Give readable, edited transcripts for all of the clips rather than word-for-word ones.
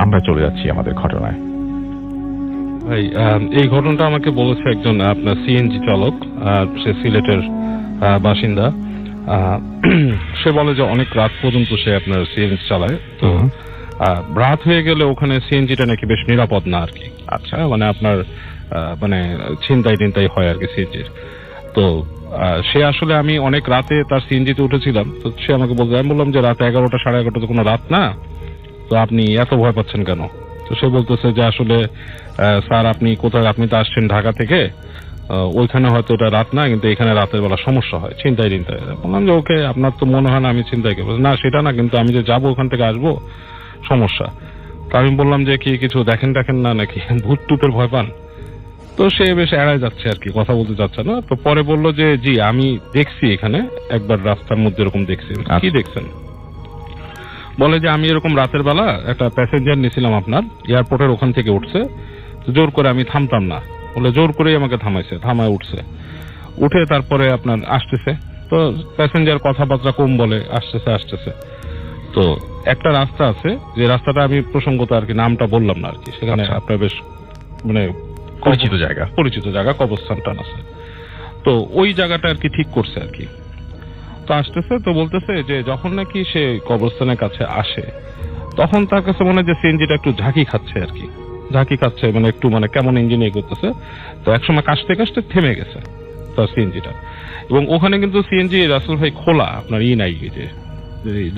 আমরা চলে যাচ্ছি আমাদের ঘটনায়। ভাই, এই ঘটনাটা আমাকে বলেছে একজন আপনার সিএনজি চালক, সে সিলেটের বাসিন্দা। সে বলে যে অনেক রাত পর্যন্ত সে আপনার সিএনজি চালায়, তো রাত হয়ে গেলে ওখানে সিএনজিটা নাকি বেশ নিরাপদ না আর কি। আচ্ছা, মানে আপনার মানে ছিনতাই টিনতাই হয় আর কি সিএনজির। তো সে আসলে, আমি অনেক রাতে তার সিএনজিতে উঠেছিলাম, তো সে আমাকে বলতে, আমি বললাম যে রাত 11টা 11:30 তো কোনো রাত না, তো আপনি এত ভয় পাচ্ছেন কেন? তো সে বলতেছে যে আসলে স্যার আপনি কোথায়, আপনি তো আসছেন ঢাকা থেকে, ওইখানে হয়তো এটা রাত না, কিন্তু এখানে রাতের বেলা সমস্যা হয়, ছিনতাই টিনতাই। বললাম যে ওকে, আপনার তো মনে হয় না আমি ছিনতাই করবো। না সেটা না, কিন্তু আমি যে যাবো ওখান থেকে আসবো সমস্যা। তো আমি বললাম যে কি কিছু দেখেন না নাকি, ভূত টুতের ভয় পান? তো সে বেশ এড়ায় যাচ্ছে আর কি, কথা বলতে যাচ্ছে না। তো পরে বললো যে জি আমি দেখছি এখানে একবার রাস্তার মধ্যে এরকম দেখছি। কি দেখছেন? বলে যে আমি এরকম রাতের বেলা একটা প্যাসেঞ্জার নিয়েছিলাম আপনার এয়ারপোর্টের ওখান থেকে উঠছে, জোর করে আমি থামতাম না, বলে জোর করেই আমাকে থামায় উঠছে, উঠে তারপরে আপনার আসতেছে। তো প্যাসেঞ্জার কথাবার্তা কম বলে, আসতেছে। তো একটা রাস্তা আছে, যে রাস্তাটা আমি প্রসঙ্গত আর কি নামটা বললাম না আর কি, সেখানে আপনার বেশ মানে পরিচিত জায়গা, কবরস্থান আছে। তো ওই জায়গাটা আর কি ঠিক করছে আর কি। তো আসতেছে, তো বলতেছে যে যখন নাকি সে কবরস্থানের কাছে আসে, তখন তার কাছে মনে হয় যে সিএনজিটা একটু ঝাঁকি খাচ্ছে আর কি, মানে একটু মানে কেমন ইঞ্জিন করতেছে। তো একসময় কাশতে থেমে গেছে তার সিএনজিটা। এবং ওখানে কিন্তু সিএনজি রাসেল ভাই খোলা, আপনার নাই, যে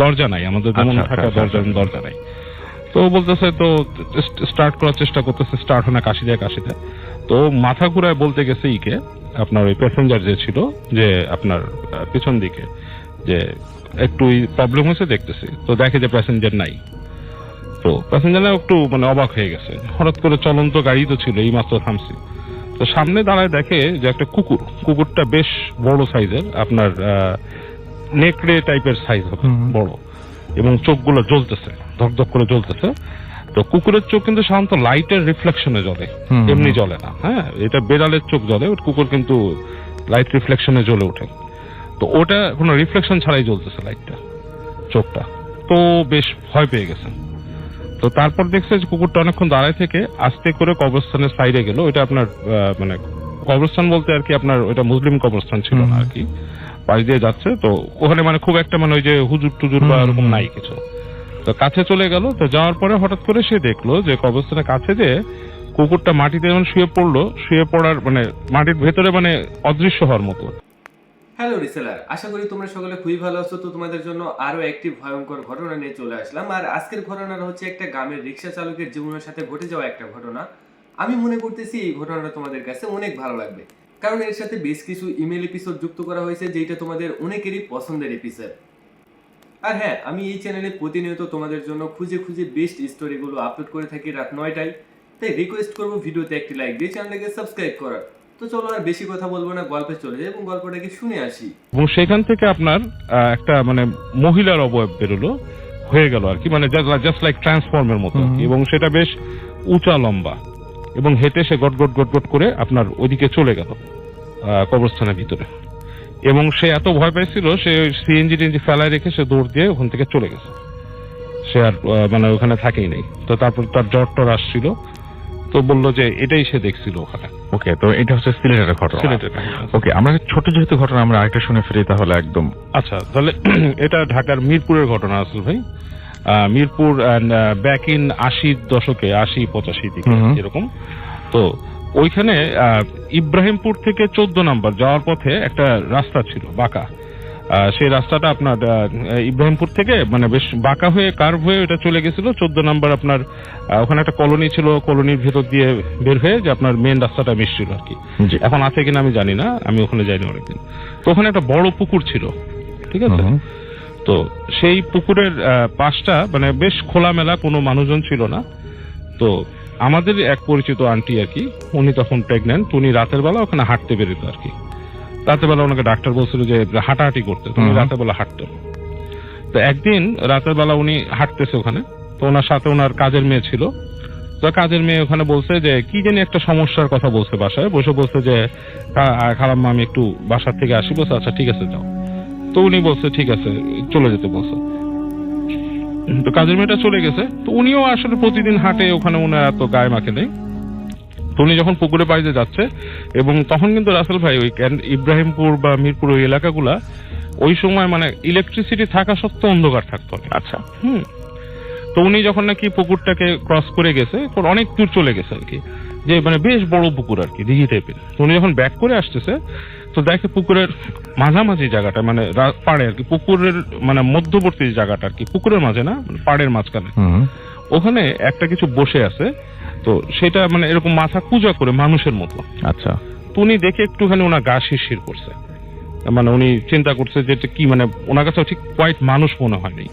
দরজা নাই, আমাদের যেমন থাকা দরজা নাই। তো বলতেছে, তো স্টার্ট করার চেষ্টা করতেছে, স্টার্ট হয় না, কাশি দেয়। তো মাথা ঘুরায় বলতে গেছে আপনার ওই প্যাসেঞ্জার যে ছিল, যে আপনার পিছন দিকে, যে একটু প্রবলেম হয়েছে দেখতেছি। তো দেখে যে প্যাসেঞ্জার নাই। তো প্যাসেঞ্জার একটু মানে অবাক হয়ে গেছে, হঠাৎ করে চলন্ত গাড়ি তো ছিল, এই মাত্র থামছি। তো সামনে দাঁড়ায় দেখে যে একটা কুকুরটা বেশ বড় সাইজের, আপনার নেকড়ে টাইপের সাইজ হবে, বড়, এবং চোখগুলো জ্বলতেছে, ধকধক করে জ্বলতেছে। তো কুকুরের চোখ কিন্তু সাধারণত লাইটের রিফ্লেকশনে জ্বলে, এমনি জ্বলে না। হ্যাঁ, এটা বেড়ালের চোখ জ্বলে, কুকুর কিন্তু লাইট রিফ্লেকশনে জ্বলে ওঠে। তো ওটা কোনো রিফ্লেকশন ছাড়াই জ্বলতেছে লাইটটা, চোখটা। তো বেশ ভয় পেয়ে গেছে। তো তারপর দেখছে যে কুকুরটা অনেকক্ষণ দাঁড়ায় থেকে আস্তে করে কবরস্থানের সাইডে গেল। ওইটা আপনার মানে কবরস্থান বলতে আর কি আপনার ওইটা মুসলিম কবরস্থান ছিল না আর কি, পাশ দিয়ে যাচ্ছে। তো ওখানে মানে খুব একটা মানে ওই যে হুজুর টুজুর বা এরকম নাই কিছু। তো কাছে চলে গেল। তো যাওয়ার পরে হঠাৎ করে সে দেখলো যে কবরস্থানের কাছে যে কুকুরটা মাটিতে যেমন শুয়ে পড়ার মানে মাটির ভেতরে মানে অদৃশ্য হওয়ার মতো। হ্যালো রিসেলার, আশা করি তোমরা সকলে খুবই ভালো আছো। তো তোমাদের জন্য আরো একটি ভয়ঙ্কর ঘটনা নিয়ে চলে আসলাম। আর আজকের ঘটনাটা হচ্ছে একটা গ্রামের রিক্সা চালকের জীবনের সাথে ঘটে যাওয়া একটা ঘটনা। আমি মনে করতেছি এই ঘটনাটা তোমাদের কাছে অনেক ভালো লাগবে, কারণ এর সাথে বেশ কিছু ইমেল এপিসোড যুক্ত করা হয়েছে, যেটা তোমাদের অনেকেরই পছন্দের এপিসোড। আর হ্যাঁ, আমি এই চ্যানেলে প্রতিনিয়ত তোমাদের জন্য খুঁজে বেস্ট স্টোরিগুলো আপলোড করে থাকি রাত 9টায়। তাই রিকোয়েস্ট করবো ভিডিওতে একটি লাইক দিয়ে চ্যানেলটাকে সাবস্ক্রাইব করার। তো চলো আর বেশি কথা বলবো না, গল্পে চলে যাই এবং গল্পটাকে শুনে আসি। এবং সেখান থেকে আপনার একটা মানে মহিলার অবয়ব বেরোলো, হয়ে গেল আর কি, মানে জাস্ট লাইক ট্রান্সফর্মের মতো। এবং সেটা বেশ উঁচা লম্বা, এবং হেঁটে সে গট করে আপনার ওইদিকে চলে গেল কবরস্থানের ভিতরে। এবং সে এত ভয় পাইছিল, সে সিএনজি টিএনজি ফেলায় রেখে সে দৌড় দিয়ে ওখান থেকে চলে গেছে। সে আর মানে ওখানে থাকেই নেই। তো তারপর তার জ্বর আসছিল, তো বললো যে এটাই সে দেখছিল ওখানে। ওকে, তো এটা হচ্ছে সিলেটের ঘটনা। ওকে, আমরা ছোট যেহেতু ঘটনা আমরা আরেকটা শুনে ফেলি তাহলে একদম। আচ্ছা, তাহলে এটা ঢাকার মিরপুরের ঘটনা আসল ভাই। মিরপুর ব্যাক ইন 80 দশকে, 80-85 দিকে এরকম। তো ওইখানে ইব্রাহিমপুর থেকে 14 নম্বর যাওয়ার পথে একটা রাস্তা ছিল বাঁকা। সেই রাস্তাটা আপনার ইব্রাহিমপুর থেকে মানে বেশ বাঁকা হয়ে কার্ভ হয়ে ওটা চলে গেছিল 14 নম্বর। আপনার ওখানে একটা কলোনি ছিল, কলোনির ভেতর দিয়ে বের হয়ে যে আপনার মেন রাস্তাটা মিশছিল আর কি। এখন আছে কিনা আমি জানি না, আমি ওখানে যাইনি অনেকদিন। তো ওখানে একটা বড় পুকুর ছিল, ঠিক আছে। তো সেই পুকুরের পাশটা মানে বেশ খোলামেলা, কোনো মানুষজন ছিল না। তো আমাদের এক পরিচিত আন্টি আর কি, উনি তখন প্রেগন্যান্ট, উনি রাতের বেলা ওখানে হাঁটতে বেরোত আর কি। রাতের বেলা ওনাকে ডাক্তার বলছিল যে হাঁটাহাঁটি করতে, উনি রাতের বেলা হাঁটতেন। তো একদিন রাতের বেলা উনি হাঁটতেছে ওখানে, তো ওনার সাথে ওনার কাজের মেয়ে ছিল। তো কাজের মেয়ে ওখানে বলছে যে কি জানি একটা সমস্যার কথা বলছে, বাসায় বসে বলছে যে খালাম্মা আমি একটু বাসার থেকে আসি। বলছে আচ্ছা ঠিক আছে যাও। তো উনি বলছে ঠিক আছে, চলে যেতে বলছে। তো কাজের মেয়েটা চলে গেছে, তো উনিও আসলে প্রতিদিন হাটে, ওখানে ওনার এত গায়ে মাখে নেই। তো উনি যখন পুকুরে পাড়িতে যাচ্ছে, এবং তখন কিন্তু রাসেল ভাই ওই ইব্রাহিমপুর বা মিরপুর ওই এলাকাগুলা ওই সময় মানে ইলেকট্রিসিটি থাকা সত্ত্বেও অন্ধকার থাকতো। আচ্ছা। তো উনি যখন নাকি পুকুরটাকে ক্রস করে গেছে, অনেক দূর চলে গেছে আর কি, যে মানে বেশ বড় পুকুর আর কি, দিঘি টাইপের। তো উনি যখন ব্যাক করে আসতেছে, তো দেখে পুকুরের মাঝামাঝি জায়গাটা, মানে পাড়ে আর কি, পুকুরের মানে মধ্যবর্তী জায়গাটা আর কি, পুকুরের মাঝে না, মানে পাড়ের মাঝখানে, ওখানে একটা কিছু বসে আছে। তো সেটা মানে এরকম মাথা কুঁজা করে মানুষের মতো। আচ্ছা। তো উনি দেখে একটুখানি ওনার গা শিরশির করছে, মানে উনি চিন্তা করছে যে এটা কি, মানে ওনার কাছে ঠিক কোয়াইট মানুষ মনে হয়নি।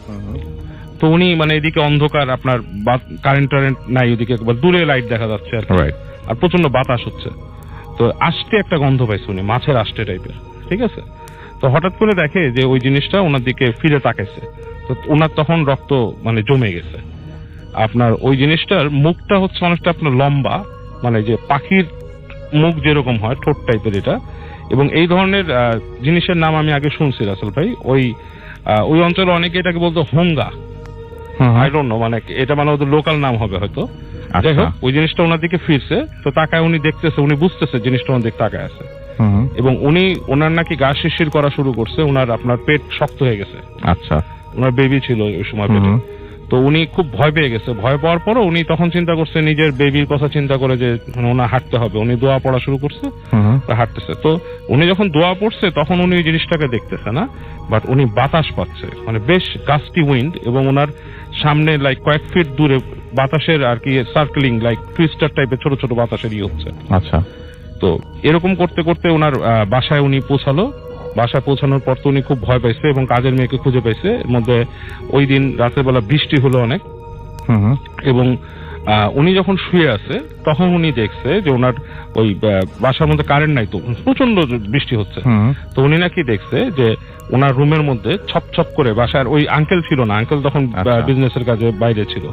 তো উনি মানে এদিকে অন্ধকার, আপনার কারেন্ট টারেন্ট নাই, ওদিকে একবার দূরে লাইট দেখা যাচ্ছে আর আর প্রচন্ড বাতাস হচ্ছে। তো আষ্টে একটা গন্ধ পাইছে উনি, মাছের আষ্টে টাইপের, ঠিক আছে। তো হঠাৎ করে দেখে যে ওই জিনিসটা ওনার দিকে ফিরে তাকাইছে। তো ওনার তখন রক্ত মানে জমে গেছে। আপনার ওই জিনিসটার মুখটা হচ্ছে অনেকটা আপনার লম্বা, মানে যে পাখির মুখ যেরকম হয়, ঠোঁট টাইপের এটা। এবং এই ধরনের জিনিসের নাম আমি আগে শুনছি রাসেল ভাই, ওই অঞ্চলে অনেকে এটাকে বলতো হোঙ্গা, আই ডোন্ট নো, মানে এটা মানে ওদের লোকাল নাম হবে হয়তো। যাই হোক, ওই জিনিসটা ওনার দিকে ফিরছে, তো তাকায় উনি দেখতেছে, উনি বুঝতেছে জিনিসটা ওনার দিকে তাকায় আছে। এবং ওনার নাকি গা শিরশির করা শুরু করছে, ওনার আপনার পেট শক্ত হয়ে গেছে। আচ্ছা। ওনার বেবি ছিল ওই সময় পেটে। তো উনি খুব ভয় পেয়ে গেছে। ভয় পাওয়ার পরও উনি তখন চিন্তা করছে, নিজের বেবির কথা চিন্তা করে যে ওনার হাঁটতে হবে। উনি দোয়া পড়া শুরু করছে, হাঁটতেছে। তো উনি যখন দোয়া পড়ছে, তখন উনি ওই জিনিসটাকে দেখতেছে না, বাট উনি বাতাস পাচ্ছে, মানে বেশ গাস্টি উইন্ড, এবং ওনার সামনে লাইক কয়েক ফিট দূরে বাতাসের আর কি সার্কেলিং, লাইক টুইস্টার টাইপের ছোট ছোট বাতাসের হচ্ছে। আচ্ছা। তো এরকম করতে করতে ওনার বাসায় উনি পৌঁছালো। বাসায় পৌঁছানোর পর তো উনি খুব ভয় পাইছে এবং কাজের মেয়েকে খুঁজে পাইছে। এর মধ্যে ওই দিন রাতের বেলা বৃষ্টি হলো অনেক, এবং উনি যখন শুয়ে আছে তখন উনি দেখছে যে ওনার ওই বাসার মধ্যে কারেন্ট নাই, তো প্রচন্ড বৃষ্টি হচ্ছে। তো উনি নাকি দেখছে যে ওনার রুমের মধ্যে ছপ ছপ করে, বাসার ওই আঙ্কেল ছিল না, আঙ্কেল তখন বিজনেসের কাজে বাইরে ছিল।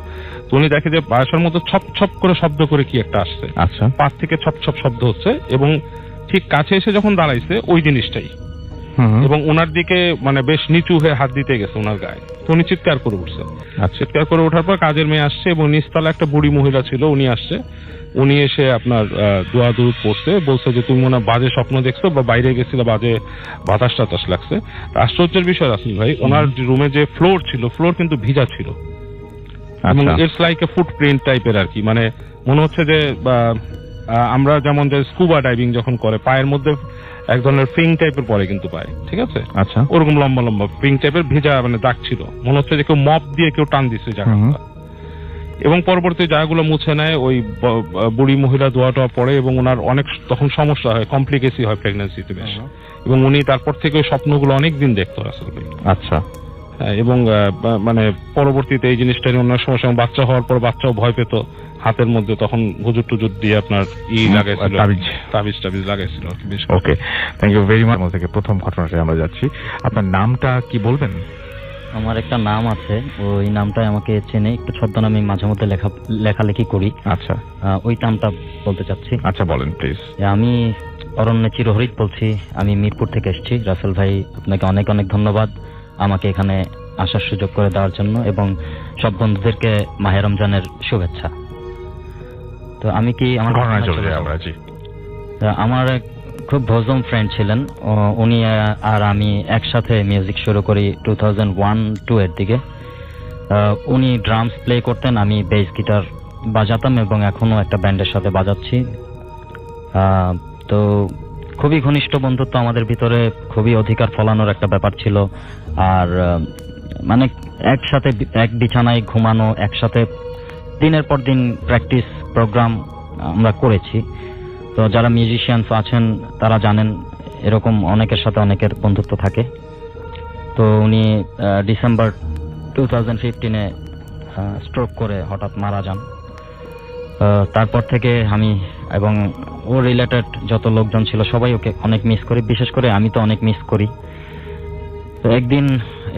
তো উনি দেখে যে বাসার মধ্যে ছপ ছপ করে শব্দ করে কি একটা আসছে। আচ্ছা। পাশ থেকে ছপ ছপ শব্দ হচ্ছে, এবং ঠিক কাছে এসে যখন দাঁড়াইছে ওই জিনিসটাই, এবং ওনার দিকে মানে বেশ নিচু হয়ে হাত দিতে গেছে ওনার গায়ে। তো উনি চিৎকার করে উঠছে। চিৎকার করে ওঠার পর কাজের মেয়ে আসছে, এবং নিচতলা একটা বুড়ি মহিলা ছিল, উনি আসছে। উনি এসে আপনার দোয়া দুরুদ পড়ছে, বলছে যে তুমি মনে হয় বাজে স্বপ্ন দেখছো বা বাইরে গেছিল, বাজে বাতাস টাতাস লাগছে। আশ্চর্যের বিষয় রাসেল ভাই, ওনার রুমে যে ফ্লোর ছিল, ফ্লোর কিন্তু ভিজা ছিল, এবং ইটস লাইক এ ফুটপ্রিন্ট টাইপের আর কি, মানে মনে হচ্ছে যে আমরা যেমন যে স্কুবা ডাইভিং যখন করে পায়ের মধ্যে এক ধরনের ফিং টাইপের পরে কিন্তু পায়, ঠিক আছে। আচ্ছা। ওরকম লম্বা লম্বা ফিং টাইপের ভিজা মানে দাগ ছিল, মনে হচ্ছে যে কেউ মপ দিয়ে কেউ টান দিচ্ছে জায়গাটা। এবং পরবর্তী জায়গাগুলো মুছে নেয়, ওই বুড়ি মহিলা দোয়া টোয়া পড়ে, এবং ওনার অনেক তখন সমস্যা হয়, কমপ্লিকেসি হয় প্রেগন্যান্সিতে বেশ। এবং উনি তারপর থেকে ওই স্বপ্নগুলো অনেকদিন দেখতো আসলে। আচ্ছা। এবং মানে পরবর্তীতে এই জিনিসটা নিয়ে অন্য সমস্যা, বাচ্চা হওয়ার পর বাচ্চাও ভয় পেত, হাতের মধ্যে তখন হুজুর টুজুর দিয়ে আপনার লাগাইছিল, তাবিজ টাবিজ লাগাইছিল। ওকে, থ্যাংক ইউ ভেরি মাচ। থেকে প্রথম ঘটনাতে আমরা যাচ্ছি, আপনার নামটা কি বলবেন? আমার একটা নাম আছে, ওই নামটাই আমাকে চেনে, একটু ছদ্মনামে মাঝে মধ্যে লেখালেখি করি। আচ্ছা। ওই নামটা বলতে চাচ্ছি। আচ্ছা, বলেন প্লিজ। আমি অরণ্য চিরহরিত বলছি, আমি মিরপুর থেকে এসেছি। রাসেল ভাই, আপনাকে অনেক অনেক ধন্যবাদ আমাকে এখানে আসার সুযোগ করে দেওয়ার জন্য, এবং সব বন্ধুদেরকে মাহে রমজানের শুভেচ্ছা। তো আমি কি আমার ঘটনায় চলে যাই আমরা। জি। আমার এক খুব ভোজম ফ্রেন্ড ছিলেন, উনি আর আমি একসাথে মিউজিক শুরু করি 2001-2 এর দিকে। উনি ড্রামস প্লে করতেন, আমি বেস গিটার বাজাতাম, এবং এখনো একটা ব্যান্ডের সাথে বাজাচ্ছি। তো খুবই ঘনিষ্ঠ বন্ধুত্ব আমাদের ভিতরে, খুবই অধিকার ফলানোর একটা ব্যাপার ছিল। আর মানে একসাথে এক বিছানায় ঘুমানো, একসাথে দিনের পর দিন প্র্যাকটিস প্রোগ্রাম আমরা করেছি। তো যারা মিউজিশিয়ানস আছেন তারা জানেন এরকম অনেকের সাথে অনেকের বন্ধুত্ব থাকে। তো উনি ডিসেম্বর 2015-এ স্ট্রোক করে হঠাৎ মারা যান। তারপর থেকে আমি এবং ও রিলেটেড যত লোকজন ছিল সবাই ওকে অনেক মিস করি, বিশেষ করে আমি তো অনেক মিস করি। তো একদিন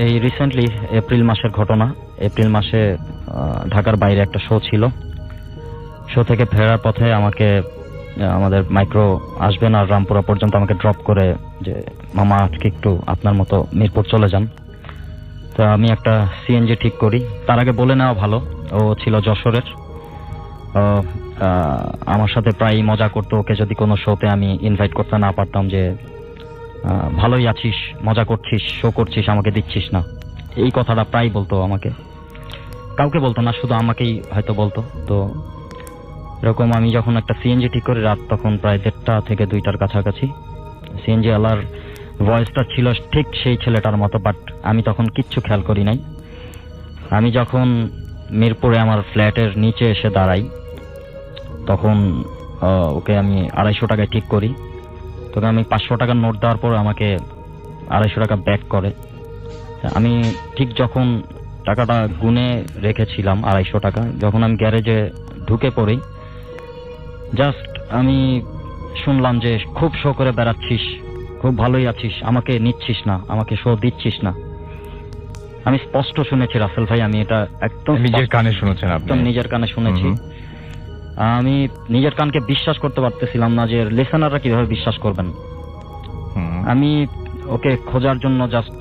এই রিসেন্টলি এপ্রিল মাসের ঘটনা, এপ্রিল মাসে ঢাকার বাইরে একটা শো ছিল। শো থেকে ফেরার পথে আমাকে আমাদের মাইক্রো আসবেন আর রামপুরা পর্যন্ত আমাকে ড্রপ করে যে মামা আজকে একটু আপনার মতো মিরপুর চলে যান। তো তো আমি একটা সিএনজি ঠিক করি। তার আগে বলে নেওয়া ভালো, ও ছিল যশোরের। আমার সাথে প্রায় মজা করতো। ওকে যদি কোনো শোতে আমি ইনভাইট করতে না পারতাম যে ভালোই আছিস, মজা করছিস, শো করছিস, আমাকে দিচ্ছিস না, এই কথাটা প্রায় বলতো আমাকে। কাউকে বলতো না, শুধু আমাকেই হয়তো বলতো। তো এরকম আমি যখন একটা সিএনজি ঠিক করি, রাত তখন প্রায় 1:30 থেকে 2টার কাছাকাছি। সিএনজি আলার ভয়েসটা ছিল ঠিক সেই ছেলেটার মতো, বাট আমি তখন কিচ্ছু খেয়াল করি নাই। আমি যখন মিরপুরে আমার ফ্ল্যাটের নিচে এসে দাঁড়াই, তখন ওকে আমি 250 টাকায় ঠিক করি। তখন আমি 500 টাকার নোট দেওয়ার পর আমাকে 250 টাকা ব্যাক করে। আমি ঠিক যখন টাকাটা গুনে রেখেছিলাম 250 টাকা, যখন আমি গ্যারেজে ঢুকে পড়ি, জাস্ট আমি শুনলাম যে খুব শো করে বেড়াচ্ছিস, খুব ভালোই আছিস, আমাকে নিচ্ছিস না, আমাকে শো দিচ্ছিস না। আমি স্পষ্ট শুনেছি রাসেল ভাই, আমি এটা একদম নিজের কানে শুনেছেন আপনি? একদম নিজের কানে শুনেছি। আমি নিজের কানকে বিশ্বাস করতে পারতেছিলাম না যে লিসেনাররা কিভাবে বিশ্বাস করবেন। আমি ওকে খোঁজার জন্য জাস্ট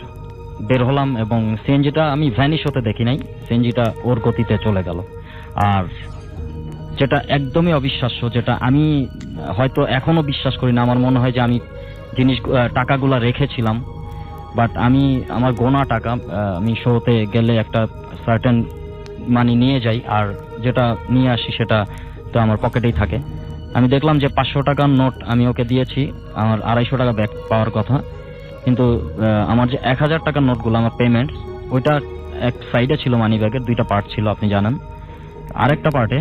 বের হলাম এবং সিএনজিটা আমি ভ্যানিশ হতে দেখি নাই, সিএনজিটা ওর গতিতে চলে গেল। আর যেটা একদমই অবিশ্বাস্য, যেটা আমি হয়তো এখনো বিশ্বাস করি না, আমার মনে হয় যে আমি টাকাগুলা রেখেছিলাম, বাট আমি আমার গোনা টাকা, আমি শোতে গেলে একটা সার্টেন মানি নিয়ে যাই, আর যেটা নিয়ে আসি সেটা তো আমার পকেটেই থাকে। আমি দেখলাম যে 500 টাকার নোট আমি ওকে দিয়েছি, আমার 250 টাকা ব্যাক পাওয়ার কথা, কিন্তু আমার যে 1000 টাকার নোটগুলো আমার পেমেন্টস, ওইটা এক সাইডে ছিল, মানি ব্যাগের 2টা পার্ট ছিল আপনি জানেন, আরেকটা পার্টে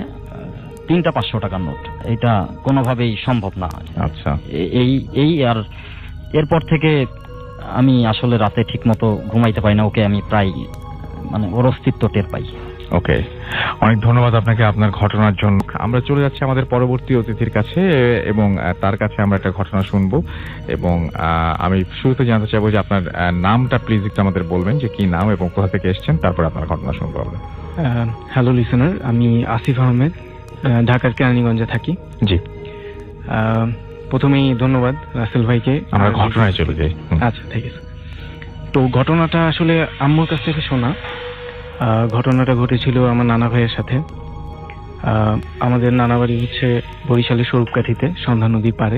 3টা 500 টাকার নোট। এটা কোনোভাবেই সম্ভব না। আচ্ছা, এই আর এরপর থেকে আমি আসলে রাতে ঠিক মতো ঘুমাইতে পারি না। ওকে আমি প্রায় মানে ওর অস্তিত্ব টের পাই। ওকে, অনেক ধন্যবাদ আপনাকে আপনার ঘটনার জন্য। আমরা চলে যাচ্ছি আমাদের পরবর্তী অতিথির কাছে এবং তার কাছে আমরা একটা ঘটনা শুনবো। এবং আমি শুরুতে জানতে চাইবো যে আপনার নামটা প্লিজ একটু আমাদের বলবেন, যে কি নাম এবং কোথা থেকে এসেছেন, তারপর আপনার ঘটনা শুনবো আমরা। হ্যালো লিসেনার, আমি আসিফ আহমেদ, ঢাকার কেরানীগঞ্জে থাকি। জি, প্রথমেই ধন্যবাদ রাসেল ভাইকে। আমরা ঘটনায় চলে যাই। আচ্ছা, ঠিক আছে। তো ঘটনাটা আসলে আম্মুর কাছ থেকে শোনা। ঘটনাটা ঘটেছিল আমার নানা ভাইয়ের সাথে। আমাদের নানা বাড়ি হচ্ছে বরিশালের স্বরূপকাঠিতে, সন্ধ্যা নদীর পাড়ে।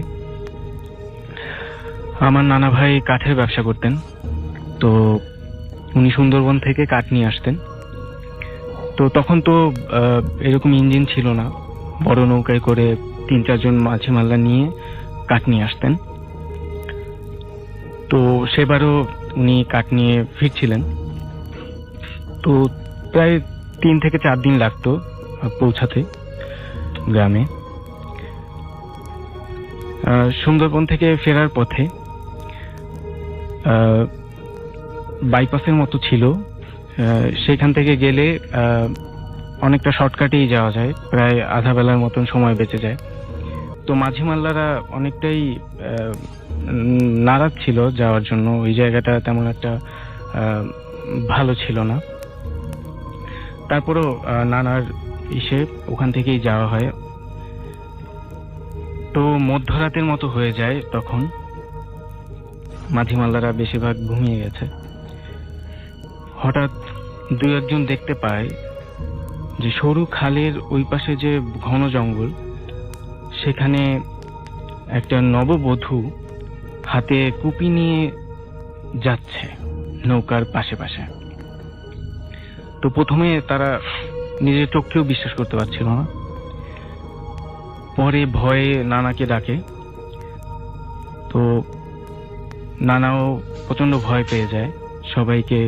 আমার নানা ভাই কাঠের ব্যবসা করতেন, তো উনি সুন্দরবন থেকে কাঠ নিয়ে আসতেন। তো তখন তো এরকম ইঞ্জিন ছিল না, বড় নৌকায় করে 3-4 জন মাঝি মাল্লা নিয়ে কাঠ নিয়ে আসতেন। তো সেবারও উনি কাঠ নিয়ে ফিরছিলেন। তো প্রায় 3 থেকে 4 দিন লাগতো পৌঁছাতে গ্রামে। সুন্দরবন থেকে ফেরার পথে বাইপাসের মতো ছিল, সেখান থেকে গেলে অনেকটা শর্টকাটেই যাওয়া যায়, প্রায় আধা বেলার মতন সময় বেঁচে যায়। তো মাঝি মাল্লারা অনেকটাই নারাজ ছিল যাওয়ার জন্য, ওই জায়গাটা তেমন একটা ভালো ছিল না। তারপরেও নানার ওখান থেকেই যাওয়া হয়। তো মধ্যরাতের মতো হয়ে যায়, তখন মাঝি মাল্লারা বেশিরভাগ ঘুমিয়ে গেছে। হঠাৎ 2-1 জন দেখতে পায় যে সরু খালের ওই পাশে যে ঘন জঙ্গল, সেখানে একটা নববধূ হাতে কুপি নিয়ে যাচ্ছে নৌকার পাশে পাশে। তো প্রথমে তারা নিজের চোখকেও বিশ্বাস করতে পারছিল না। পরে ভয়ে নানাকে ডাকে। তো নানাও প্রচন্ড ভয় পেয়ে যায়, সবাইকে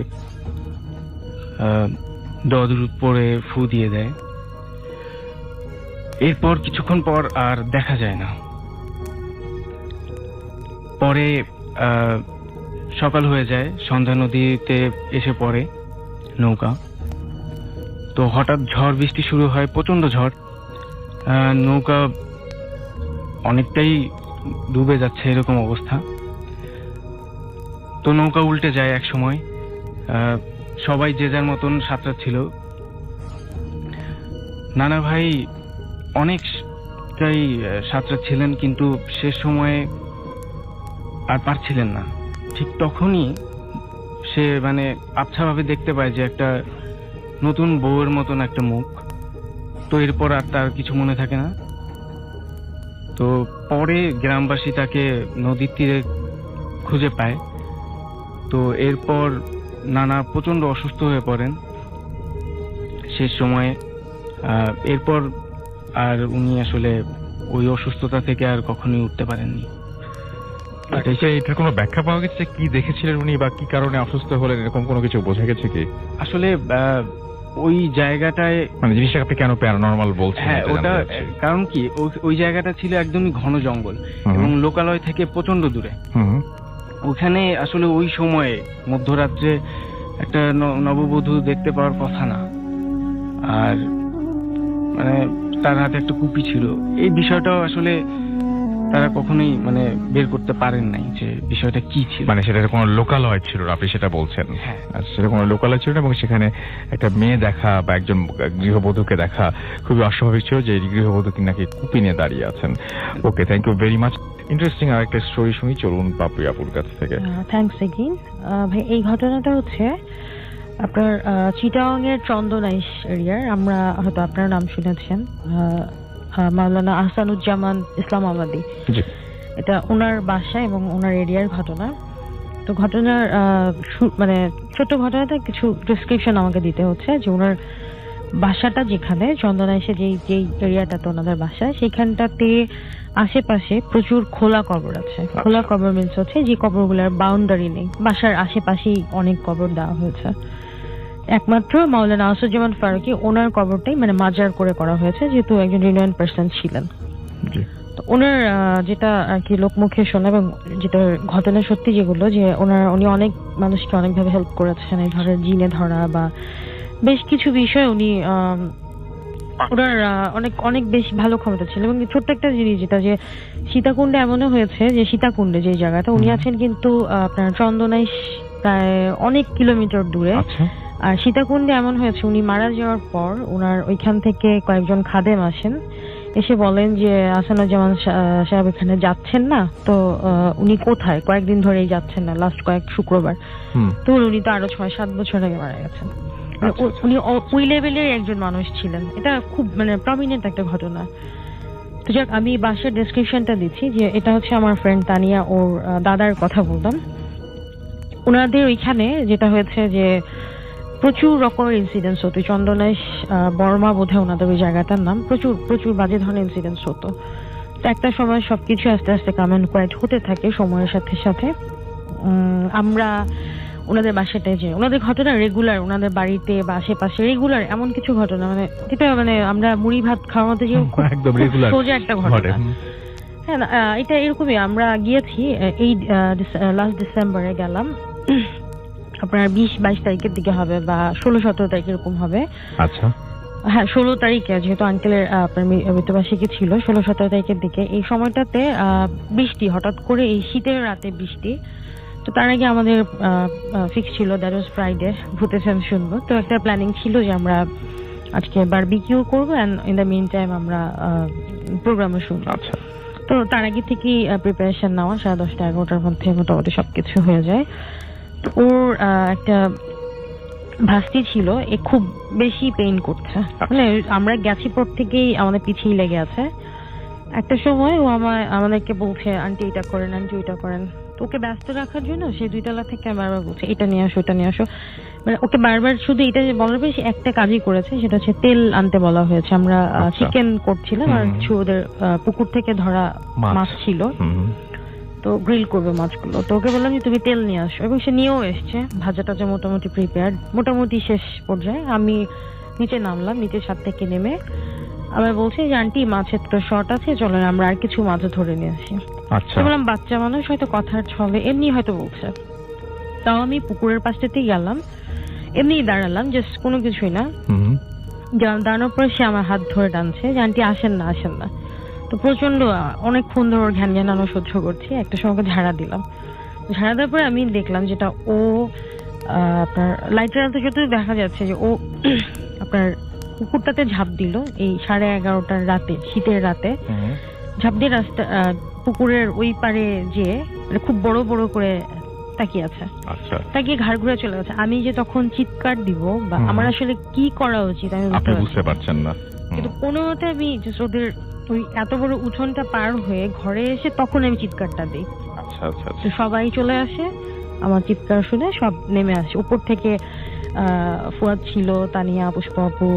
দরদ পরে ফু দিয়ে দেয়। এরপর কিছুক্ষণ পর আর দেখা যায় না। পরে সকাল হয়ে যায়, সন্ধ্যা নদীতে এসে পড়ে নৌকা। তো হঠাৎ ঝড় বৃষ্টি শুরু হয়, প্রচন্ড ঝড়। নৌকা অনেকটাই ডুবে যাচ্ছে, এরকম অবস্থা। তো নৌকা উল্টে যায় এক সময়। সবাই যে যার মতন সাঁতরাচ্ছিল। নানা ভাই অনেকটাই সাঁতরাচ্ছিলেন, কিন্তু শেষ সময়ে আর পারছিলেন না। ঠিক তখনই সে মানে আবছাভাবে দেখতে পায় যে একটা নতুন বউয়ের মতন একটা মুখ। তো এরপর আর তার কিছু মনে থাকে না। তো পরে গ্রামবাসী তাকে নদীর তীরে খুঁজে পায়। তো এরপর নানা প্রচন্ড অসুস্থ হয়ে পড়েন শেষ সময়ে। এরপর আর উনি আসলে ওই অসুস্থতা থেকে আর কখনোই উঠতে পারেননি। এটার কোনো ব্যাখ্যা পাওয়া গেছে যে কি দেখেছিলেন উনি বা কি কারণে অসুস্থ হলেন, এরকম কোনো কিছু বোঝা গেছে কি? আসলে ওই জায়গাটায় মানে জিনিসটা আপনি কেন প্যারানর্মাল বলছেন? হ্যাঁ, এটা জানতে ওটা চাচ্ছি। কারণ কি ওই জায়গাটা ছিল একদমই ঘন জঙ্গল এবং লোকালয় থেকে প্রচন্ড দূরে। হুম। ওখানে আসলে ওই সময়ে মধ্যরাত্রে একটা নববধূ দেখতে পাওয়ার কথা না। আর মানে তার হাতে একটা কুপি ছিল। এই বিষয়টাও আসলে তারা কখনোই মানে বের করতে পারেন নাই যে বিষয়টা কি ছিল। মানে সেটা কোনো লোকালয় ছিল না, আপনি সেটা বলছেন? হ্যাঁ। আচ্ছা, সেটা কোনো লোকালয় ছিল না এবং সেখানে একটা মেয়ে দেখা বা একজন গৃহবধূকে দেখা খুবই অস্বাভাবিক ছিল যে এই গৃহবধূ নাকি কুপি নিয়ে দাঁড়িয়ে আছেন। ওকে, thank you very much. Interesting আর একটা স্টোরি শুনি, চলুন পাপড়ি আপুর কাছ থেকে। Thanks again. ভাই, এই ঘটনাটা হচ্ছে আপনার চিটাগাং এর চন্দনাইশ এরিয়ার। আমরা হয়তো আপনার নাম শুনেছেন, মাওলানা আহসানুজ্জামান ইসলামাবাদী। জি। এটা ওনার বাসা এবং ওনার এরিয়ার ঘটনা। তো ঘটনার মানে ছোট ঘটনাটা কিছু ডিসক্রিপশন আমাকে দিতে হচ্ছে যে ওনার বাসাটা যেখানে চন্দনাইশে যেই এরিয়াটাতে ওনাদের বাসা, সেখানটাতে আশেপাশে প্রচুর খোলা কবর আছে। খোলা কবর মিনস হচ্ছে যে কবরগুলোর বাউন্ডারি নেই, বাসার আশেপাশেই অনেক কবর দেওয়া হয়েছে। একমাত্র মাওলানা আসাদুজ্জামান ফারুকী ওনার কবরটাই মানে মাজার করে করা হয়েছে, যেহেতু একজন রিনোয়েন্ট পার্সন ছিলেন। তো ওনার যেটা আর কি লোকমুখে শোনা এবং যেটা ঘটনা সত্যি যেগুলো, যে উনি অনেক মানুষকে অনেকভাবে হেল্প করেছেন, এই ধরনের জিনে ধরা বা বেশ কিছু বিষয় উনি ওনার অনেক বেশ ভালো ক্ষমতা ছিল। এবং ছোট্ট একটা জিনিস যেটা, যে সীতাকুণ্ডে এমনও হয়েছে যে সীতাকুণ্ডে যে জায়গাটা উনি আছেন কিন্তু আপনার চন্দনাইশ প্রায় অনেক কিলোমিটার দূরে। আর সীতাকুণ্ডে এমন হয়েছে উনি মারা যাওয়ার পর ওনার ওইখান থেকে কয়েকজন খাদেম আসেন, এসে বলেন যে আহসানুজ্জামান সাহেব এখানে যাচ্ছেন না, তো উনি কোথায়, কয়েকদিন ধরেই যাচ্ছেন না, লাস্ট কয়েক শুক্রবার। তো উনি তো আরো 6-7 বছর আগে মারা গেছেন। উনি ওই লেভেলের একজন মানুষ ছিলেন। এটা খুব মানে প্রমিনেন্ট একটা ঘটনা। তো যাক, আমি বাসার ডেসক্রিপশনটা দিচ্ছি যে এটা হচ্ছে আমার ফ্রেন্ড তানিয়া ওর দাদার কথা বললাম। ওনাদের ওইখানে যেটা হয়েছে যে প্রচুর রকমের ইনসিডেন্টস হতো। চন্দনাইশ বর্মা বোধহয় ওনাদের ওই জায়গাটার নাম। প্রচুর বাজে ধরনের ইনসিডেন্টস হতো। তো একটা সময় সবকিছু আস্তে আস্তে কাম অ্যান্ড কোয়াইট হতে থাকে সময়ের সাথে সাথে। আমরা ওনাদের বাসাটায় যে ওনাদের ঘটনা রেগুলার, ওনাদের বাড়িতে বা আশেপাশে রেগুলার এমন কিছু ঘটনা, মানে যেটা মানে আমরা মুড়ি ভাত খাওয়ার মধ্যে যে একদম রেগুলার সোজা একটা ঘটনা। হ্যাঁ, এটা এরকমই। আমরা গিয়েছি এই লাস্ট ডিসেম্বরে গেলাম, আপনার 20-22 তারিখের দিকে হবে বা 16-17 তারিখ এরকম হবে। আচ্ছা। হ্যাঁ, 16 তারিখে, যেহেতু আঙ্কেলের আপনার মৃত্যুবার্ষিকী ছিল 16-17 তারিখের দিকে। এই সময়টাতে বৃষ্টি, হঠাৎ করে এই শীতের রাতে বৃষ্টি। তো তার আগে আমাদের ফিক্স ছিল দ্যাট ওয়াজ ফ্রাইডে ভূতের সেন্স শুনবো। তো একটা প্ল্যানিং ছিল যে আমরা আজকে বারবিকিউ করবো and in the meantime আমরা প্রোগ্রামও শুনবো। আচ্ছা। তো তার আগে থেকেই প্রিপারেশন নেওয়া, 10:30-11টার মধ্যে মোটামুটি সবকিছু হয়ে যায়। ওর একটা ভাস্তি ছিল, এ খুব বেশি পেইন করছে, মানে আমরা গেছি পর থেকেই আমাদের পিছিয়ে লেগে আছে। একটা সময় ও আমাদেরকে বলছে আন্টি এটা করেন, আন্টি ওইটা করেন। তো ওকে ব্যস্ত রাখার জন্য সে 2 তলা থেকে বারবার বলছে এটা নিয়ে আসো, এটা নিয়ে আসো। মানে ওকে বারবার শুধু এটা বলার পরে সে একটা কাজই করেছে, সেটা হচ্ছে তেল আনতে বলা হয়েছে। আমরা চিকেন করছিলাম আর কিছু ওদের পুকুর থেকে ধরা মাছ ছিল, তো গ্রিল করবে মাছগুলো। তো ওকে বললাম যে তুমি তেল নিয়ে আসো, এবং সে নিয়েও এসছে। ভাজা টাজা মোটামুটি প্রিপেয়ার্ড, মোটামুটি শেষ পর্যায়ে আমি নিচে নামলাম। নিচে ছাদ থেকে নেমে আবার বলছে যে আন্টি মাছের তো শর্ট আছে, চলো আমরা আর কিছু মাছ ধরে নিয়ে আসি। আচ্ছা। বললাম বাচ্চা মানুষ হয়তো কথার ছলে এমনি হয়তো বলছে। তাও আমি পুকুরের পাশটাতেই গেলাম, এমনি দাঁড়ালাম, জাস্ট কোনো কিছুই না। দাঁড়ানোর পর সে আমার হাত ধরে টানছে যে আন্টি আসেন না, আসেন না। তো প্রচন্ড অনেকক্ষণ ধরে ঘ্যান ঘ্যানানো সহ্য করছি। একটা সময় ঝাড়া দিলাম। ঝাড়া দেওয়ার পরে আমি দেখলাম যেটা ও আপনার লাইটের আলোতে যত দেখা যাচ্ছে যে ও আপনার পুকুরটাতে ঝাঁপ দিল এই 11:30টার রাতে, শীতের রাতে ঝাঁপ দিয়ে রাস্তা পুকুরের ওই পারে যে খুব বড় বড় করে তাকিয়ে আছে, আচ্ছা, তাকিয়ে ঘাড় ঘুরে চলে গেছে। আমি যে তখন চিৎকার দিব বা হুম। আমার আসলে কি করা উচিত আমি আপনি বুঝতে বুঝতে পারছি পারছেন না। কিন্তু কোনো মতে আমি just ওদের ওই এত বড় উঠোনটা পার হয়ে ঘরে এসে তখন আমি চিৎকারটা দিই। আচ্ছা আচ্ছা তো সবাই চলে আসে, আমার চিৎকার শুনে সব নেমে আসে। উপর থেকে ফুয়াদ ছিল, তানিয়া, পুষ্পা আপু,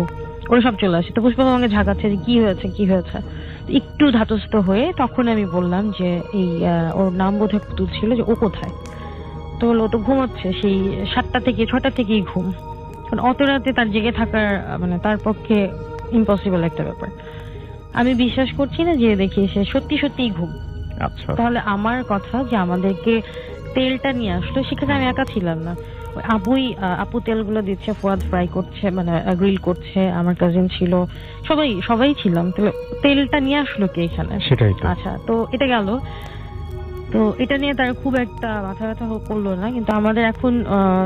ওরা সব চলে আসে। তো পুষ্পা আপু আমাকে ঝাঁকাচ্ছে যে কি হয়েছে কি হয়েছে। তো একটু ধাতস্থ হয়ে তখন আমি বললাম যে এই ওর নাম বোধহয় পুতুল ছিল, যে ও কোথায়। তো বললো ও তো ঘুমাচ্ছে, সেই 7টা থেকে 6টা থেকেই ঘুম। কারণ অত রাতে তার জেগে থাকার মানে তার পক্ষে ইম্পসিবল একটা ব্যাপার। আমি বিশ্বাস করছি না যে দেখি সে সত্যি সত্যিই ঘুম। আচ্ছা, তাহলে আমার কথা যে আমাদেরকে তেলটা নিয়ে আসলো, সেখানে আমি একা ছিলাম না। ওই আপু তেলগুলো দিচ্ছে, ফুয়াদ ফ্রাই করছে মানে গ্রিল করছে, আমার কাজিন ছিল, সবাই ছিলাম। তাহলে তেলটা নিয়ে আসলো কে এখানে? সেটাই তো। আচ্ছা, তো এটা গেল। তো এটা নিয়ে তার খুব একটা মাথা ব্যথা করলো না, কিন্তু আমাদের এখন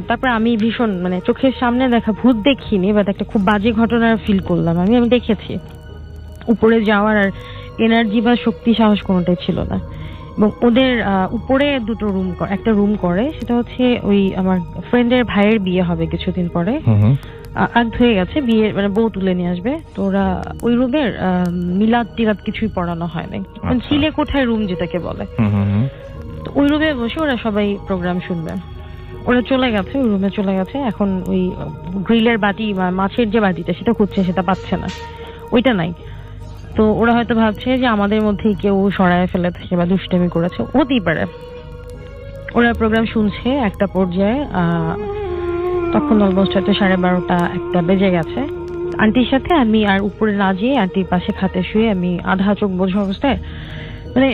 তারপর আমি ভীষণ মানে চোখের সামনে দেখা ভূত দেখিনি, বাট একটা খুব বাজে ঘটনার ফিল করলাম। আমি দেখেছি উপরে যাওয়ার আর এনার্জি বা শক্তি সাহস কোনোটাই ছিল না। এবং ওদের উপরে দুটো রুম, একটা রুম করে, সেটা হচ্ছে ওই আমার ফ্রেন্ডের ভাইয়ের বিয়ে হবে কিছুদিন পরে, আগ হয়ে গেছে, বিয়ে মানে বউ তুলে নিয়ে আসবে। তো ওরা ওই রুমের মিলাদ টিলাদ কিছুই পড়ানো হয় নাই, চিলে কোঠায় রুম যেটাকে বলে। তো ওই রুমে বসে ওরা সবাই প্রোগ্রাম শুনবে। ওরা চলে গেছে, ওই রুমে চলে গেছে। এখন ওই গ্রিলের বাটি বা মাছের যে বাটিটা সেটা খুঁজছে, সেটা পাচ্ছে না, ওইটা নাই। তো ওরা হয়তো ভাবছে যে আমাদের মধ্যেই কেউ সরায় ফেলেছে বা দুষ্টামি করেছে, হতেই পারে। ওরা প্রোগ্রাম শুনছে, একটা পর্যায়ে তখন অলমোস্ট হয়তো 12:30 একটা বেজে গেছে। আন্টির সাথে আমি আর উপরে না যেয়ে আন্টির পাশে খাটে শুয়ে আমি আধা চোখ বোঝা অবস্থায় মানে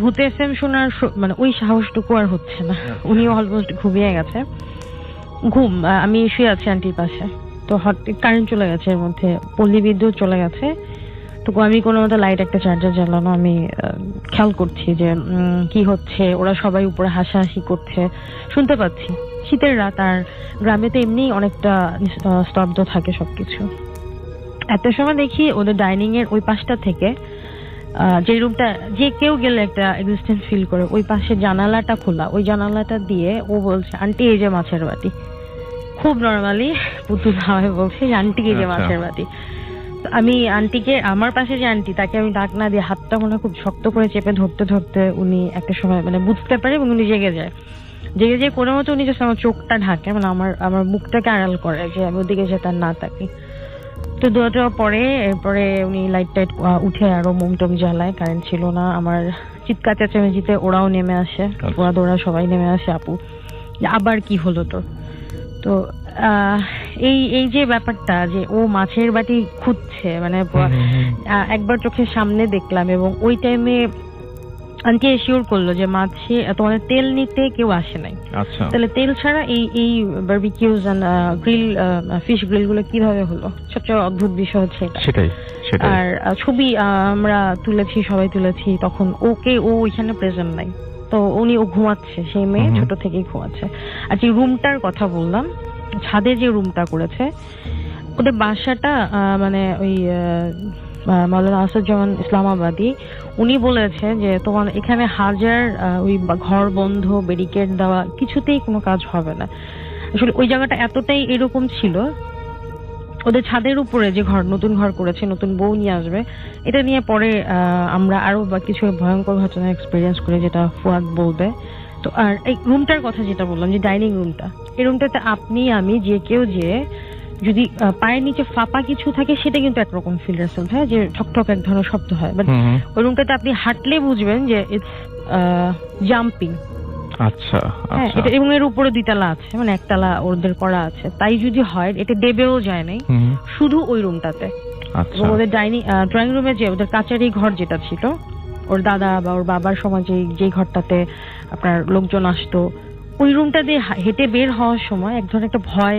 ভূত এফএম শোনার মানে ওই সাহসটুকু আর হচ্ছে না। উনিও অলমোস্ট ঘুমিয়ে গেছে, ঘুম। আমি শুয়ে আছি আন্টির পাশে। তো হঠাৎ কারেন্ট চলে গেছে, এর মধ্যে পল্লী বিদ্যুৎ চলে গেছে। তো আমি কোনো মতো লাইট একটা চার্জার জ্বালানো, আমি খেয়াল করছি যে কি হচ্ছে। ওরা সবাই উপরে হাসাহাসি করছে, শুনতে পাচ্ছি। শীতের রাত, আর গ্রামে তো এমনি অনেকটা স্তব্ধ থাকে সবকিছু। এত সময় দেখি ওদের ডাইনিং এর ওই পাশটা থেকে যে রুমটা যে কেউ গেলে একটা এক্সিস্টেন্স ফিল করে, ওই পাশে জানালাটা খোলা, ওই জানালাটা দিয়ে ও বলছে আন্টি এই যে মাছের বাটি। খুব নর্মালি পুতুল ভাবে বলছে যে আন্টি এই যে মাছের বাটি। আমি আন্টিকে, আমার পাশে যে আন্টি, তাকে আমি ডাক না দিয়ে হাতটা মনে খুব শক্ত করে চেপে ধরতে ধরতে উনি একটা সময় মানে বুঝতে পারে এবং উনি জেগে যায়। কোনো মতো উনি জাস্ট আমার চোখটা ঢাকে, মানে আমার মুখটাকে আড়াল করে যে আমি ওদিকে যেটা না তাকি। তো দুটো পরে এরপরে উনি লাইট টাইট উঠে আরো মোম টোম জ্বালায়, কারেন্ট ছিল না। আমার চিৎকার চেঁচামেচিতে ওরাও নেমে আসে, ওরা সবাই নেমে আসে। আপু আবার কি হলো তোর? তো এই যে ব্যাপারটা যে ও মাছের বাটি খুঁজছে, মানে একবার চোখের সামনে দেখলাম। এবং ওই টাইমে আন্টি এশিওর করলো যে মাছে তোমাদের তেল নিতে কেউ আসে নাই। আচ্ছা, তাহলে তেল ছাড়া এই বারবিকিউজ এন্ড গ্রিল ফিশ গ্রিল গুলো কিভাবে হলো? সবচেয়ে অদ্ভুত বিষয় হচ্ছে এটা। সেটাই। আর ছবি আমরা তুলেছি, সবাই তুলেছি, তখন ও ওইখানে প্রেজেন্ট নাই। তো ও ঘুমাচ্ছে, সেই মেয়ে ছোট থেকেই ঘুমাচ্ছে। আর যে রুমটার কথা বললাম, ছাদে যে রুমটা করেছে, ওদের বাসাটা মানে ওই মাওলানা আসাদুজ্জামান ইসলামাবাদী, উনি বলেছে যে তোমার এখানে হাজার ওই ঘর বন্ধ, ব্যারিকেড দেওয়া, কিছুতেই কোনো কাজ হবে না। আসলে ওই জায়গাটা এতটাই এরকম ছিল। ওদের ছাদের উপরে যে নতুন ঘর করেছে, নতুন বউ নিয়ে আসবে, এটা নিয়ে পরে আমরা আরো বা কিছু ভয়ঙ্কর ঘটনা এক্সপিরিয়েন্স করি, যেটা ফুয়াদ বলবে। তো আর এই রুমটার কথা যেটা বললাম, যে ডাইনিং রুমটা, এই রুমটাতে আপনি আমি যে কেউ যে যদি পায়ের নিচে ফাঁপা কিছু থাকে, সেটা কিন্তু একরকম ফিল রেসেন্ট হয়, যে ঠকঠক এক ধরনের শব্দ হয়। বাট ওই রুমটাতে আপনি হাঁটলে বুঝবেন যে ইটস জাম্পিং। আচ্ছা, হ্যাঁ, এটা এবং এর উপরে 2 তলা আছে, মানে 1 তলা ওদের করা আছে। তাই যদি হয়, এটা দেবেও যায় নাই শুধু ওই রুমটাতে। এবং ওদের ড্রয়িং রুমে যে ওদের কাচারি ঘর যেটা ছিল, ওর দাদা বা ওর বাবার সময় যে ঘরটাতে আপনার লোকজন আসতো, ওই রুমটা দিয়ে হেঁটে বের হওয়ার সময় এক ধরনের একটা ভয়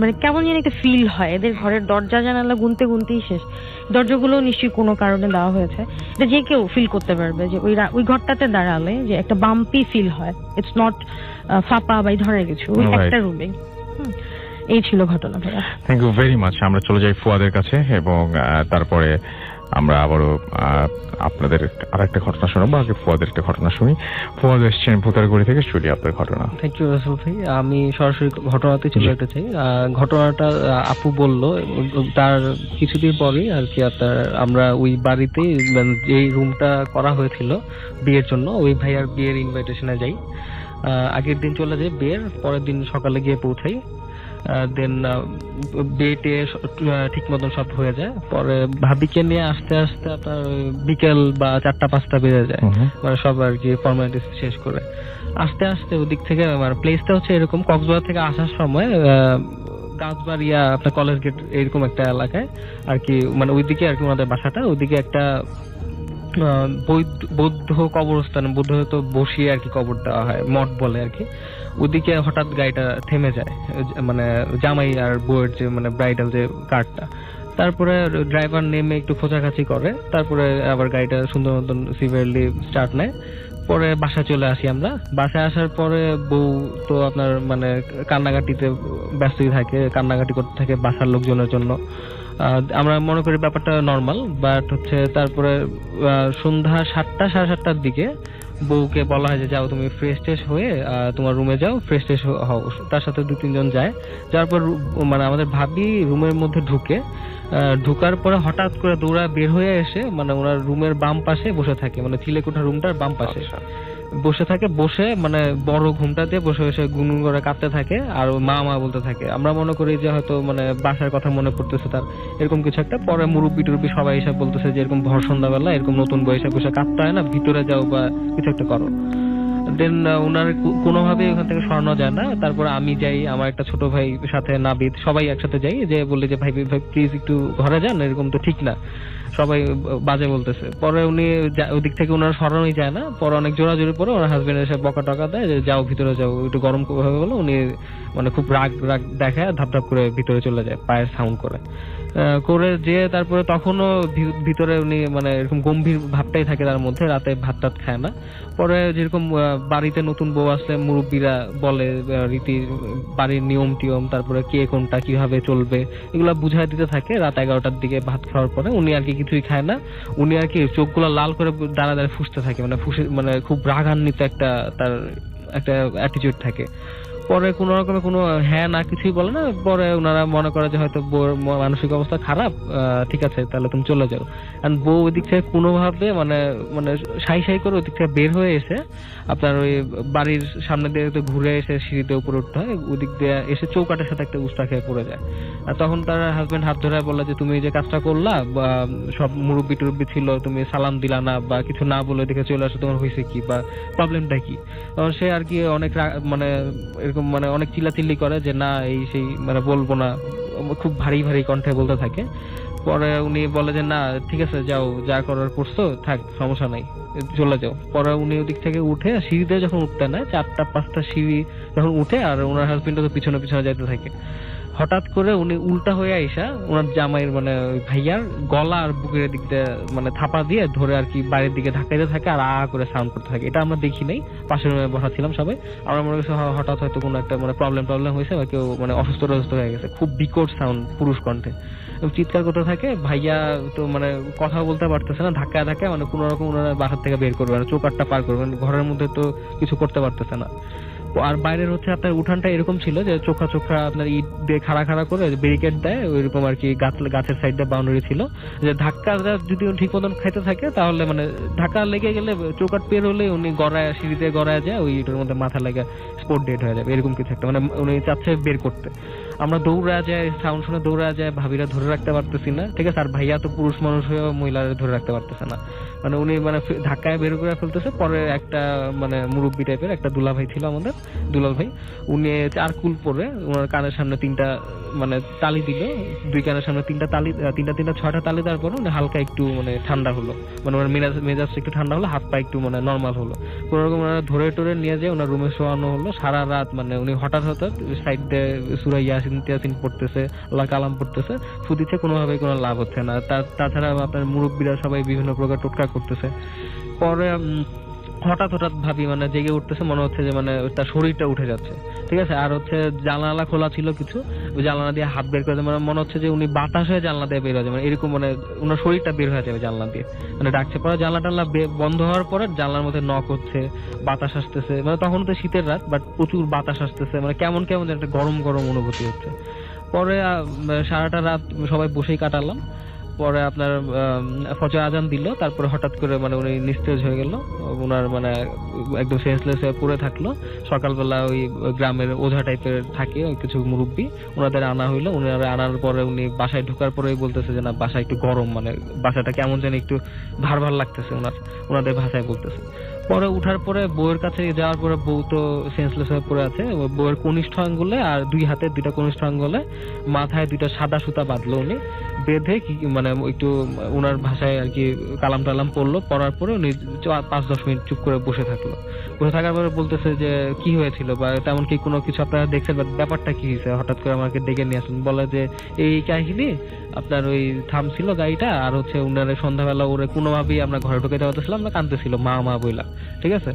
মানে কেমন যেন একটা ফিল হয়। এদের ঘরের দরজা জানালা গুনতেই শেষ। দরজাগুলো নিশ্চয়ই কোনো কারণে দেওয়া হয়েছে, এটা যে কেউ ফিল করতে পারবে যে ওই ঘরটাতে দাঁড়ালে যে একটা বাম্পি ফিল হয়। ইটস নট ফাঁপা বা এই ধরনের কিছু, একটা রুমে। এই ছিল ঘটনা। Thank you very much. আমরা চলে যাই ফুয়াদের কাছে এবং তারপরে আমরা আবারও আপনাদের আরেকটা ঘটনা শোনাবো। আগে ফুয়াদের একটা ঘটনা শুনি। ফুয়াদ এসছেন ভূতারগুড়ি থেকে, স্টুডিও আপনার ঘটনা। থ্যাংক ইউ রাসেল ভাই। আমি সরাসরি ঘটনাতে চলে যেতে চাই। ঘটনাটা আপু বলল, তার কিছুদিন পরেই আর কি আপনার আমরা ওই বাড়িতে যে রুমটা করা হয়েছিল বিয়ের জন্য, ওই ভাইয়ার বিয়ের ইনভাইটেশনে যাই। আগের দিন চলে যাই বিয়ের, পরের দিন সকালে গিয়ে পৌঁছাই। দেন বিয়েটে ঠিক মতন সব হয়ে যায়। পরে ভাবিকে নিয়ে আস্তে আস্তে আপনার বিকেল বা 4টা-5টা বেজে যায়, মানে সব আর কি ফর্মালিটিস শেষ করে আস্তে আস্তে ওদিক থেকে, মানে প্লেসটা হচ্ছে এরকম, কক্সবাজার থেকে আসার সময় গাছবাড়িয়া আপনার কলেজ গেট এরকম একটা এলাকায় আর কি, মানে ওইদিকে আর কি ওনাদের বাসাটা, ওইদিকে একটা বৌদ্ধ কবরস্থান, বৌদ্ধ তো বসিয়ে আর কি কবর দেওয়া হয়, মঠ বলে আর কি। ওদিকে হঠাৎ গাড়িটা থেমে যায়, মানে জামাই আর বউয়ের যে মানে ব্রাইডাল যে কারটা। তারপরে ড্রাইভার নেমে একটু খোঁচাখাচি করে, তারপরে আবার গাড়িটা সুন্দর মতন সিভিয়ারলি স্টার্ট নেয়। পরে বাসায় চলে আসি আমরা। বাসায় আসার পরে বউ তো আপনার মানে কান্নাকাটিতে ব্যস্তই থাকে, কান্নাকাটি করতে থাকে বাসার লোকজনের জন্য। আমরা মনে করি ব্যাপারটা নর্মাল, বাট হচ্ছে তারপরে সন্ধ্যা 7টা-7:30টার দিকে বউকে বলা হয় যে যাও তুমি ফ্রেশ ট্রেশ হয়ে তোমার রুমে যাও, ফ্রেশ ট্রেশ হও। তার সাথে 2-3 জন যায়। যাওয়ার পর মানে আমাদের ভাবি রুমের মধ্যে ঢুকার পরে হঠাৎ করে দৌড়া বের হয়ে এসে মানে ওনার রুমের বাম পাশে বসে থাকে, মানে চিলেকোঠা রুমটার বাম পাশে বসে থাকে। বসে মানে বড় ঘুমটা দিয়ে বসে বসে গুনগুন করে কাঁদতে থাকে আর মা মা বলতে থাকে। আমরা মনে করি যে হয়তো মানে বাসার কথা মনে পড়তেছে তার, এরকম কিছু একটা। পরে মুরব্বি টুরব্বি সবাই এসে বলতেছে যে এরকম ভর সন্ধ্যাবেলা এরকম নতুন বয়সে বসে কাঁদতে হয় না, ভিতরে যাও বা কিছু একটা করো। দেন ওনার কোনোভাবে ওখান থেকে সরানো যায় না। তারপর আমি যাই, আমার একটা ছোট ভাই সাথে নাবিদ, সবাই একসাথে যাই, যে বলি যে ভাই প্লিজ একটু ঘরে যান, এরকম তো ঠিক না, সবাই বাজে বলতেছে। পরে উনি ওদিক থেকে ওনারা সরানোই যায় না। পরে অনেক জোরাজোরি পরে ওনার হাজবেন্ড এসে বকা টকা দেয় যে যাও ভিতরে যাও, একটু গরম হয়ে গেলো। উনি মানে খুব রাগ দেখায় ধাপ করে ভিতরে চলে যায় পায়ের সাউন্ড করে যে তারপরে তখনও ভিতরে উনি মানে এরকম গম্ভীর ভাবটাই থাকে তার মধ্যে, রাতে ভাত টাত খায় না। পরে যেরকম বাড়িতে নতুন বউ আসলে মুরব্বীরা বলে রীতি বাড়ির নিয়ম টিয়ম, তারপরে কে কোনটা কিভাবে চলবে এগুলা বুঝাই দিতে থাকে। রাত 11টার দিকে ভাত খাওয়ার পরে উনি আর কি কিছুই খায় না। উনি আর কি চোখগুলো লাল করে দাঁড়ায় ফুঁসতে থাকে, মানে খুব রাগান্বিত একটা তার একটা অ্যাটিটিউড থাকে। পরে কোনো রকমে কোনো হ্যাঁ না কিছুই বলে না। পরে ওনারা মনে করে যে হয়তো বউর মানসিক অবস্থা খারাপ, ঠিক আছে তাহলে তুমি চলে যাও। কারণ বউ ওই দিক থেকে কোনোভাবে মানে সাই করে ওই দিক থেকে বের হয়ে এসে আপনার ওই বাড়ির সামনে দিয়ে ঘুরে এসে সিঁড়িতে উপরে উঠতে হয়, ওই দিক দিয়ে এসে চৌকাটের সাথে একটা উস্তা খেয়ে পড়ে যায়। আর তখন তার হাজবেন্ড হাত ধরে বলে যে তুমি যে কাজটা করলা, বা সব মুরব্বি টুরব্বি ছিল, তুমি সালাম দিলা না বা কিছু না বলে দেখে চলে আসো, তোমার হয়েছে কি বা প্রবলেমটা কি? তখন সে আর কি অনেক মানে এরকম মানে অনেক চিল্লাচিল্লি করে যে না এই সেই মানে বলবো না, খুব ভারী কণ্ঠে বলতে থাকে। পরে উনি বলে যে না ঠিক আছে যাও, যা করার করছো থাক, সমস্যা নাই, চলে যাও। পরে উনি ওদিক থেকে উঠে সিঁড়িতে যখন উঠতে নেয়, 4টা-5টা সিঁড়ি যখন উঠে, আর ওনার হাজবেন্ড তো পিছনে যাইতে থাকে, হঠাৎ করে উনি উল্টা হয়ে আইসা ওনার জামাইয়ের মানে ভাইয়ার গলা আর বুকের দিক দিয়ে মানে থাপা দিয়ে ধরে আর কি বাইরের দিকে ধাক্কাইতে থাকে আর করে সাউন্ড করতে থাকে। এটা আমরা দেখি নাই, পাশের রুমে বসা ছিলাম সবাই। আমরা মনে করছি হঠাৎ হয়তো কোনো একটা মানে প্রবলেম হয়েছে বা কেউ মানে অসুস্থ হয়ে গেছে। খুব বিকট সাউন্ড পুরুষ কণ্ঠে চিৎকার করতে থাকে। ভাইয়া তো মানে কথা বলতে পারতেছে না, ধাক্কায় মানে কোনো রকম ওনারা বাসার থেকে বের করবে না, চৌকাটটা পার করবেন, ঘরের মধ্যে তো কিছু করতে পারতেছে না। আর বাইরের হচ্ছে আপনার উঠানটা এরকম ছিল যে চোখা আপনার ইট দিয়ে খাড়া করে ব্যারিকেড দেয়, ওইরকম আর কি গাছের সাইডে বাউন্ডারি ছিল, যে ধাক্কা যদি ঠিক মতন খাইতে থাকে তাহলে মানে ধাক্কা লেগে গেলে চৌকাট পের হলে উনি সিঁড়িতে গড়ায় যায়, ওই ইটের মধ্যে মাথা লেগে স্পট ডেড হয়ে যাবে, এরকম কিছু একটা মানে উনি চাচ্ছে বের করতে। আমরা দৌড়া যায়, সাউন্ড শুনে দৌড়া যায়, ভাবিরা ধরে রাখতে পারতেছি না, ঠিক আছে। আর ভাইয়া তো পুরুষ মানুষ হয়ে মহিলারা ধরে রাখতে পারতেছে না, মানে উনি মানে ধাক্কায় বের করে ফেলতেছে। পরে একটা মানে মুরব্বী টাইপের একটা দুলা ভাই ছিল আমাদের, দুলাল ভাই, উনি চারকুল পরে ওনার কানের সামনে 3টা মানে তালি দিল, 2 কানের সামনে 3টা তালি, 6টা তালি দেওয়ার পরে উনি হালকা একটু মানে ঠান্ডা হলো, মানে ওনার মেজাজটা একটু ঠান্ডা হলো, হাত পা একটু মানে নর্মাল হলো। কোনো রকম ওনারা ধরে টরে নিয়ে যায় ওনার রুমে শোয়ানো হলো। সারা রাত মানে উনি হঠাৎ সাইড দিয়ে সূরা ইয়াসিন পড়তেছে, আল্লাহ কালাম পড়তেছে, ফুদিচ্ছে, কোনোভাবেই কোনো লাভ হচ্ছে না। তাছাড়া আপনার মুরব্বীরা সবাই বিভিন্ন প্রকার টোটকা করতেছে। পরে হঠাৎ ভাবি মানে জেগে উঠতেছে, মনে হচ্ছে যে মানে তার শরীরটা উঠে যাচ্ছে, ঠিক আছে। আর হচ্ছে জানালা খোলা ছিল কিছু, ওই জানালা দিয়ে হাত বের করে দেয়, মানে মনে হচ্ছে যে উনি বাতাস হয়ে জানলা দিয়ে বের হয়ে যাবে, মানে এরকম, মানে ওনার শরীরটা বের হয়ে যাবে জানলা দিয়ে, মানে ডাকছে। পরে জানলা টানলা বন্ধ হওয়ার পরে জানলার মধ্যে নক হচ্ছে, বাতাস আসতেছে, মানে তখন তো শীতের রাত বাট প্রচুর বাতাস আসতেছে, মানে কেমন কেমন যেন একটা গরম গরম অনুভূতি হচ্ছে। পরে সারাটা রাত সবাই বসেই কাটালাম। পরে আপনার ফজর আজান দিল, তারপরে হঠাৎ করে মানে উনি নিস্তেজ হয়ে গেল, ওনার মানে একদম সেন্সলেস হয়ে পড়ে থাকলো। সকালবেলা ওই গ্রামের ওঝা টাইপের থাকে ওই কিছু মুরব্বী, ওনাদের আনা হইলো। ওনারা আনার পরে উনি বাসায় ঢোকার পরেই বলতেছে যে না বাসা একটু গরম, মানে বাসাটা কেমন যেন একটু ভার ভার লাগতেছে, ওনাদের ভাষায় বলতেছে। পরে উঠার পরে বউয়ের কাছে যাওয়ার পরে বউ তো সেন্সলেস হয়ে পড়ে আছে, বউয়ের কনিষ্ঠ আঙ্গুলে আর দুই হাতে দুইটা কনিষ্ঠ আঙ্গুলে মাথায় দুইটা সাদা সুতা বাঁধলো উনি, বেঁধে কি মানে একটু ওনার ভাষায় আর কি কালাম টালাম পড়লো। পড়ার পরে উনি 5-10 মিনিট চুপ করে বসে থাকলো। বসে থাকার পরে বলতেছে যে কি হয়েছিল বা তেমন কি কোনো কিছু আপনারা দেখছেন বা ব্যাপারটা কি হয়েছে, হঠাৎ করে আমাকে ডেকে নিয়ে আসলেন। বলে যে এই কাহিনী, আপনার ওই থামছিল গাড়িটা, আর হচ্ছে উনারে সন্ধ্যাবেলা ওরে কোনোভাবেই আমরা ঘরে ঢুকাইতে পারতেছিলাম না, কাঁদতেছিল মা মা বইলা, ঠিক আছে।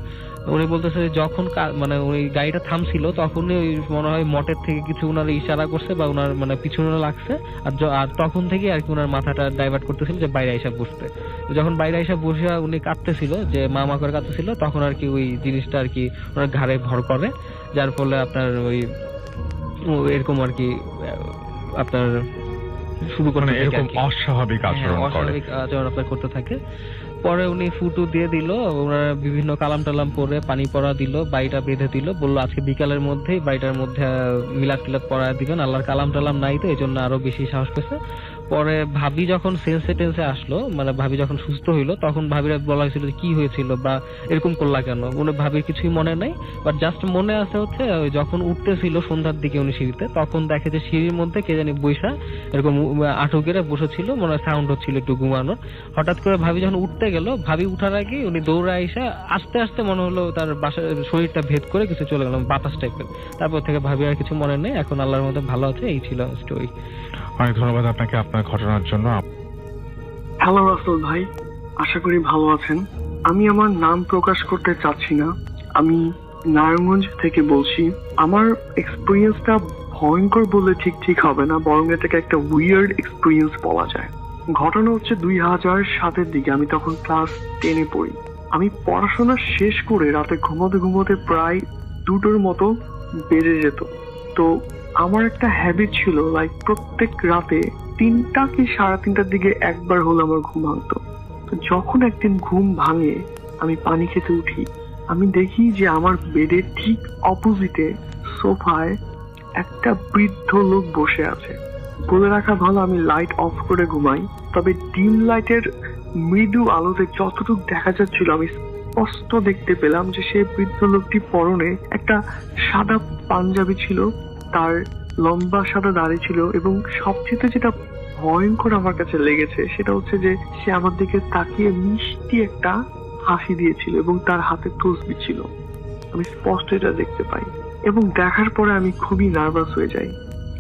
উনি বলতেছে যে যখন মানে ওই গাড়িটা থামছিল তখনই ওই মনে হয় মঠের থেকে কিছু উনার ইশারা করছে বা উনার মানে পিছনে লাগছে, আর তখন থেকে আর কি উনার মাথাটা ডাইভার্ট করতেছিল যে বাইরে এসে বসতে। যখন বাইরে এসে বসে উনি কাঁদতেছিল, যে মা মা করে কাঁদতেছিল, তখন আর কি ওই জিনিসটা আর কি ওনার ঘাড়ে ভর করে, যার ফলে আপনার ওই এরকম আর কি আপনার শুরু করে এরকম অস্বাভাবিক আচরণ করে, অস্বাভাবিক আচরণ আপনার করতে থাকে। পরে উনি ফুটু দিয়ে দিল, ওনারা বিভিন্ন কালাম টালাম পরে পানি পড়া দিল, বাড়িটা বেঁধে দিল, বললো আজকে বিকালের মধ্যেই বাড়িটার মধ্যে মিলাদ টিলাদ পড়া দিবেন, আল্লাহর কালাম টালাম নাই তো এই জন্য আরো বেশি সাহস পেয়েছে। পরে ভাবি যখন সেন্সে টেন্সে আসলো, মানে ভাবি যখন সুস্থ হইলো, তখন ভাবিরা বলা হয়েছিল যে কি হয়েছিল বা এরকম করলা কেন, উনি ভাবির কিছুই মনে নাই, বাট জাস্ট মনে আছে হচ্ছে ওই যখন উঠতেছিল সন্ধ্যার দিকে উনি সিঁড়িতে, তখন দেখে যে সিঁড়ির মধ্যে কে জানি বৈশা এরকম আটকেরা বসেছিল, মনে হয় সাউন্ড হচ্ছিল একটু ঘুমানোর। হঠাৎ করে ভাবি যখন উঠতে গেল, ভাবি উঠার আগে উনি দৌড়ে আইসা আস্তে আস্তে মনে হলো তার বাসার শরীরটা ভেদ করে কিছু চলে গেল বাতাস টাইপের। তারপর থেকে ভাবি আর কিছু মনে নেই, এখন আল্লাহর মধ্যে ভালো আছে। এই ছিল স্টোরি। অনেক ধন্যবাদ আপনাকে আপনার ঘটনার জন্য। হ্যালো রাসেল ভাই, আশা করি ভালো আছেন। আমি আমার নাম প্রকাশ করতে চাচ্ছি না, আমি নারায়ণগঞ্জ থেকে বলছি। আমার এক্সপিরিয়েন্সটা ভয়ঙ্কর বললে ঠিক হবে না, বরং এটাকে একটা উইয়ার্ড এক্সপিরিয়েন্স বলা যায়। ঘটনা হচ্ছে 2007-এর দিকে, আমি তখন ক্লাস 10-এ পড়ি। আমি পড়াশোনা শেষ করে রাতে ঘুমোতে প্রায় 2টোর মতো বেজে যেত। তো আমার একটা হ্যাবিট ছিল, লাইক প্রত্যেক রাতে 3টা কি 3:30টার দিকে একবার হলো আমার ঘুম ভাঙতো। তো যখন একদিন ঘুম ভাঙে আমি পানি খেতে উঠি, আমি দেখি যে আমার বেডের ঠিক অপোজিটে সোফায় একটা বৃদ্ধ লোক বসে আছে। বলে রাখা ভালো, আমি লাইট অফ করে ঘুমাই, তবে ডিম লাইটের মৃদু আলোতে যতটুকু দেখা যাচ্ছিল আমি স্পষ্ট দেখতে পেলাম যে সেই বৃদ্ধ লোকটি পরনে একটা সাদা পাঞ্জাবি ছিল, তার লম্বা সাদা দাড়ি ছিল, এবং সবচেয়ে যেটা ভয়ঙ্কর আমার কাছে লেগেছে সেটা হচ্ছে যে সে আমার দিকে তাকিয়ে মিষ্টি একটা হাসি দিয়েছিল এবং তার হাতে তসবি ছিল। আমি স্পষ্ট এটা দেখতে পাই এবং দেখার পরে আমি খুবই নার্ভাস হয়ে যাই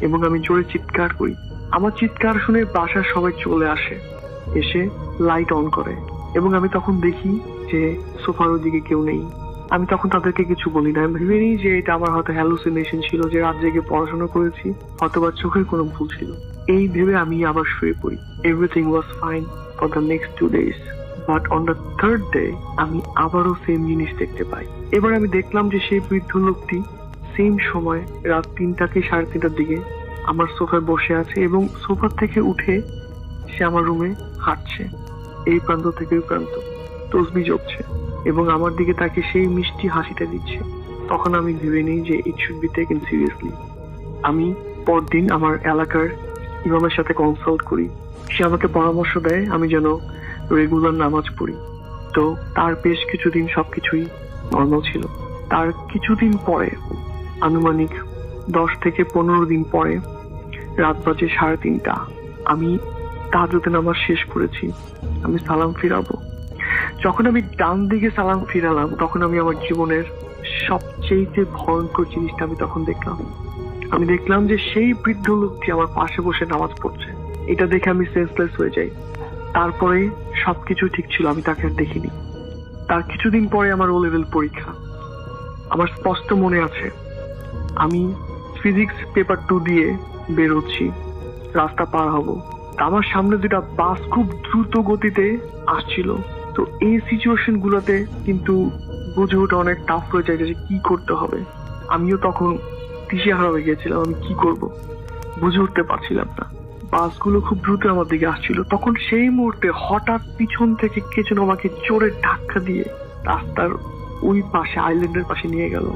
এবং আমি জোরে চিৎকার করি। আমার চিৎকার শুনে বাসার সবাই চলে আসে, এসে লাইট অন করে এবং আমি তখন দেখি যে সোফার ওদিকে কেউ নেই। আমি তখন তাদেরকে কিছু বলি না, আমি ভেবে নিই যে এটা আমার হয়তো হ্যালুসিনেশন ছিল, যে রাত জেগে পড়াশোনা করেছি, হয়তো বা চোখের কোনো ভুল ছিল। এই ভেবে আমি আবার শুয়ে পড়ি। Everything was fine for the next 2 days, but on the 3rd day আমি আবারও সেম জিনিস দেখতে পাই। এবার আমি দেখলাম যে সেই বৃদ্ধ লোকটি সেম সময় রাত 3টা কি 3:30টার দিকে আমার সোফায় বসে আছে এবং সোফা থেকে উঠে সে আমার রুমে হাঁটছে, এই প্রান্ত থেকে ওই প্রান্ত, তসবি জপছে এবং আমার দিকে তাকে সেই মিষ্টি হাসিটা দিচ্ছে। তখন আমি ভেবে নিই যে it should be taken seriously. আমি পরদিন আমার এলাকার ইমামের সাথে কনসাল্ট করি, সে আমাকে পরামর্শ দেয় আমি যেন রেগুলার নামাজ পড়ি। তো তার বেশ কিছুদিন সবকিছুই নর্মাল ছিল। তার কিছুদিন পরে, আনুমানিক 10 থেকে 15 দিন পরে, রাত বাজে 3:30, আমি তাহাজ্জুদের নামাজ শেষ করেছি, আমি সালাম ফিরাবো। যখন আমি ডান দিকে সালাম ফিরালাম তখন আমি আমার জীবনের সবচেয়ে ভয়ঙ্কর জিনিসটা আমি তখন দেখলাম। আমি দেখলাম যে সেই বৃদ্ধ লোকটি আমার পাশে বসে নামাজ পড়ছে। এটা দেখে আমি সেন্সলেস হয়ে যাই। তারপরে সবকিছু ঠিক ছিল, আমি তাকে আর দেখিনি। তার কিছুদিন পরে আমার O-level পরীক্ষা। আমার স্পষ্ট মনে আছে আমি ফিজিক্স পেপার 2 দিয়ে বেরোচ্ছি, রাস্তা পার হব। আমার সামনে দুটা বাস খুব দ্রুত গতিতে আসছিল। তো এই সিচুয়েশন গুলোতে কিন্তু বুঝে ওঠা অনেক টাফ হয়ে যায় যে কি করতে হবে। আমিও তখন দিশেহারা হয়ে গেছিলাম, আমি কি করব বুঝে উঠতে পারছিলাম না। বাসগুলো খুব দ্রুত আমার দিকে আসছিল। তখন সেই মুহূর্তে হঠাৎ পিছন থেকে কে যেন আমাকে জোরে ধাক্কা দিয়ে রাস্তার ওই পাশে, আইল্যান্ডের পাশে নিয়ে গেল।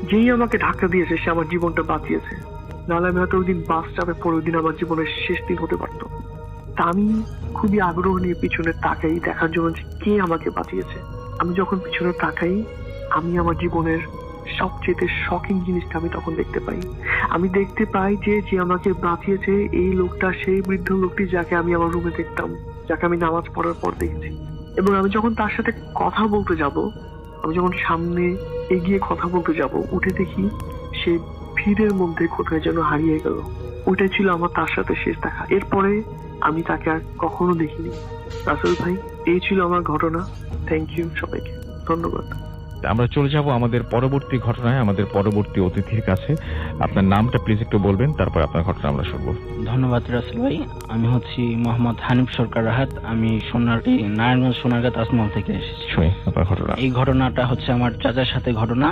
যেই আমাকে ধাক্কা দিয়েছে সে আমার জীবনটা বাঁচিয়েছে, নাহলে আমি হয়তো ওই দিন বাস চাপে পরে ওই দিন আমার জীবনের শেষ দিন হতে পারত। তা আমি খুবই আগ্রহ নিয়ে পিছনে তাকাই দেখার জন্য যে কে আমাকে বাঁচিয়েছে। আমি যখন পিছনে তাকাই, আমি আমার জীবনের সবচেয়ে শকিং জিনিসটা আমি তখন দেখতে পাই। আমি দেখতে পাই যে যে আমাকে বাঁচিয়েছে এই লোকটা সেই বৃদ্ধ লোকটি যাকে আমি আমার রুমে দেখতাম, যাকে আমি নামাজ পড়ার পর দেখেছি। এবং আমি যখন তার সাথে কথা বলতে যাব, আমি যখন সামনে এগিয়ে কথা বলতে যাব, উঠে দেখি সে ভিড়ের মধ্যে কোথায় যেন হারিয়ে গেল। ওইটাই ছিল আমার তার সাথে শেষ দেখা। এরপরে আমি তাকে আর কখনো দেখিনি। রাসেল ভাই, এই ছিল আমার ঘটনা। থ্যাংক ইউ সবাইকে, ধন্যবাদ। আমরা চলে যাব আমাদের পরবর্তী ঘটনায়, আমাদের পরবর্তী অতিথির কাছে। আপনার নামটা প্লিজ একটু বলবেন, তারপর আপনার ঘটনা আমরা শুনবো। ধন্যবাদ রাসেল ভাই। আমি হচ্ছি মোহাম্মদ হানিফ সরকার রাহাত। আমি নারায়ণগঞ্জ সোনারগাঁ তাজমহল থেকে এসেছি। আপনার ঘটনা। এই ঘটনাটা হচ্ছে আমার চাচার সাথে ঘটনা।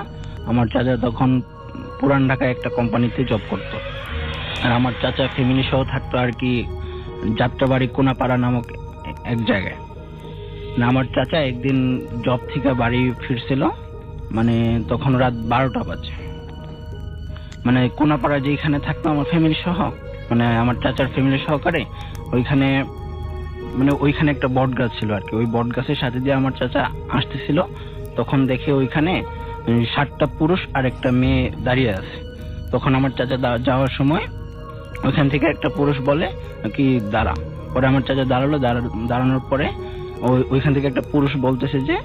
আমার চাচা তখন পুরান ঢাকায় একটা কোম্পানিতে জব করতো, আর আমার চাচা ফ্যামিলি সহ থাকতো আর কি যাত্রাবাড়ি কোনাপাড়া নামক এক জায়গায়। না, আমার চাচা একদিন জব থেকে বাড়ি ফিরছিল, মানে তখন রাত 12টা বাজে। মানে কোনাপাড়া যেখানে থাকতো আমার ফ্যামিলি সহ, মানে আমার চাচার ফ্যামিলি সহকারে, ওইখানে মানে ওইখানে একটা বট গাছ ছিল আর কি। ওই বট গাছের সাথে দিয়ে আমার চাচা আসতেছিল, তখন দেখে ওইখানে 7টা পুরুষ আর একটা মেয়ে দাঁড়িয়ে আছে। তখন আমার চাচা যাওয়ার সময় ওইখান থেকে একটা পুরুষ বলে কি দাঁড়া। পরে আমার চাচা দাঁড়ালো, দাঁড়ানোর পরে ওইখান থেকে একটা পুরুষ বলতেছে যে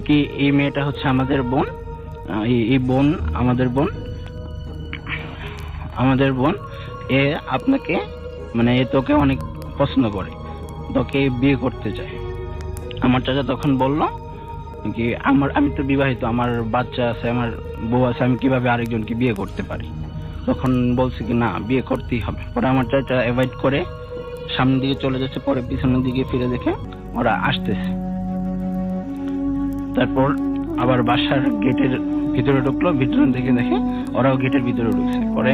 কি এই মেয়েটা হচ্ছে আমাদের বোন, এই বোন আমাদের বোন, এ আপনাকে মানে এ তোকে অনেক পছন্দ করে, তোকে বিয়ে করতে চায়। আমার চাচা তখন বলল কি আমি তো বিবাহিত, আমার বাচ্চা আছে, আমার বউ আছে, আমি কিভাবে আরেকজনকে বিয়ে করতে পারি। তখন বলছে কি না, বিয়ে করতেই হবে। পরে আমার চাচা অ্যাভয়েড করে সামনের দিকে চলে যাচ্ছে, পরে পিছনের দিকে ফিরে দেখে ওরা আসতেছে। তারপর আবার বাসার গেটের ভিতরে ঢুকলো, ভিতরে থেকে দেখে ওরাও গেটের ভিতরে ঢুকছে। পরে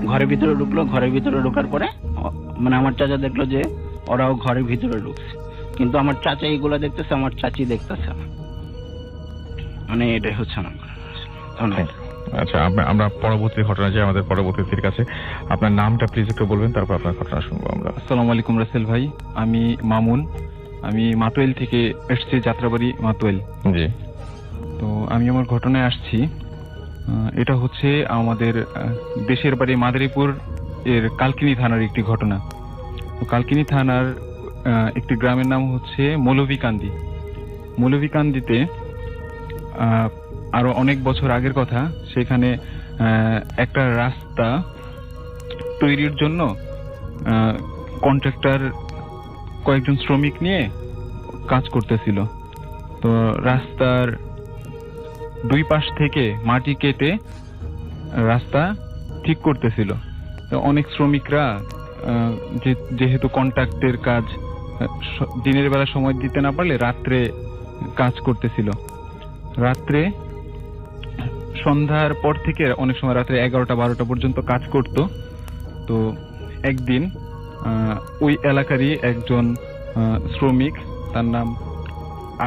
ঘরের ভিতরে ঢুকলো, ঘরের ভিতরে ঢোকার পরে মানে আমার চাচা দেখলো যে ওরাও ঘরের ভিতরে ঢুকছে, কিন্তু আমার চাচা এইগুলো দেখতেছে, আমার চাচি দেখতেছে না। মানে এটাই হচ্ছে আমার। ধন্যবাদ। আচ্ছা, আমরা পরবর্তী ঘটনা যাই আমাদের পরবর্তীর কাছে। আপনার নামটা প্লিজ একটু বলবেন, তারপর আপনার ঘটনা শুনবো আমরা। আসসালামু আলাইকুম রাসেল ভাই, আমি মামুন, আমি মাতুয়েল থেকে এসেছি, যাত্রাবাড়ি মাতুয়েল। জি। তো আমি আমার ঘটনায় আসছি। এটা হচ্ছে আমাদের দেশের বাড়ি মাদারীপুর এর কালকিনি থানার একটি ঘটনা। তো কালকিনি থানার একটি গ্রামের নাম হচ্ছে মৌলভীকান্দিতে আরো অনেক বছর আগের কথা, সেখানে একটা রাস্তা তৈরির জন্য কন্ট্রাক্টর কয়েকজন শ্রমিক নিয়ে কাজ করতেছিল। তো রাস্তার দুই পাশ থেকে মাটি কেটে রাস্তা ঠিক করতেছিল। তো অনেক শ্রমিকরা যেহেতু কন্ট্রাক্টের কাজ দিনের বেলা সময় দিতে না পারলে রাত্রে কাজ করতেছিল। রাত্রে সন্ধ্যার পর থেকে অনেক সময় রাত্রে 11টা-12টা পর্যন্ত কাজ করত। তো একদিন ওই এলাকারই একজন শ্রমিক, তার নাম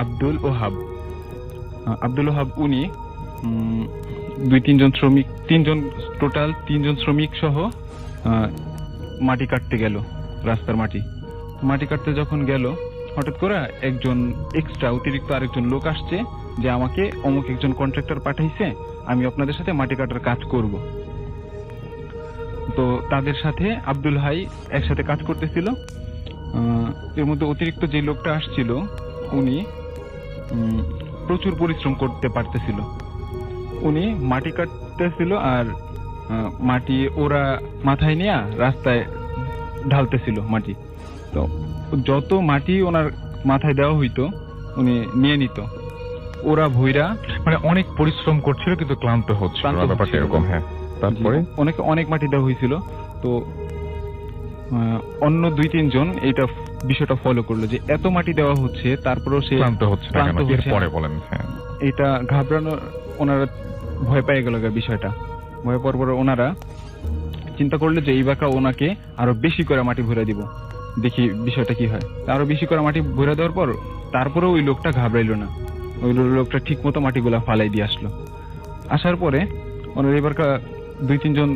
আব্দুল ওহাব, উনি টোটাল তিনজন শ্রমিক সহ মাটি কাটতে গেল, রাস্তার মাটি কাটতে যখন গেল, হঠাৎ করে একজন এক্সট্রা অতিরিক্ত আরেকজন লোক আসছে যে আমাকে অমুক একজন কন্ট্রাক্টর পাঠাইছে, আমি আপনাদের সাথে মাটি কাটার কাজ করব। তো তাদের সাথে আব্দুল হাই একসাথে কাজ করতেছিল। এর মধ্যে অতিরিক্ত যে লোকটা আসছিল উনি প্রচুর পরিশ্রম করতে পারতেছিল। উনি মাটি কাটতেছিল আর মাটি ওরা মাথায় নিয়ে রাস্তায় ঢালতেছিল মাটি। তো যত মাটি ওনার মাথায় দেওয়া হইতো উনি নিয়ে নিত। ওরা ভুইরা মানে অনেক পরিশ্রম করছিল কিন্তু ক্লান্ত হচ্ছে ক্লান্ত ব্যাপারটা হচ্ছিল। এরকম। হ্যাঁ, তারপরে অনেক মাটি দেওয়া হয়েছিল। তো অন্য 2-3 জন এইটা বিষয়টা ফলো করলো যে এত মাটি দেওয়া হচ্ছে তারপরেও সে ক্লান্ত হচ্ছে না ক্লান্ত কেন? হচ্ছে এরপরে না। বলেন। হ্যাঁ, এটা ঘাবড়ানো, ওনারা ভয় পেয়ে গেল বিষয়টা। ভয় পাওয়ার পরে ওনারা চিন্তা করলো যে এই বাঁকা ওনাকে আরো বেশি করে মাটি ভরে দিব, দেখি বিষয়টা কি হয়। আরো বেশি করে মাটি ভরে দেওয়ার পর তারপরে ওই লোকটা ঘাবড়াইলো না, ওই লোকটা ঠিক মতো মাটিগুলা ফালাই দিয়ে আসলো। আসার পরে ওনার এবার 2-3 জন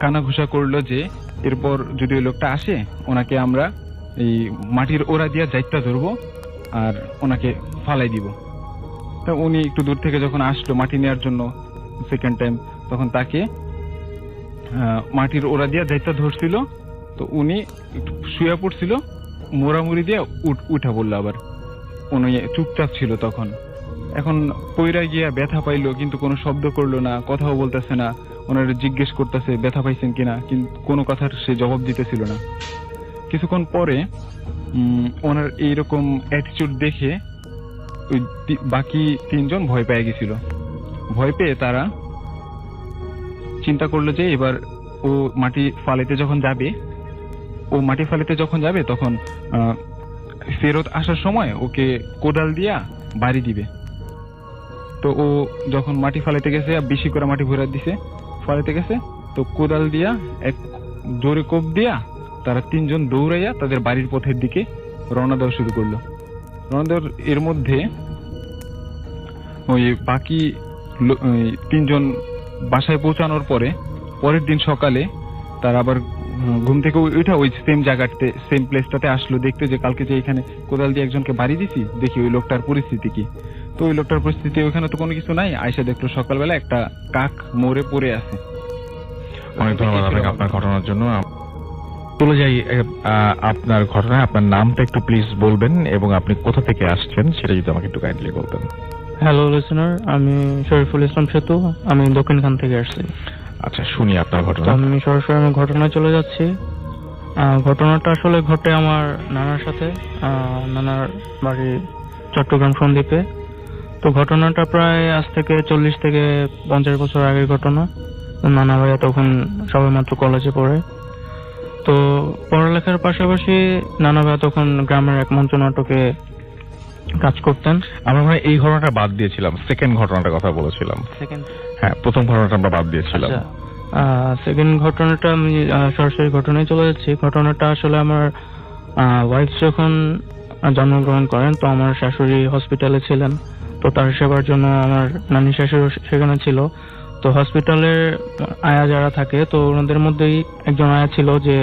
কানা ঘুষা করলো যে এরপর যদি ওই লোকটা আসে ওনাকে আমরা এই মাটির ওরা দিয়া যাইতা ধরবো আর ওনাকে ফালাই দিব। তা উনি একটু দূর থেকে যখন আসলো মাটি নেওয়ার জন্য সেকেন্ড টাইম, তখন তাকে মাটির ওরা দিয়া যাইতা ধরছিল। তো উনি একটু শুয়ে পড়ছিল, মোড়ামুড়ি দিয়ে উঠা বললো। আবার উনি চুপচাপ ছিল তখন। এখন পইরা গিয়া ব্যথা পাইলো কিন্তু কোনো শব্দ করলো না, কথাও বলতেছে না। ওনারা জিজ্ঞেস করতেছে ব্যথা পাইছেন কিনা, কিন্তু কোনো কথার সে জবাব দিতেছিল না। কিছুক্ষণ পরে ওনার এইরকম অ্যাটিটিউড দেখে ওই বাকি 3 জন ভয় পেয়ে গেছিল। ভয় পেয়ে তারা চিন্তা করলো যে এবার ও মাটি ফালাইতে যখন যাবে তখন ফেরত আসার সময় ওকে কোদাল দিয়া বাড়ি দিবে। তো ও যখন মাটি ফালাইতে গেছে, বেশি করে মাটি ভরে দিছে, ফালাইতে গেছে, তো কোদাল দিয়া এক জোরে কোপ দিয়া তারা 3 জন দৌড়াইয়া তাদের বাড়ির পথের দিকে রওনা দেওয়া শুরু করলো। রওনা দেওয়ার এর মধ্যে ওই বাকি 3 জন বাসায় পৌঁছানোর পরে পরের দিন সকালে তারা আবার ঘুম থেকে ওইটা ওই সেম জায়গাতে, সেম প্লেসটাতে আসলো দেখতে যে কালকে যে এখানে কোদাল দিয়ে একজনকে বাড়ি দিছি, দেখি ওই লোকটার পরিস্থিতি কি। তো ওই লোকটার পরিস্থিতি ওখানে তো কোনো কিছু নাই। আয়সা দেখলো সকালবেলা একটা কাক মরে পড়ে আছে। অনেক ধন্যবাদ আপনাকে আপনার ঘটনার জন্য। চলে যাই আপনার ঘটনায়। আপনার নামটা একটু প্লিজ বলবেন এবং আপনি কোথা থেকে আসছেন সেটা যদি আমাকে একটু কাইন্ডলি বলতেন। হ্যালো লিসেনার, আমি শরীফুল ইসলাম সেতু, আমি দক্ষিণখান থেকে আসছি। আচ্ছা, শুনি আপনার ঘটনা। আমি সরাসরি আমার ঘটনায় চলে যাচ্ছি। ঘটনাটা আসলে ঘটে আমার নানার সাথে। নানার বাড়ি চট্টগ্রাম সন্দ্বীপে। তো ঘটনাটা প্রায় আজ থেকে 40 থেকে 50 বছর আগের ঘটনা। নানা ভাইয়া তখন সবে মাত্র কলেজে পড়ে। তো পড়ালেখার পাশাপাশি নানা ভাইয়া তখন গ্রামের এক মঞ্চ নাটকে কাজ করতেন। আমরা মানে এই ঘটনাটা বাদ দিয়েছিলাম, সেকেন্ড ঘটনাটার কথা বলেছিলাম। হ্যাঁ, প্রথম ঘটনাটা আমরা বাদ দিয়েছিলাম। সেকেন্ড ঘটনাটা আমি সরাসরি ঘটনায় চলে যাচ্ছি। ঘটনাটা আসলে আমার ওয়াইফ যখন জন্মগ্রহণ করেন, তো আমার শাশুড়ি হসপিটালে ছিলেন। তো তার সেবার জন্য আমার নানি শাশুড়ি সেখানে ছিল। তো হসপিটালের আয়া যারা থাকে, তো ওনাদের মধ্যেই একজন আয়া ছিল যে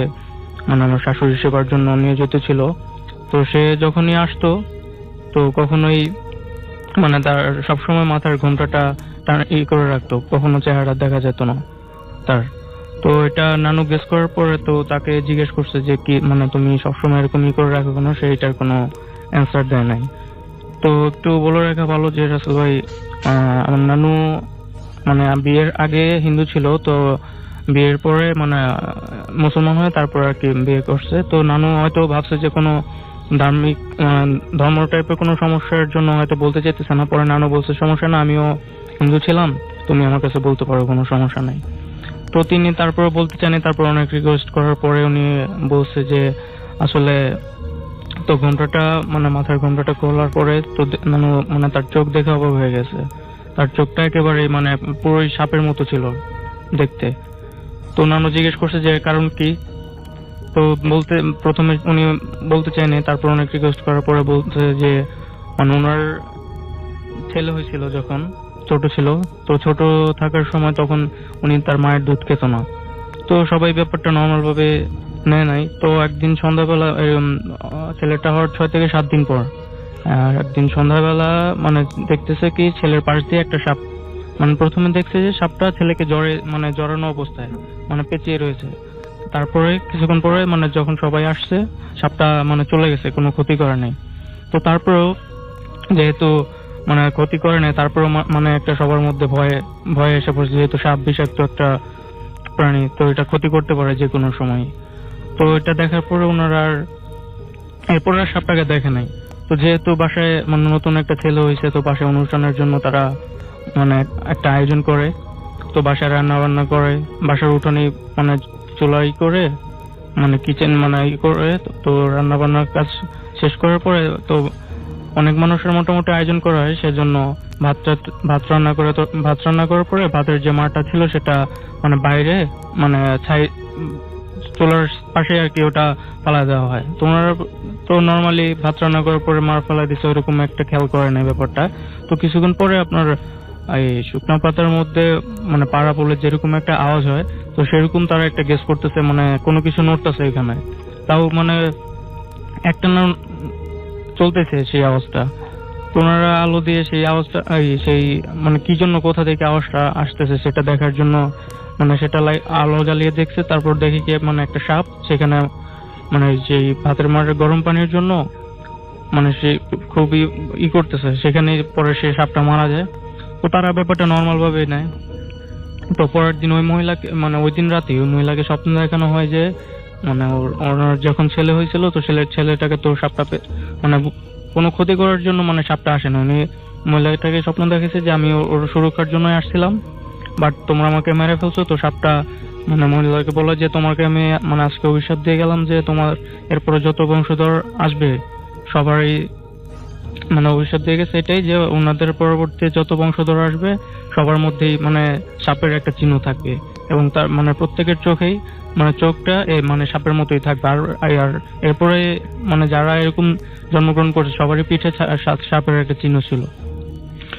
মানে আমার শাশুড়ি সেবার জন্য নিয়োজিত ছিল। তো সে যখনই আসতো তো কখনোই মানে তার সবসময় মাথার ঘোমটাটা করে রাখতো, কখনো চেহারা দেখা যেত না তার। তো এটা নানু গেস করার পরে তো তাকে জিজ্ঞেস করছে যে কি মানে তুমি সবসময় এরকম করে রাখো কেন, সে এটার কোনো অ্যান্সার দেয় নাই। তো একটু বলে রাখা ভালো যে রাসেল ভাই, আমার নানু মানে বিয়ের আগে হিন্দু ছিল, তো বিয়ের পরে মানে মুসলমান হয়ে তারপর আর কি বিয়ে করছে। তো নানু হয়তো ভাবছে যে কোনো ধার্মিক ধর্ম টাইপের কোনো সমস্যার জন্য হয়তো বলতে চাইতেছে না। পরে নানু বলছে সমস্যা না, আমিও হিন্দু ছিলাম, তুমি আমার কাছে বলতে পারো, কোনো সমস্যা নাই। তো তিনি তারপরে বলতে চান, তারপর অনেক রিকোয়েস্ট করার পরে উনি বলছে যে আসলে তো ঘোমটাটা মানে মাথার ঘোমটাটা খোলার পরে তো নানু মানে তার চোখ দেখে অবাক হয়ে গেছে। তার চোখটা একেবারে মানে পুরোই সাপের মতো ছিল দেখতে। তো নানু জিজ্ঞেস করছে যে কারণ কি। তো বলতে প্রথমে উনি বলতে চায়নি, তারপর অনেক রিকোয়েস্ট করার পরে বলছে যে মানে ওনার ছেলে হয়েছিল যখন ছোট ছিল, তো ছোট থাকার সময় তখন উনি তার মায়ের দুধ খেত না। তো সবাই ব্যাপারটা নর্মাল ভাবে নেয় নাই। তো একদিন সন্ধ্যাবেলা ছেলেটা হওয়ার 6 থেকে 7 দিন পর একদিন সন্ধ্যাবেলা মানে দেখতেছে কি ছেলের পাশ দিয়ে একটা সাপ, মানে প্রথমে দেখছে যে সাপটা ছেলেকে জড়ানো অবস্থায় মানে পেঁচিয়ে রয়েছে। তারপরে কিছুক্ষণ পরে মানে যখন সবাই আসছে সাপটা মানে চলে গেছে, কোনো ক্ষতি করে নাই। তো তারপরেও যেহেতু মানে ক্ষতি করে নাই, তারপরে মানে একটা সবার মধ্যে ভয় এসে পড়ছে, যেহেতু সাপ বিষাক্ত একটা প্রাণী, তো এটা ক্ষতি করতে পারে যে কোনো সময়। তো এটা দেখার পরে ওনারা এরপর আর সাপটাকে দেখে নাই। তো যেহেতু বাসায় মানে নতুন একটা ছেলে হয়েছে, তো বাসায় অনুষ্ঠানের জন্য তারা মানে একটা আয়োজন করে, তো বাসায় রান্না বান্না করে, বাসার উঠোনে মানে চুলাই করে মানে কিচেন মানে করে, তো রান্না বান্নার কাজ শেষ করার পরে তো অনেক মানুষের মোটামুটি আয়োজন করা হয়, সেজন্য ভাত রান্না করে, তো ভাত রান্না করার পরে ভাতের যে মারটা ছিল সেটা মানে বাইরে মানে চুলার পাশে আর কি ওটা ফালা দেওয়া হয়। তো ওনারা তো নর্মালি ভাত রান্না করার পরে মার ফেলা দিচ্ছে, ওরকম একটা খেয়াল করে না ব্যাপারটা। তো কিছুক্ষণ পরে আপনার এই শুকনো পাতার মধ্যে মানে পাড়া পড়লে যেরকম একটা আওয়াজ হয়, তো সেরকম তারা একটা গেস করতেছে মানে কোনো কিছু নড়তেছে এখানে, তাও মানে একটা না চলতেছে সেই আওয়াজটা। তো ওনারা আলো দিয়ে সেই আওয়াজটা সেই মানে কি জন্য কোথা থেকে আওয়াজটা আসতেছে সেটা দেখার জন্য মানে সেটা আলো জ্বালিয়ে দেখছে। তারপর দেখি কি মানে একটা সাপ সেখানে মানে যেই ভাতের মারের গরম পানির জন্য মানে সে খুবই করতেছে, সেখানে পরে সে সাপটা মারা যায়। তো তারা ব্যাপারটা নর্মাল ভাবে নেয়। তো পরের দিন ওই মহিলাকে মানে ওই দিন রাতে ওই মহিলাকে স্বপ্ন দেখানো হয় যে মানে ওনার যখন ছেলে হয়েছিল, তো ছেলেটাকে তো সাপটা মানে কোনো ক্ষতি করার জন্য মানে সাপটা আসে না, উনি মহিলাটাকে স্বপ্ন দেখেছে যে আমি ওর সুরক্ষার জন্য আসছিলাম, বাট তোমরা আমাকে মেরে ফেলছো। তো সাপটা মানে মহিলাকে বলে যে তোমাকে আমি মানে আজকে অভিশাপ দিয়ে গেলাম যে তোমার এরপরে যত বংশধর আসবে সবারই মানে অভিশাপ দিয়ে গেছে এটাই যে ওনাদের পরবর্তী যত বংশধর আসবে সবার মধ্যেই মানে সাপের একটা চিহ্ন থাকবে, এবং তার মানে প্রত্যেকের চোখেই মানে চোখটা মানে সাপের মতোই থাকবে। আর এরপরে মানে যারা এরকম জন্মগ্রহণ করছে সবারই পিঠে সাপের একটা চিহ্ন ছিল।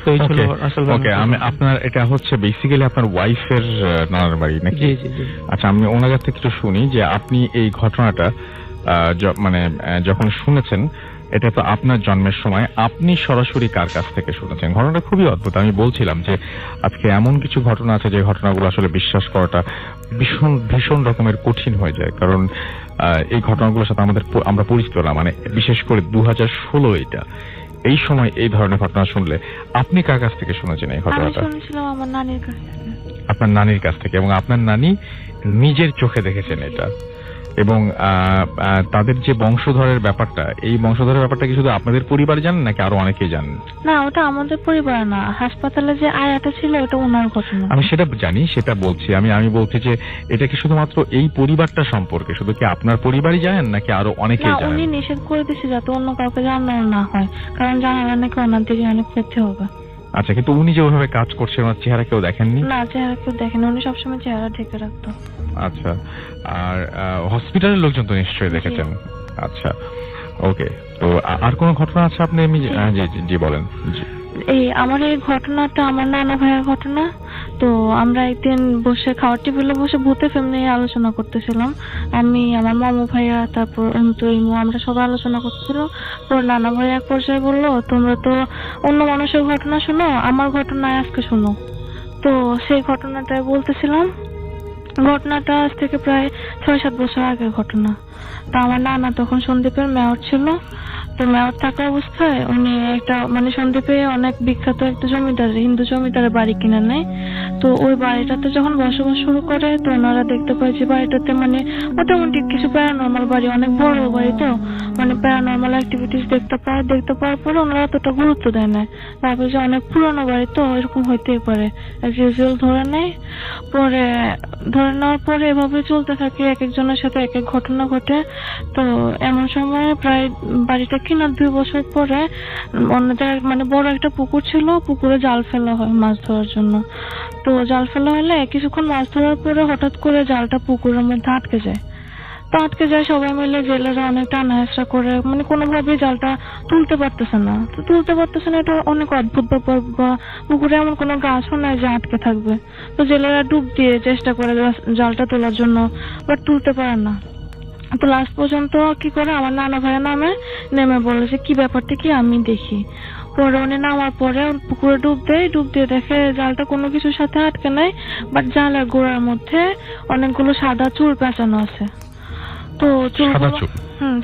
তো এই ছিল আসল। ওকে, আমি আপনার এটা হচ্ছে বেসিক্যালি আপনার ওয়াইফের নানার বাড়ি নাকি? জি জি জি। আচ্ছা, আমি ওনার কাছ থেকে একটু শুনি যে আপনি এই ঘটনাটা মানে যখন শুনেছেন, এটা তো আপনার জন্মের সময়, আপনি সরাসরি কার কাছ থেকে শুনেছেন? ঘটনাটা খুবই অদ্ভুত। আমি বলছিলাম যে আজকে এমন কিছু ঘটনা আছে যে ঘটনাগুলো আসলে বিশ্বাস করাটা ভীষণ ভীষণ রকমের কঠিন হয়ে যায়, কারণ এই ঘটনাগুলোর সাথে আমরা পরিচিত না, মানে বিশেষ করে 2016 এটা এই সময় এই ধরনের ঘটনা শুনলে আপনি কার কাছ থেকে শুনেছেন এই ঘটনাটা? আমি শুনেছিলাম আমার নানির কাছ থেকে। আপনার নানির কাছ থেকে, এবং আপনার নানি নিজের চোখে দেখেছেন এটা। এবং তাদের যে বংশধরের ব্যাপারটা, এই বংশধরের ব্যাপারটা কি শুধু আপনাদের পরিবার জানেন নাকি আরো অনেকেই জানেন? না, ওটা আমাদের পরিবার না, হাসপাতালে যে আয়াটা ছিল ওটা ওনার ঘটনা। আমি সেটা জানি, সেটা বলছি। আমি বলছি যে এটা কি শুধুমাত্র এই পরিবারটা সম্পর্কে, শুধু কি আপনার পরিবারই জানেন নাকি আরো অনেকেই জানেন? উনি নিষেধ করে দিয়েছে যাতে অন্য কাউকে জানানো না হয়, কারণ জানালে নাকি ওনার দিকে অনেক ক্ষতি হবে। আচ্ছা, কিন্তু উনি যে ওইভাবে কাজ করছেন ওনার চেহারা কেউ দেখেননি? না, চেহারা কেউ দেখেনি, উনি সবসময় চেহারা ঢেকে রাখতো। আচ্ছা, আর হসপিটালের লোকজন তো নিশ্চয়ই দেখেছেন। আচ্ছা, ওকে। তো আর কোনো ঘটনা আছে আপনি? জি বলেন। জি, এই আমার এই ঘটনাটা আমার নানা ভাইয়ের ঘটনা। তো আমরা একদিন বসে খাওয়ার টেবিলে বসে ভূতের ফিল্ম নিয়ে আলোচনা করতেছিলাম, আমি, আমার মামু ভাইয়া, তারপর আমরা সবাই আলোচনা করতেছিলাম। তো নানা ভাই এক পর্যায়ে বললো, তোমরা তো অন্য মানুষের ঘটনা শোনো, আমার ঘটনায় আজকে শোনো। তো সেই ঘটনাটাই বলতেছিলাম। ঘটনাটা আজ থেকে প্রায় 6-7 বছর আগের ঘটনা। তো আমার নানা তখন সন্দ্বীপের মেয়র ছিল। তো মেয়র থাকা অবস্থায় উনি একটা মানে সন্দ্বীপে অনেক বিখ্যাত একটা জমিদার, হিন্দু জমিদারের বাড়ি কিনে নেয়। তো ওই বাড়িটাতে যখন বসবাস শুরু করে, তো ওনারা দেখতে পায় যে বাড়িটাতে মানে মোটামুটি কিছু প্যারানর্মাল বাড়ি, অনেক বড় বাড়ি, তো মানে প্যারানর্মাল অ্যাক্টিভিটিস দেখতে পাওয়ার পরে ওনারা অতটা গুরুত্ব দেয় না। তারপরে যে অনেক পুরনো বাড়ি তো এরকম হইতেই পারে, ইউজুয়াল ধরে নেয়। পরে ধরে নেওয়ার পরে এভাবে চলতে থাকে, এক একজনের সাথে এক এক ঘটনা ঘটে। তো এমন সময় প্রায় বাড়িটা কেনার 2 বছর পরে অন্যদের মানে বড় একটা পুকুর ছিল, পুকুরে জাল ফেলা হয় মাছ ধরার জন্য। তো জাল ফেলা হলে কিছুক্ষণ মাছ ধরার পরে হঠাৎ করে জালটা পুকুরের মধ্যে আটকে যায়। তো আটকে যায়, সবাই মিলে জেলেরা অনেক টানাহেঁচড়া করে, মানে কোনোভাবেই জালটা তুলতে পারতেছে না। এটা অনেক অদ্ভুত ব্যাপার, বা পুকুরে এমন কোনো গাছও নাই যে আটকে থাকবে। তো জেলেরা ডুব দিয়ে চেষ্টা করে জালটা তোলার জন্য, বাট তুলতে পারে না। তো লাস্ট পর্যন্ত কি করে, আমার নানা ভাইয়ের নামে নেমে বলে যে কি ব্যাপারটা কি আমি দেখি। পরে উনি নামার পরে পুকুরে ডুব দিয়ে দেখে জালটা কোনো কিছুর সাথে আটকে নাই, বাট জালের গোড়ার মধ্যে অনেকগুলো সাদা চুল পেঁচানো আছে। তো সাদা চুলগুলো চুল।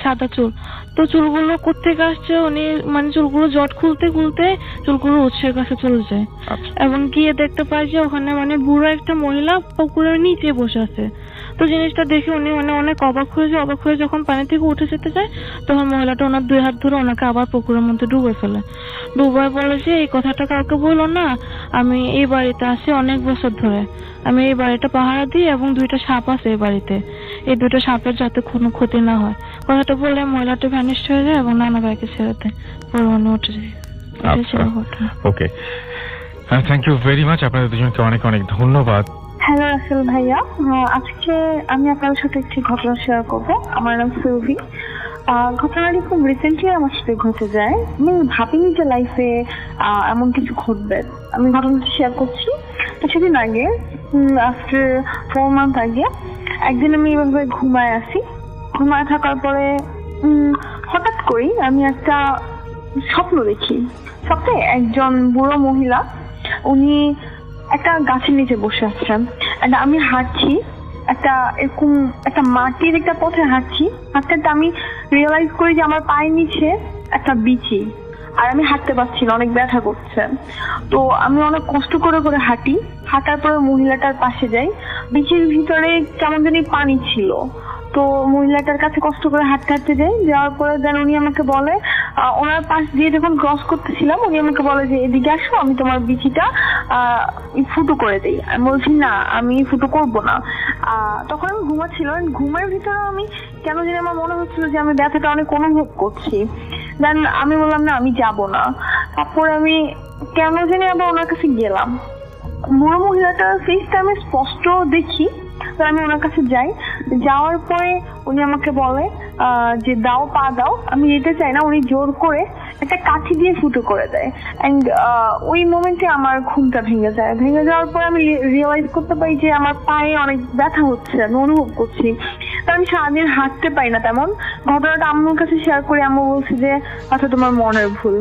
সাদা চুল। তো চুলগুলো কোত্থেকে আসছে উনি মানে চুলগুলো জট খুলতে খুলতে চুলগুলো উৎসের কাছে চলে যায় আচ্ছা। এবং গিয়ে দেখতে পায় যে ওখানে মানে বুড়ো একটা মহিলা পুকুরের নিচে বসে আছে। তো জিনিসটা দেখে উনি মানে অনেক অবাক হয়ে যখন পানি থেকে উঠে যেতে যায় তখন মহিলাটা ওনার 2 হাত ধরে ওনাকে আবার পুকুরের মধ্যে ডুবে ফেলে। ডুবায় বলে যে এই কথাটা কাউকে বললো না, আমি এই বাড়িতে আছি অনেক বছর ধরে, আমি এই বাড়িটা পাহারা দিই এবং 2টা সাপ আছে এই বাড়িতে, এই 2টা সাপের যাতে কোনো ক্ষতি না হয়। কথাটা বলে মহিলাটা ভ্যানিস্ট হয়ে যায় এবং নানা ভাইকে ছেড়ে দেয়, পরে উনি উঠে যায়। এটাই ছিল ঘটনা। ওকে, থ্যাংক ইউ ভেরি মাচ, আপনাদের দুজনকে অনেক অনেক ধন্যবাদ। হ্যালো রাসেল ভাইয়া, আজকে আমি আপনাদের সাথে একটি ঘটনা শেয়ার করবো। আমার নাম সুরভি। ঘটনাটি খুব রিসেন্টলি আমার সাথে ঘটে যায়। আমি ভাবিনি যে লাইফে এমন কিছু ঘটবে। আমি ঘটনাটা শেয়ার করছি। কিছুদিন আগে, আফটার 4 মান্থ আগে, একদিন আমি এভাবে ঘুমায় থাকার পরে হঠাৎ করেই আমি একটা স্বপ্ন দেখি। স্বপ্নে একজন বুড়ো মহিলা, উনি একটা গাছের নিচে বসে আছেন। আমি হাঁটছি, এরকম একটা মাটির একটা পথে হাঁটছি। আমি রিয়েলাইজ করি যে আমার পায়ের নিচে একটা বিচি, আর আমি হাঁটতে পারছি না, অনেক ব্যথা করছে। তো আমি অনেক কষ্ট করে হাঁটার পরে মহিলাটার পাশে যাই। বিচির ভিতরে কেমন জানি পানি ছিল। তো মহিলাটার কাছে কষ্ট করে হাঁটতে যাই। যাওয়ার পরে দেন উনি আমাকে বলে, ওনার পাশ দিয়ে যখন ক্রস করতেছিলাম উনি আমাকে বলে যে এদিকে আসো, আমি তোমার বিচিটা ফুটো করে দিই। আমি বলছি না, আমি ফুটো করবো না। তখন আমি ঘুমাচ্ছিলাম। ঘুমের ভিতরে আমি কেন জানি আমার মনে হচ্ছিল যে আমি ব্যথাটা অনেক অনুভব করছি। দেন আমি বললাম না, আমি যাব না। তারপরে আমি কেন জানি আবার ওনার কাছে গেলাম। বুড়ো মহিলাটার ফেসটা আমি স্পষ্ট দেখি। তো আমি ওনার কাছে যাই। যাওয়ার পরে উনি আমাকে বলে যে দাও, পা দাও। আমি যেতে চাই না, উনি জোর করে একটা কাঠি দিয়ে ফুটো করে দেয়। অ্যান্ড ওই মোমেন্টে আমার ঘুমটা ভেঙে যায়। ভেঙে যাওয়ার পরে আমি রিয়েলাইজ করতে পারি যে আমার পায়ে অনেক ব্যথা হচ্ছে, আমি অনুভব করছি। তো আমি সারাদিন হাঁটতে পারি না তেমন। ঘটনাটা আম্মুর কাছে শেয়ার করে আম্মু বলছে যে আচ্ছা তোমার মনের ভুল।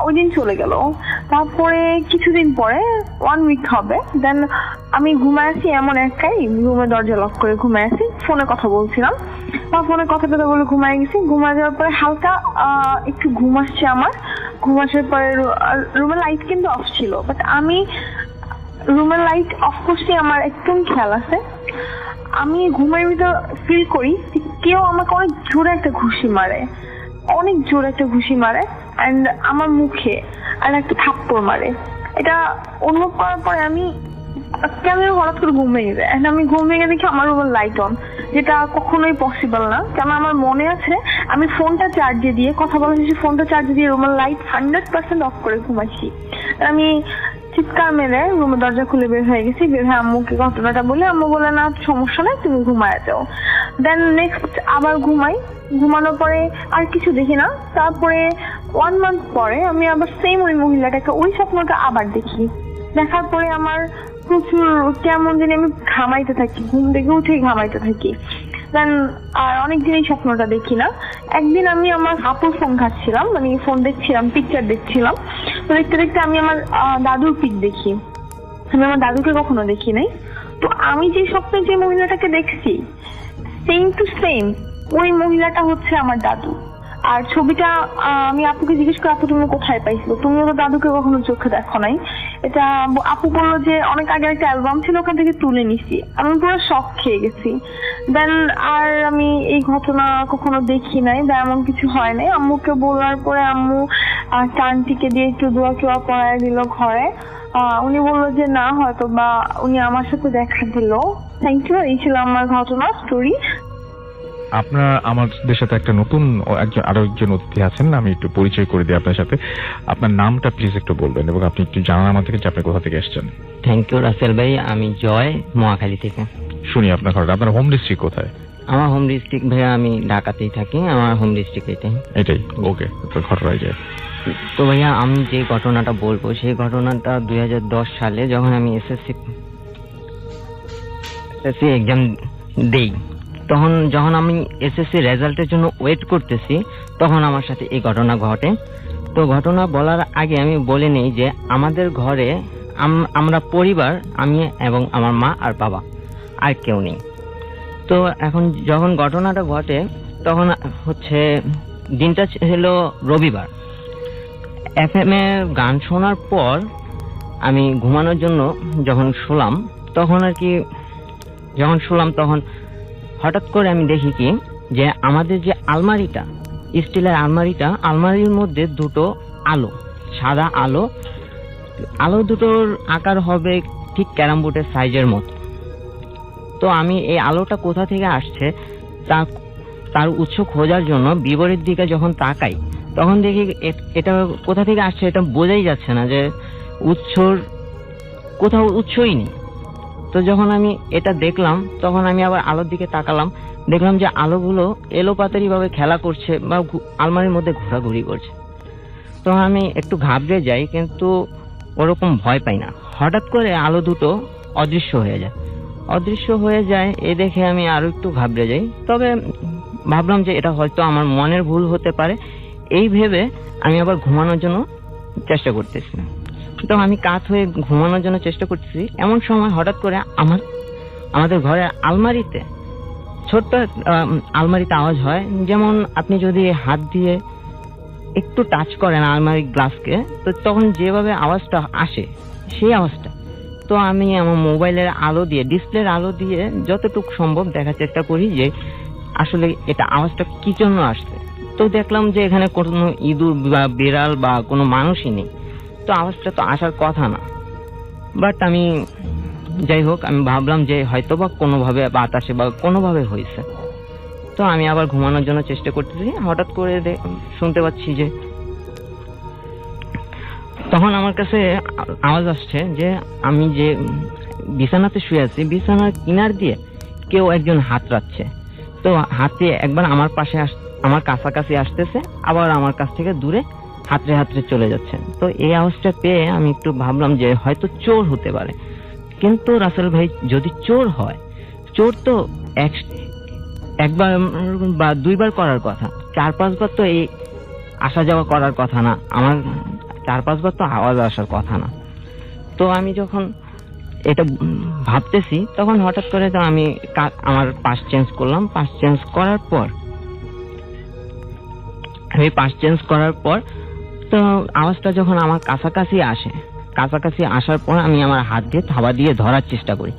ওই দিন চলে গেল। তারপরে কিছুদিন পরে 1 উইক হবে, দেন আমি ঘুমায় আছি এমন একাই, রুমের দরজা লক করে ঘুমায় আছি। ফোনে কথা বলছিলাম, ফোনে কথা বলে ঘুমায় গেছি। ঘুমায় যাওয়ার পরে হালকা একটু ঘুম আসছে আমার। ঘুম আসার পরে রুমের লাইট কিন্তু অফ ছিল, বাট আমি রুমের লাইট অফ করছি আমার একদম খেয়াল আছে। আমি ঘুমের ভিতর ফিল করি কেউ আমাকে অনেক জোরে একটা ঘুষি মারে, অ্যান্ড আমার মুখে আর একটা থাপ্পড় মারে। এটা অনুভব করার পরে আমি কেন হঠাৎ করে ঘুম ভেঙে যায়। আমি ঘুম ভেঙে দেখি আমার রুমের লাইট অন, যেটা কখনোই পসিবল না। কারণ আমার মনে আছে আমি ফোনটা চার্জে দিয়ে কথা বলা শেষে ফোনটা চার্জে দিয়ে রুমের লাইট 100% অফ করে ঘুমাইছি। আমি চিৎকার মেরে রুমের দরজা খুলে বের হয়ে গেছি। বের হয়ে আম্মুকে ঘটনাটা বলে, আম্মু বলে না সমস্যা নাই, তুমি ঘুমায় যাও। দেন নেক্সট আবার ঘুমানোর পরে আর কিছু দেখি না। তারপরে 1 মান্থ পরে আমি আবার সেম ওই মহিলাটাকে, ওই স্বপ্নটা আবার দেখি। দেখার পরে আমার প্রচুর কেমন জানি আমি ঘামাইতে থাকি, ঘুম থেকে উঠেই ঘামাইতে থাকি। দেন আর অনেকদিন এই স্বপ্নটা দেখি না। একদিন আমি আমার আপুর ফোন ঘাটছিলাম, মানে ফোন দেখছিলাম, পিকচার দেখছিলাম। তো দেখতে দেখতে আমি আমার দাদুর পিক দেখি। আমি আমার দাদুকে কখনো দেখি নাই। তো আমি যে স্বপ্নে যে মহিলাটাকে দেখছি সেম টু সেম ওই মহিলাটা হচ্ছে আমার দাদু। আর ছবিটা আমি আপুকে জিজ্ঞেস করি, আপু তুমি কোথায় পাইছো? তুমি তো দাদুকে কখনো চোখে দেখো নাই। এটা আপু বললো যে অনেক আগে একটা অ্যালবাম ছিল, ওখান থেকে তুলে নিছি। আমি পুরো শক খেয়ে গেছি। দেন আর আমি এই ঘটনা কখনো দেখি নাই বা এমন কিছু হয় নাই। আম্মুকে বলার পরে আম্মু চানটিকে দিয়ে একটু দোয়া টোয়া পড়ায় দিল ঘরে। উনি বললো যে না হয়তো বা উনি আমার সাথে দেখা দিল। Thank you. এই ছিল আমার ঘটনা স্টোরি। আপনার আমাদের সাথে একটা নতুন আরো একজন অতিথি আছেন, আমি একটু পরিচয় করে দিই আপনার সাথে। আপনার নামটা প্লিজ একটু বলবেন এবং আপনি একটু জানান আমাদেরকে যে আপনি কোথা থেকে এসেছেন। থ্যাংক ইউ রাসেল ভাই, আমি জয়, মহাখালী থেকে। শুনি আপনার ঘরটা। আপনার হোম ডিস্ট্রিক্ট কোথায়? আমার হোম ডিস্ট্রিক্ট ভাইয়া আমি ঢাকাতেই থাকি। আমার হোম ডিস্ট্রিক্ট এটাই। ওকে, তো ঘটনায় যায়। তো ভাইয়া আমি যে ঘটনাটা বলবো সেই ঘটনাটা 2010 সালে যখন আমি এসএসসি এক্সাম দেই, তখন যখন আমি এসএসসি রেজাল্টের জন্য ওয়েট করতেছি তখন আমার সাথে এই ঘটনা ঘটে। তো ঘটনা বলার আগে আমি বলে নেই যে আমাদের ঘরে আমরা পরিবার, আমি এবং আমার মা আর বাবা, আর কেউ নেই। তো এখন যখন ঘটনাটা ঘটে তখন হচ্ছে দিনটা ছিল রবিবার। FM এ গান শোনার পর আমি ঘুমানোর জন্য যখন শুলাম তখন হঠাৎ করে আমি দেখি কি যে আমাদের যে আলমারিটা, স্টিলের আলমারির মধ্যে দুটো আলো, সাদা আলো দুটোর আকার হবে ঠিক ক্যারাম বোর্ডের সাইজের মতো। তো আমি এই আলোটা কোথা থেকে আসছে তার উৎস খোঁজার জন্য বিপরীত দিকে যখন তাকাই তখন দেখি এটা কোথা থেকে আসছে এটা বোঝাই যাচ্ছে না, যে কোথাও উৎসই নেই। তো যখন আমি এটা দেখলাম তখন আমি আবার আলোর দিকে তাকালাম, দেখলাম যে আলোগুলো এলোপাতারি ভাবে খেলা করছে বা আলমারির মধ্যে ঘোরাঘুরি করছে। তো আমি একটু ঘাবড়ে যাই, কিন্তু ওরকম ভয় পাই না। হঠাৎ করে আলো দুটো অদৃশ্য হয়ে যায়। এ দেখে আমি আরো একটু ঘাবড়ে যাই, তবে ভাবলাম যে এটা হয়তো আমার মনের ভুল হতে পারে। এই ভেবে আমি আবার ঘুমানোর জন্য চেষ্টা করতেছি। তো আমি কাত হয়ে ঘুমানোর জন্য চেষ্টা করতেছি, এমন সময় হঠাৎ করে আমাদের ঘরের আলমারিতে ছোট্ট আলমারিতে আওয়াজ হয়, যেমন আপনি যদি হাত দিয়ে একটু টাচ করেন আলমারির গ্লাসকে, তো তখন যেভাবে আওয়াজটা আসে সেই আওয়াজটা। তো আমি আমার মোবাইলের আলো দিয়ে, ডিসপ্লের আলো দিয়ে যতটুকু সম্ভব দেখার চেষ্টা করি যে আসলে এটা আওয়াজটা কি জন্য আসছে। তো দেখলাম যে এখানে কোনো ইঁদুর বা বিড়াল বা কোনো মানুষই নেই, তো আওয়াজটা তো আসার কথা না। বাট আমি যাই হোক, আমি ভাবলাম যে হয়তো বা কোনোভাবে বাতাসে বা কোনোভাবে হয়েছে। তো আমি আবার ঘুমানোর জন্য চেষ্টা করতেছি, হঠাৎ করে শুনতে পাচ্ছি যে তখন আমার কাছে আওয়াজ আসছে যে আমি যে বিছানাতে শুয়ে আছি, বিছানার কিনার দিয়ে কেউ একজন হাত রাখছে। তো হাতে একবার আমার কাছাকাছি আসতেছে, আবার আমার কাছ থেকে দূরে হাতড়ে চলে যাচ্ছে। তো এই আওয়াজটা পেয়ে আমি একটু ভাবলাম যে হয়তো চোর হতে পারে। কিন্তু রাসেল ভাই, যদি চোর হয়, চোর তো একবার বা দুইবার করার কথা, 4-5 বার তো এই আসা যাওয়া করার কথা না, আমার 4-5 বার তো আওয়াজ আসার কথা না। তো আমি যখন এটা ভাবতেছি তখন হঠাৎ করে তো আমি আমার পাশ চেঞ্জ করলাম। পাশ চেঞ্জ করার পর তো আওয়াজটা যখন আমার কাছাকাছি আসার পর আমি আমার হাত দিয়ে থাবা দিয়ে ধরার চেষ্টা করি।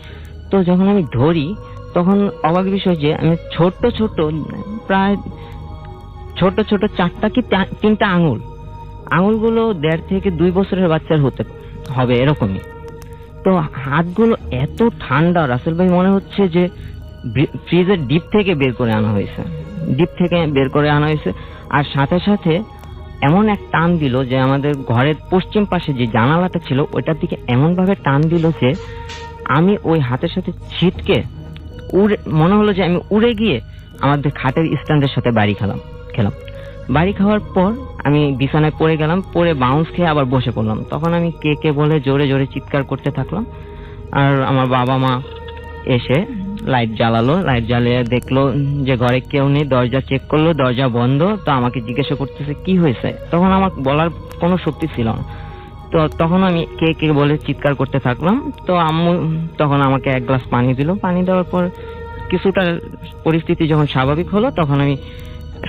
তো যখন আমি ধরি তখন অবাক বিষয় যে আমি প্রায় ছোট 4টা কি 3টা আঙুলগুলো 1.5 থেকে 2 বছরের বাচ্চার হতে হবে এরকমই। তো হাতগুলো এত ঠান্ডা রাসেল ভাই, মনে হচ্ছে যে ফ্রিজের ডিপ থেকে বের করে আনা হয়েছে। আর সাথে সাথে এমন এক টান দিল যে আমাদের ঘরের পশ্চিম পাশে যে জানালাটা ছিল ওইটার দিকে এমন ভাবে টান দিল যে আমি ওই হাতের সাথে ছিটকে মনে হলো যে আমি উড়ে গিয়ে আমাদের খাটের স্ট্যান্ডের সাথে বাড়ি খেলাম। বাড়ি খাওয়ার পর আমি বিছানায় পড়ে গেলাম, পড়ে বাউন্স খেয়ে আবার বসে পড়লাম। তখন আমি কে বলে জোরে জোরে চিৎকার করতে থাকলাম। আর আমার বাবা মা এসে লাইট জ্বালিয়ে দেখলো যে ঘরে কেউ নেই। দরজা চেক করলো, দরজা বন্ধ। তো আমাকে জিজ্ঞাসা করতেছে কি হয়েছে। তখন আমার বলার কোনো শক্তি ছিল না। তো তখন আমি কে বলে চিৎকার করতে থাকলাম। তো আম্মু তখন আমাকে 1 গ্লাস পানি দিল। পানি দেওয়ার পর কিছুটা পরিস্থিতি যখন স্বাভাবিক হলো তখন আমি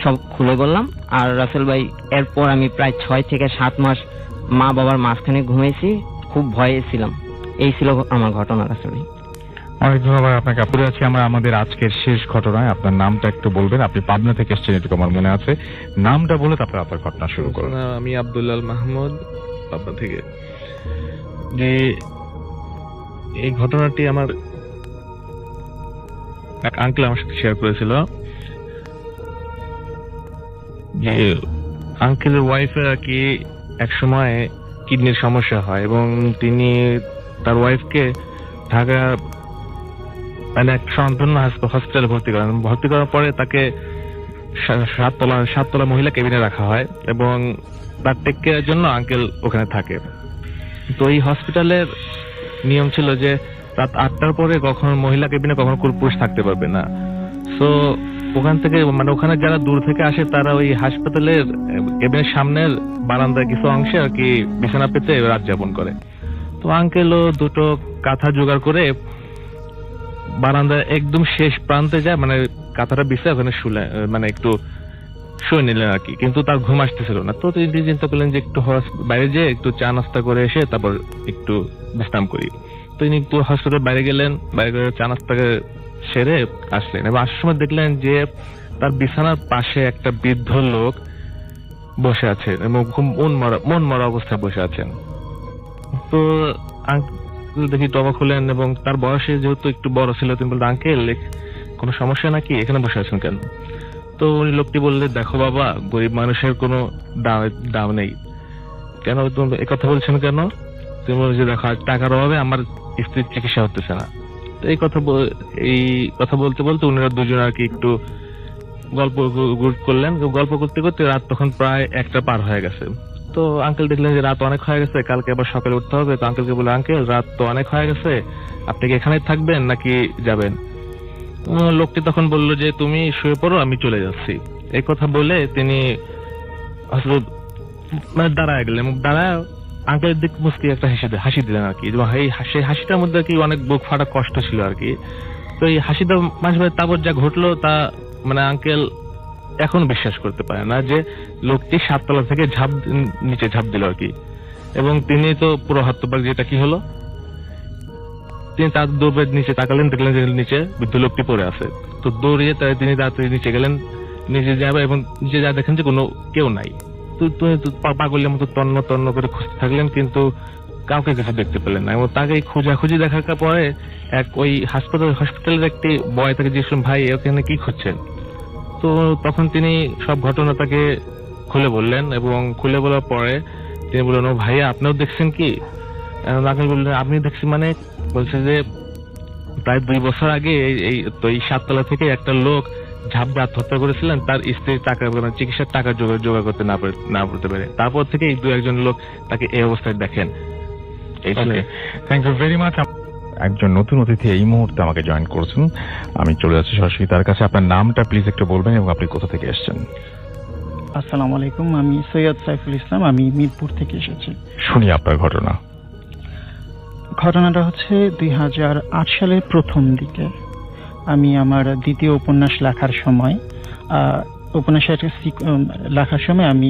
সব খুলে বললাম। আর রাসেল ভাই, এরপর আমি প্রায় 6 থেকে 7 মাস মা বাবার মাঝখানে ঘুমিয়েছি, খুব ভয়ে ছিলাম। এই ছিল আমার ঘটনা রাসেল ভাই। অনেক ধন্যবাদ আপনাকে। আপনি আছি আমাদের আজকের শেষ ঘটনায়। আপনার নামটা একটু বলবেন। আপনি পাবনা থেকে এসেছেন এটুকু আমার মনে আছে। নামটা বলে তারপরে আপনার ঘটনা শুরু করুন। আমি আব্দুল্লাহ মাহমুদ, পাবনা থেকে। যে এই ঘটনাটি আমার এক আঙ্কেল আমার সাথে শেয়ার করেছিল। যে আঙ্কেলের ওয়াইফের আর কি এক সময় কিডনির সমস্যা হয় এবং তিনি তার ওয়াইফকে ঢাকা এক স্বনামধন্য হসপিটালে ভর্তি করার পরে তাকে 7তলা মহিলা কেবিনে রাখা হয় এবং তার টেক কেয়ারের জন্য আঙ্কেল ওখানে থাকে। তো এই হসপিটালের নিয়ম ছিল যে রাত 8টার পরে কখনো মহিলা কেবিনে কখনো পুরুষ থাকতে পারবে না। তো ওখান থেকে ওখানে যারা দূর থেকে আসে তারা ওই হাসপাতালের কেবিনের সামনের বারান্দার কিছু অংশে আর কি বিছানা পেতে রাত যাপন করে। তো আঙ্কেলও 2টো কাঁথা জোগাড় করে বারান্দার একদম শেষ প্রান্তে যায়, মানে কাঁথাটা বিছায় ওখানে শুলে, মানে একটু শুয়ে নিলেন আর কি, কিন্তু তার ঘুম আসতেছিল না। তো তিনি চিন্তা করলেন যে একটু বাইরে যেয়ে একটু চা নাস্তা করে এসে তারপর একটু বিশ্রাম করি। তো তিনি একটু হসপিটালের বাইরে গেলেন, বাইরে গিয়ে চা নাস্তাকে সেরে আসলেন এবং আসার সময় দেখলেন যে তার বিছানার পাশে একটা বৃদ্ধ লোক বসে আছেন এবং খুব মন মরা অবস্থায় বসে আছেন। তো আঙ্কেল দেখি টবা খুলেন এবং তার বয়সে যেহেতু একটু বড় ছিল, তিনি বললেন, আঙ্কেল কোনো সমস্যা নাকি, এখানে বসে আছেন কেন? তো উনি লোকটি বললেন, দেখো বাবা, গরিব মানুষের কোনো দাম নেই, কেন তুমি একথা বলছেন কেন? তুমি বলছো যে দেখো টাকার অভাবে আমার স্ত্রীর চিকিৎসা হতেছে না। তো এই কথা বলতে বলতে উনারা দুজন আর কি একটু গল্প করলেন। গল্প করতে করতে রাত তখন প্রায় 1টা পার হয়ে গেছে। তো আঙ্কেল দেখলেন যে রাত অনেক হয়ে গেছে, কালকে আবার সকালে উঠতে হবে। তো আঙ্কেলকে বলে, আঙ্কেল রাত তো অনেক হয়ে গেছে, আপনি কি এখানেই থাকবেন নাকি যাবেন? লোকটি তখন বলল যে তুমি শুয়ে পড়ো, আমি চলে যাচ্ছি। এই কথা বলে তিনি মানে দাঁড়ায় গেলেন এবং দাঁড়ায় আঙ্কেলের দিক মুসকি একটা হাসি দিলেন আর কি। সেই হাসিটার মধ্যে কি অনেক বুক ফাটা কষ্ট ছিল আর কি। তো এই হাসিটা মাঝে মাঝে তারপর যা ঘটলো তা মানে আঙ্কেল এখন বিশ্বাস করতে পারে না যে লোকটি 7 তলা থেকে নিচে ঝাঁপ দিল আর কি। এবং তিনি তো পুরো হতবাক, যেটা কি হলো। তিনি তার দৌড়ের নিচে তাকালেন, দেখলেন যে নিচে বৃদ্ধ লোকটি পড়ে আছে। তো দৌড়িয়ে তিনি তাড়াতাড়ি নিচে গেলেন, নিচে যাবে এবং নিচে যা দেখেন যে কোনো কেউ নাই। তো পাগলের মতো তন্ন করে খুঁজতে থাকলেন, কিন্তু কাউকে কিছু দেখতে পেলেন না। এবং তাকে খোঁজাখুঁজি দেখার পরে ওই হসপিটালের একটি বয় তাকে জিজ্ঞেস করলেন, ভাই ওখানে কি খুঁজছেন? তো তখন তিনি সব ঘটনা তাকে খুলে বললেন এবং খুলে বলার পরে তিনি বললেন, ও ভাইয়া আপনিও দেখছেন কি? আঙ্কেল বললেন, আপনি দেখছি মানে? বলছে যে প্রায় 2 বছর আগে এই 7 তলা থেকে একটা লোক ঝাঁপ দিয়ে আত্মহত্যা করেছিলেন তার স্ত্রীর টাকা, চিকিৎসার টাকা জোগাড় করতে না পড়তে পারে। তারপর থেকে এই 2-1 লোক তাকে এই অবস্থায় দেখেন। Thank you very much. একজন নতুন অতিথি এই মুহূর্তে আমাকে জয়েন করেছেন, আমি চলে যাচ্ছি সরাসরি তার কাছে। আপনার নামটা প্লিজ একটু বলবেন এবং আপনি কোথা থেকে এসেছেন? আসসালামু আলাইকুম, আমি সৈয়দ সাইফুল ইসলাম, আমি মিরপুর থেকে এসেছি। শুনি আপনার ঘটনা। ঘটনাটা হচ্ছে 2008 সালের প্রথম দিকে আমি আমার দ্বিতীয় উপন্যাস লেখার সময় আমি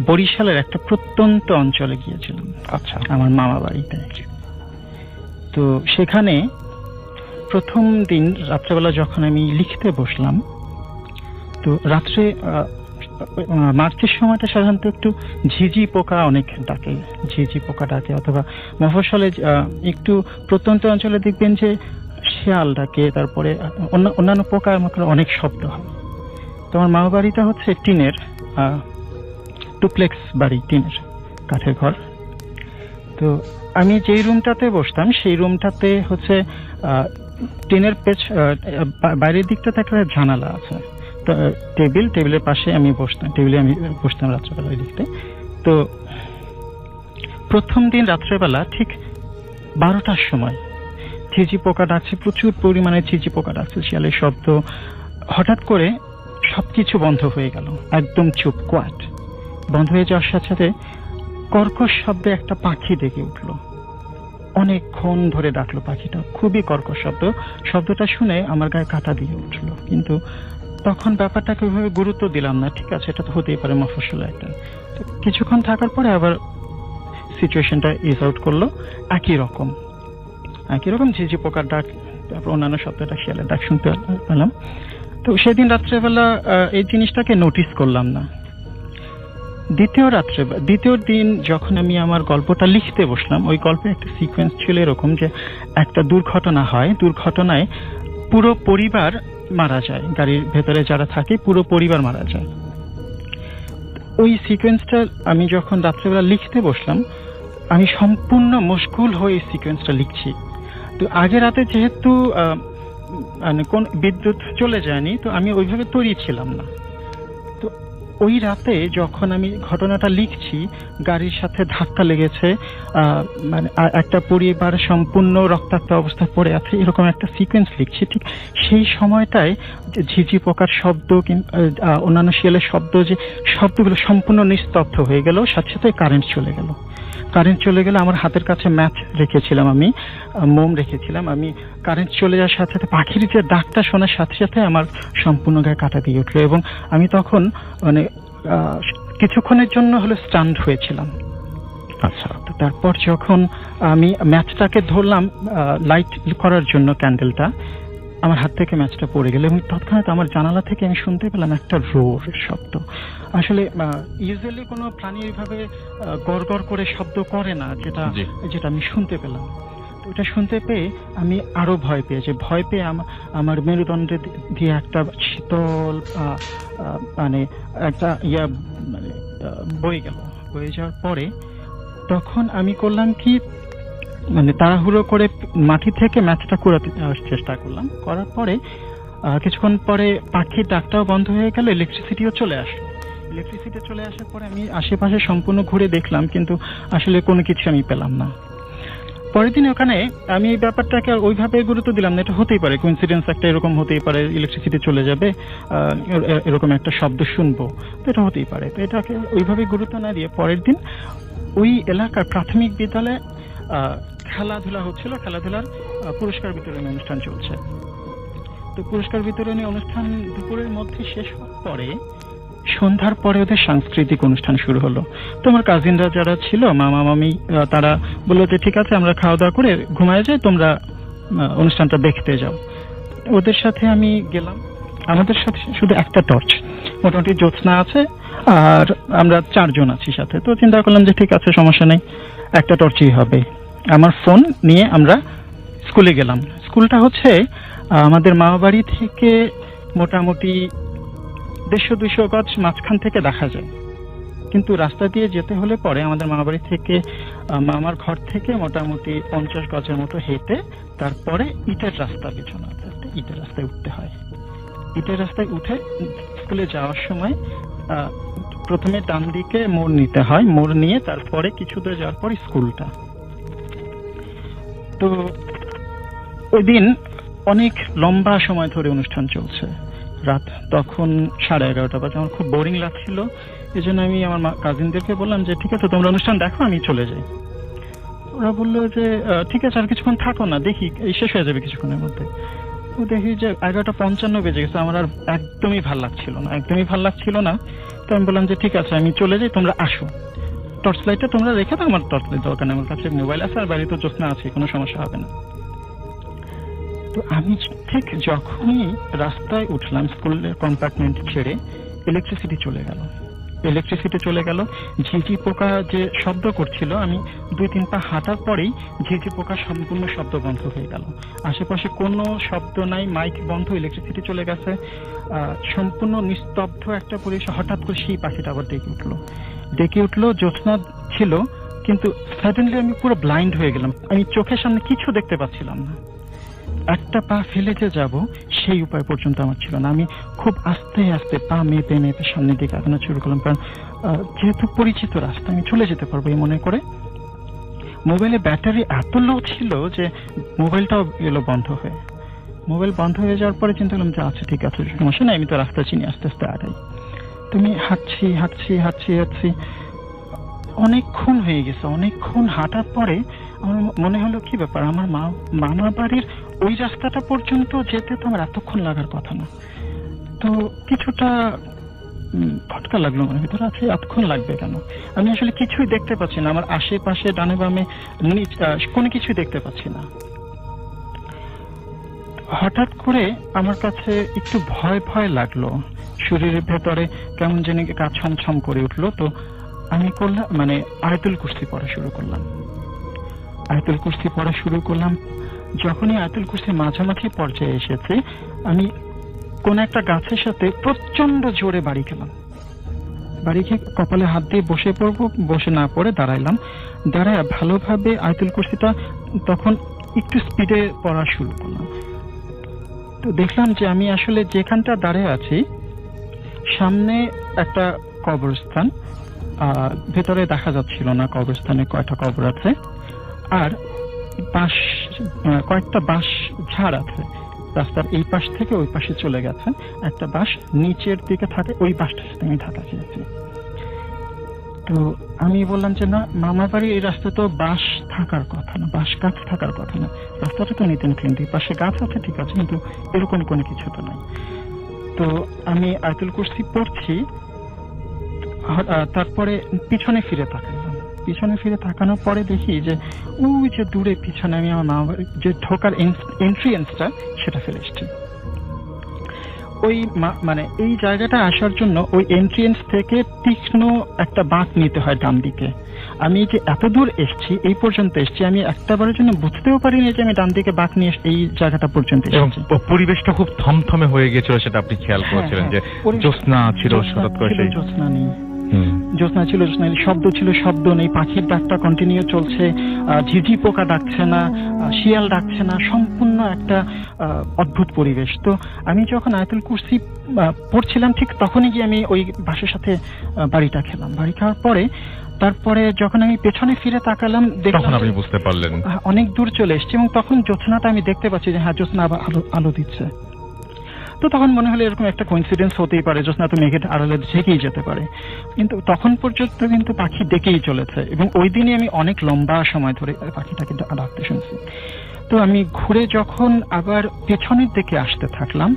বরিশালের একটা প্রত্যন্ত অঞ্চলে গিয়েছিলাম। আচ্ছা। আমার মামা বাড়িতে। তো সেখানে প্রথম দিন রাত্রেবেলা যখন আমি লিখতে বসলাম, তো রাত্রে মার্চের সময়টা সাধারণত একটু ঝিঝি পোকা অনেক ডাকে, অথবা মফস্বলে একটু প্রত্যন্ত অঞ্চলে দেখবেন যে শিয়াল ডাকে, তারপরে অন্যান্য পোকার মতো অনেক শব্দ হয়। তো আমার মামা বাড়িটা হচ্ছে টিনের, ডুপ্লেক্স বাড়ি, টিনের কাঠের ঘর। তো আমি যেই রুমটাতে বসতাম সেই রুমটাতে হচ্ছে টিনের বাইরের দিকটাতে একটা জানালা আছে, টেবিলের পাশে আমি বসতাম রাত্রেবেলায় লিখতে। তো প্রথম দিন রাত্রেবেলা ঠিক 12টার সময় ঝিঝি পোকা ডাকছে, প্রচুর পরিমাণে ঝিঝি পোকা ডাকছে, শিয়ালের শব্দ। হঠাৎ করে সবকিছু বন্ধ হয়ে গেল, একদম চুপ, কোয়াট। বন্ধ হয়ে যাওয়ার সাথে সাথে কর্কশ শব্দে একটা পাখি ডেকে উঠলো, অনেকক্ষণ ধরে ডাকলো পাখিটা, খুবই কর্কশ শব্দটা শুনে আমার গায়ে কাঁটা দিয়ে উঠলো। কিন্তু তখন ব্যাপারটাকে ওইভাবে গুরুত্ব দিলাম না, ঠিক আছে এটা তো হতেই পারে, মফস্বল একটা। তো কিছুক্ষণ থাকার পরে আবার সিচুয়েশনটা ইজ আউট করলো, একই রকম ঝিঝি পোকার ডাক, তারপর অন্যান্য শব্দটা শিয়ালের ডাক শুনতে পেলাম। তো সেদিন রাত্রেবেলা এই জিনিসটাকে নোটিস করলাম না। দ্বিতীয় দিন যখন আমি আমার গল্পটা লিখতে বসলাম, ওই গল্পের একটা সিকোয়েন্স ছিল এরকম যে একটা দুর্ঘটনা হয়, দুর্ঘটনায় পুরো পরিবার মারা যায়, গাড়ির ভেতরে যারা থাকে পুরো পরিবার মারা যায়। ওই সিকোয়েন্সটা আমি যখন রাত্রেবেলা লিখতে বসলাম, আমি সম্পূর্ণ মশগুল হয়ে সিকোয়েন্সটা লিখছি। তো আগে রাতে যেহেতু কোন বিদ্যুৎ চলে যায়নি, তো আমি ওইভাবে তৈরি ছিলাম না। তো ওই রাতে যখন আমি ঘটনাটা লিখছি, গাড়ির সাথে ধাক্কা লেগেছে, মানে একটা পরিবার সম্পূর্ণ রক্তাক্ত অবস্থায় পড়ে আছে, এরকম একটা সিকোয়েন্স লিখছি। ঠিক সেই সময়টায় যে ঝিঝি পোকার শব্দ, অন্যান্য শিয়ালের শব্দ, যে শব্দগুলো সম্পূর্ণ নিস্তব্ধ হয়ে গেল, সাথে সাথে কারেন্ট চলে গেল। আমার হাতের কাছে ম্যাচ রেখেছিলাম, আমি মোম রেখেছিলাম। আমি কারেন্ট চলে যাওয়ার সাথে সাথে পাখির যে ডাকটা শোনার সাথে সাথে আমার সম্পূর্ণ গায়ে কাঁটা দিয়ে উঠলো, এবং আমি তখন মানে কিছুক্ষণের জন্য হলো স্টান্ড হয়েছিলাম। আচ্ছা, তো তারপর যখন আমি ম্যাচটাকে ধরলাম লাইট করার জন্য, ক্যান্ডেলটা, আমার হাত থেকে ম্যাচটা পড়ে গেল, এবং তৎক্ষণাৎ আমার জানালা থেকে আমি শুনতে পেলাম একটা রোরের শব্দ। আসলে ইউজুয়ালি কোনো প্রাণী এইভাবে গড় গড় করে শব্দ করে না, যেটা আমি শুনতে পেলাম। তো এটা শুনতে পেয়ে আমি আরো ভয় পেয়ে আমার মেরুদণ্ডে দিয়ে একটা শীতল মানে একটা মানে বয়ে যাওয়ার পরে তখন আমি করলাম কি, মানে তাড়াহুড়ো করে মাটি থেকে ম্যাচটা কুড়াতে চেষ্টা করলাম। করার পরে কিছুক্ষণ পরে পাখির ডাকটাও বন্ধ হয়ে গেল, ইলেকট্রিসিটিও চলে আসলো। ইলেকট্রিসিটি চলে আসার পরে আমি আশেপাশে সম্পূর্ণ ঘুরে দেখলাম, কিন্তু আসলে কোনো কিছু আমি পেলাম না। পরের দিন ওখানে আমি এই ব্যাপারটাকে ওইভাবে গুরুত্ব দিলাম না, এটা হতেই পারে, কোইন্সিডেন্স একটা এরকম হতেই পারে, ইলেকট্রিসিটি চলে যাবে, এরকম একটা শব্দ শুনবো, তো এটা হতেই পারে। তো এটাকে ওইভাবে গুরুত্ব না দিয়ে পরের দিন ওই এলাকার প্রাথমিক বিদ্যালয়ে খেলাধুলা হচ্ছিল, খেলাধুলার পুরস্কার বিতরণী অনুষ্ঠান চলছে। তো পুরস্কার বিতরণী অনুষ্ঠান দুপুরের মধ্যে শেষ হওয়ার পরে সন্ধ্যার পরে ওদের সাংস্কৃতিক অনুষ্ঠান শুরু হলো। তো আমার কাজিনরা যারা ছিল, মামা মামি, তারা বললো যে ঠিক আছে আমরা খাওয়া দাওয়া করে ঘুমায় যাই, তোমরা অনুষ্ঠানটা দেখতে যাও। ওদের সাথে আমি গেলাম। আমাদের সাথে শুধু একটা টর্চ, মোটামুটি জ্যোৎস্না আছে আর আমরা 4 জন আছি সাথে। তো চিন্তা করলাম যে ঠিক আছে, সমস্যা নেই, একটা টর্চই হবে। আমার ফোন নিয়ে আমরা স্কুলে গেলাম। স্কুলটা হচ্ছে আমাদের মামা বাড়ি থেকে মোটামুটি 150-200 গজ মাঝখান থেকে দেখা যায়, কিন্তু রাস্তা দিয়ে যেতে হলে পরে আমাদের মামা বাড়ি থেকে, মামার ঘর থেকে মোটামুটি 50 গজের মতো হেঁটে তারপরে ইটের রাস্তা পেছনে আছে, ইটের রাস্তায় উঠতে হয়। ইটের রাস্তায় উঠে স্কুলে যাওয়ার সময় প্রথমে ডান দিকে মোড় নিতে হয়, মোড় নিয়ে তারপরে কিছু দূর যাওয়ার পর স্কুলটা। তো ওই দিন অনেক লম্বা সময় ধরে অনুষ্ঠান চলছে, রাত তখন 11:30 বাজে। আমার খুব বোরিং লাগছিল, এই জন্য আমি আমার কাজিনদেরকে বললাম যে ঠিক আছে তোমরা অনুষ্ঠান দেখো, আমি চলে যাই। ওরা বললো যে ঠিক আছে, আর কিছুক্ষণ থাকো না, দেখি এই শেষ হয়ে যাবে কিছুক্ষণের মধ্যে। তো দেখি যে 11:55 বেজে গেছে, আমার আর একদমই ভাল লাগছিল না। তো আমি বললাম যে ঠিক আছে আমি চলে যাই, তোমরা আসো, টর্চ লাইটটা তোমরা রেখে দাও, আমার টর্চ লাইট দরকার নেই, আমার কাছে মোবাইল আছে আর বাড়িতে জ্যোৎস্না আছে, কোনো সমস্যা হবে না। তো আমি ঠিক যখনই রাস্তায় উঠলাম স্কুলের কম্পার্টমেন্ট ছেড়ে, ইলেকট্রিসিটি চলে গেল। ঝিঝি পোকা যে শব্দ করছিল, আমি 2-3 পা হাঁটার পরেই ঝিঝি পোকার সম্পূর্ণ শব্দ বন্ধ হয়ে গেল। আশেপাশে কোনো শব্দ নাই, মাইক বন্ধ, ইলেকট্রিসিটি চলে গেছে, সম্পূর্ণ নিস্তব্ধ একটা পরিবেশ। হঠাৎ করে সেই পাখিটা আবার ডেকে উঠলো। জ্যোৎস্না ছিল, কিন্তু সাডেনলি আমি পুরো ব্লাইন্ড হয়ে গেলাম। আমি চোখের সামনে কিছু দেখতে পাচ্ছিলাম না। একটা পা ফেলে যে যাব সেই উপায় পর্যন্ত আমার ছিল না। আমি খুব আস্তে আস্তে পা মেপে সামনের দিকে আগানো শুরু করলাম, কারণ যেহেতু পরিচিত রাস্তা আমি চলে যেতে পারবো এই মনে করে। মোবাইলে ব্যাটারি এত লো ছিল যে মোবাইলটাও এলো বন্ধ হয়ে। মোবাইল বন্ধ হয়ে যাওয়ার পরে চিন্তা করলাম যে আচ্ছা ঠিক আছে, সমস্যা নেই, আমি তো রাস্তা চিনি, আস্তে আস্তে আগাই। তুমি হাঁটছি অনেকক্ষণ হয়ে গেছে। অনেকক্ষণ হাঁটার পরে আমার মনে হলো কি ব্যাপার, আমার মামা বাড়ির ওই রাস্তাটা পর্যন্ত যেতে তো আমার এতক্ষণ লাগার কথা না। তো কিছুটা খটকা লাগলো মনের ভিতরে, আছে এতক্ষণ লাগবে কেন? আমি আসলে কিছুই দেখতে পাচ্ছি না, আমার আশেপাশে ডানে বামে কোনো কিছুই দেখতে পাচ্ছি না। হঠাৎ করে আমার কাছে একটু ভয় লাগলো, শরীরের ভেতরে কেমন জানি গা ছমছম করে উঠলো। তো আমি করলাম আয়াতুল কুরসি পড়া শুরু করলাম। যখনই আয়াতুল কুরসির মাঝামাঝি পর্যায়ে এসেছে, আমি কোন একটা গাছের সাথে প্রচন্ড জোরে বাড়ি খেলাম। বাড়ি খেয়ে কপালে হাত দিয়ে বসে পড়বো, বসে না পড়ে দাঁড়াইলাম। দাঁড়ায় ভালোভাবে আয়াতুল কুরসিটা তখন একটু স্পিডে পড়া শুরু করলাম। তো দেখলাম যে আমি আসলে যেখানটা দাঁড়িয়ে আছি, সামনে একটা কবরস্থান, ভেতরে দেখা যাচ্ছিল না কবরস্থানে কয়টা কবর আছে, আর কয়েকটা বাঁশ ঝাড় আছে রাস্তার এই পাশ থেকে ওই পাশে চলে গেছে। একটা বাঁশ নিচের দিকে থাকে, ওই বাঁশটার সাথে আমি ধাক্কা খেয়েছি। তো আমি বললাম যে না, মামার বাড়ি এই রাস্তা তো বাঁশ থাকার কথা না, বাঁশ গাছ থাকার কথা না, রাস্তাটা তো নিতেন ক্লিন, দুই পাশে গাছ আছে ঠিক আছে, কিন্তু এরকম কোনো কিছু তো নাই। তো আমি আয়াতুল কুরসি পড়ছি, তারপরে পিছনে ফিরে তাকাইলাম। পিছনে ফিরে তাকানোর পরে দেখি যে ওই যে দূরে পিছনে আমি আমার মামার বাড়ি যে ঢোকার এন্ট্রিয়েন্সটা সেটা ফেলে এসছি। ওই মানে এই জায়গাটা আসার জন্য ওই এন্ট্রিয়েন্স থেকে তীক্ষ্ণ একটা বাঁক নিতে হয় ডান দিকে। আমি যে এত দূর এসেছি, এই পর্যন্ত এসেছি, আমি একটাবারের জন্য বুঝতেও পারিনি যে আমি ডান দিকে বাঁক নিয়ে এই জায়গাটা পর্যন্ত এসেছি। পরিবেশটা খুব থমথমে হয়ে গেছিল, সেটা আপনি খেয়াল করেছিলেন যে জ্যোৎস্না ছিল, হঠাৎ করে সেই জ্যোৎস্না নেই, জ্যোৎস্না ছিল, জ্যোৎস্না শব্দ ছিল, শব্দ নেই, পাখির ডাকটা কন্টিনিউ চলছে, ঝিঝি পোকা ডাকছে না, শিয়াল ডাকছে না, সম্পূর্ণ একটা অদ্ভুত পরিবেশ। তো আমি যখন আয়াতুল কুরসি পড়ছিলাম ঠিক তখনই গিয়ে আমি ওই বাসের সাথে বাড়িটা খেলাম। বাড়ি খাওয়ার পরে তারপরে যখন আমি পেছনে ফিরে তাকালাম, তখন আপনি বুঝতে পারলেন অনেক দূর চলে এসেছি, এবং তখন জ্যোৎস্নাটা আমি দেখতে পাচ্ছি যে হ্যাঁ জ্যোৎস্না আবার আলো দিচ্ছে। তো তখন মনে হলো এরকম একটা কোইন্সিডেন্স হতেই পারে, জ্যোৎস্না তো মেঘের আড়ালে ঝেঁকেই যেতে পারে, কিন্তু তখন পর্যন্ত কিন্তু পাখি ডেকেই চলেছে, এবং ওই দিনই আমি অনেক লম্বা সময় ধরে পাখিটাকে ডাকতে শুনছি। তো আমি ঘুরে যখন আবার পেছনের দিকে আসতে থাকলাম,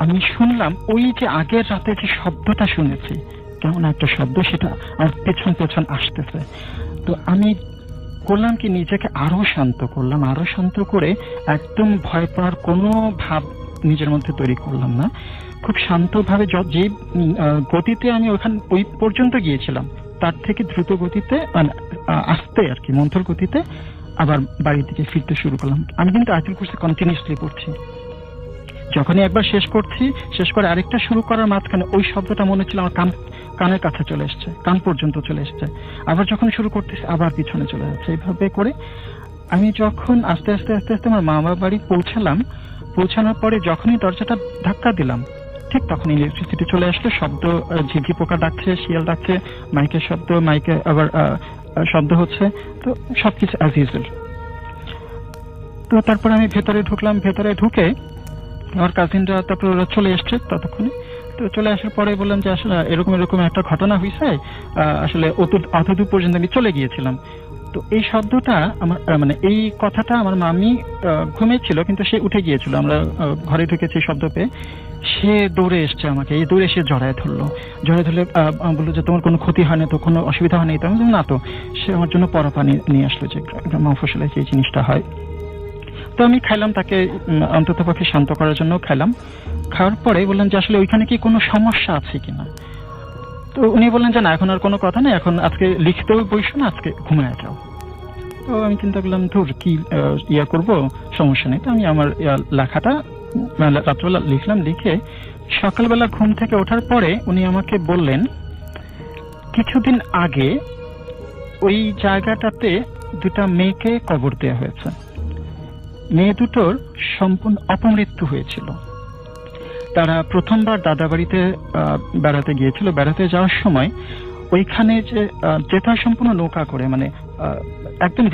আমি শুনলাম ওই যে আগের রাতে যে শব্দটা শুনেছি, কেমন একটা শব্দ, সেটা আমার পেছন পেছন আসতেছে। তো আমি করলাম কি, নিজেকে আরো শান্ত করলাম, আরো শান্ত করে একদম ভয় পাওয়ার কোনো ভাব নিজের মধ্যে তৈরি করলাম না, খুব শান্তভাবে যে গতিতে আমি ওই পর্যন্ত গিয়েছিলাম তার থেকে দ্রুত গতিতে, আস্তে আর কি, মন্থর গতিতে আবার বাড়ির দিকে ফিরতে শুরু করলাম। আমি কিন্তু আয়াতুল কুরসি কন্টিনিউসলি পড়ছি। যখনই একবার শেষ করছি, শেষ করে আরেকটা শুরু করার মাঝখানে ওই শব্দটা মনে হচ্ছিল আমার কানের কাছে চলে এসছে, কান পর্যন্ত চলে এসছে। আবার যখন শুরু করতেছি আবার পিছনে চলে যাচ্ছে। এইভাবে করে আমি যখন আস্তে আস্তে আস্তে আস্তে আমার মামার বাড়ি পৌঁছানোর পরে যখনই দরজাটা ধাক্কা দিলাম, ঠিক তখন ইলেকট্রিসিটি চলে আসলো, শব্দ, ঝিঝি পোকা ডাকছে, শিয়াল ডাকছে, মাইকের শব্দ, মাইকে আবার শব্দ হচ্ছে, তো সবকিছু অ্যাজ ইউজুয়াল। তো তারপর আমি ভেতরে ঢুকলাম, ভেতরে ঢুকে আমার কাজিনরা তারপর ওরা চলে এসছে ততক্ষণে। তো চলে আসার পরে বললাম যে আসলে এরকম এরকম একটা ঘটনা হয়েছে, আসলে অতদূর পর্যন্ত আমি চলে গিয়েছিলাম। তো এই শব্দটা আমার মানে এই কথাটা আমার মামি ঘুমিয়েছিল, কিন্তু সে উঠে গিয়েছিল, আমরা ঘরে ঢুকেছি শব্দ পেয়ে, সে দৌড়ে এসছে আমাকে, এই দৌড়ে এসে জড়ায় ধরলে বললো যে তোমার কোনো ক্ষতি হয় না তো, কোনো অসুবিধা হয়নি? তো আমি না, তো সে আমার জন্য পরা পানি নিয়ে আসলো, যে মফস্বলে যে জিনিসটা হয়। তো আমি খাইলাম, তাকে অন্তত পক্ষে শান্ত করার জন্য খাইলাম। খাওয়ার পরে বললাম যে আসলে ওইখানে কি কোনো সমস্যা আছে কিনা। তো উনি বললেন যে না, এখন আর কোনো কথা নেই, এখন আজকে লিখতেও বসো না, আজকে ঘুমায় যাও। তো আমি চিন্তা করলাম ধুর কি করবো, সমস্যা নেই। তো আমি আমার লেখাটা রাত্রবেলা লিখলাম, লিখে সকালবেলা ঘুম থেকে ওঠার পরে উনি আমাকে বললেন কিছুদিন আগে ওই জায়গাটাতে দুটা মেয়েকে কবর দেওয়া হয়েছে, মেয়ে দুটোর সম্পূর্ণ অপমৃত্যু হয়েছিল। তারা প্রথমবার দাদা বাড়িতে বেড়াতে গিয়েছিল, বেড়াতে যাওয়ার সময় ওইখানে যে যেতে হয় সম্পূর্ণ নৌকা করে, মানে একদম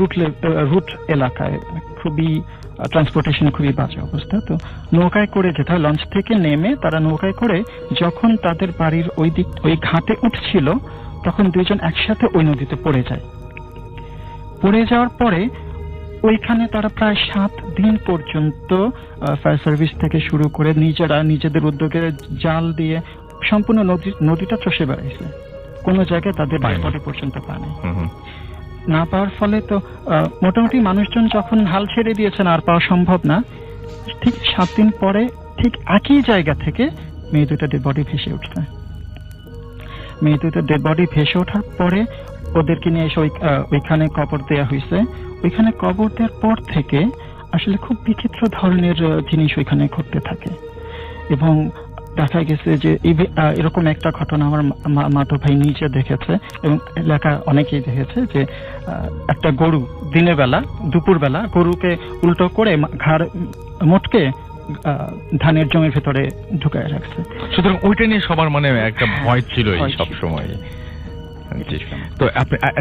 রুট এলাকায়, খুবই ট্রান্সপোর্টেশন খুবই বাজে অবস্থা। তো নৌকায় করে যেতে হয়, লঞ্চ থেকে নেমে তারা নৌকায় করে যখন তাদের বাড়ির ওই ঘাটে উঠছিল, তখন দুইজন একসাথে ওই নদীতে পড়ে যায়। পড়ে যাওয়ার পরে ওইখানে তারা প্রায় 7 দিন পর্যন্ত ফায়ার সার্ভিস থেকে শুরু করে নিজেদের উদ্যোগে জাল দিয়ে সম্পূর্ণ নদীটা চষে বেড়াইছে, কোনো জায়গায় তাদের বডি পর্যন্ত পায়নি। না পাওয়ার ফলে তো মোটামুটি মানুষজন যখন হাল ছেড়ে দিয়েছেন, আর পাওয়া সম্ভব না, ঠিক 7 দিন পরে ঠিক একই জায়গা থেকে মেয়ে দুটো ডেড বডি ভেসে উঠছে। মেয়ে দুটো ডেড বডি ভেসে ওঠার পরে ওদেরকে নিয়ে এসে ওইখানে কবর দেওয়া হয়েছে। ওইখানে কবর দেওয়ার পর থেকে আসলে খুব বিচিত্র ধরনের জিনিস ওইখানে ঘটতে থাকে, এবং দেখা গেছে যে এরকম একটা ঘটনা আমার মাতো ভাই নিজে দেখেছে, এবং এলাকা অনেকেই দেখেছে, যে একটা গরু দিনের বেলা, দুপুর বেলা গরুকে উল্টো করে ঘাড় মোটকে ধানের জমির ভেতরে ঢুকায় রাখছে। সুতরাং ওইটা নিয়ে সবার মানে একটা ভয় ছিলই সব সময়। তো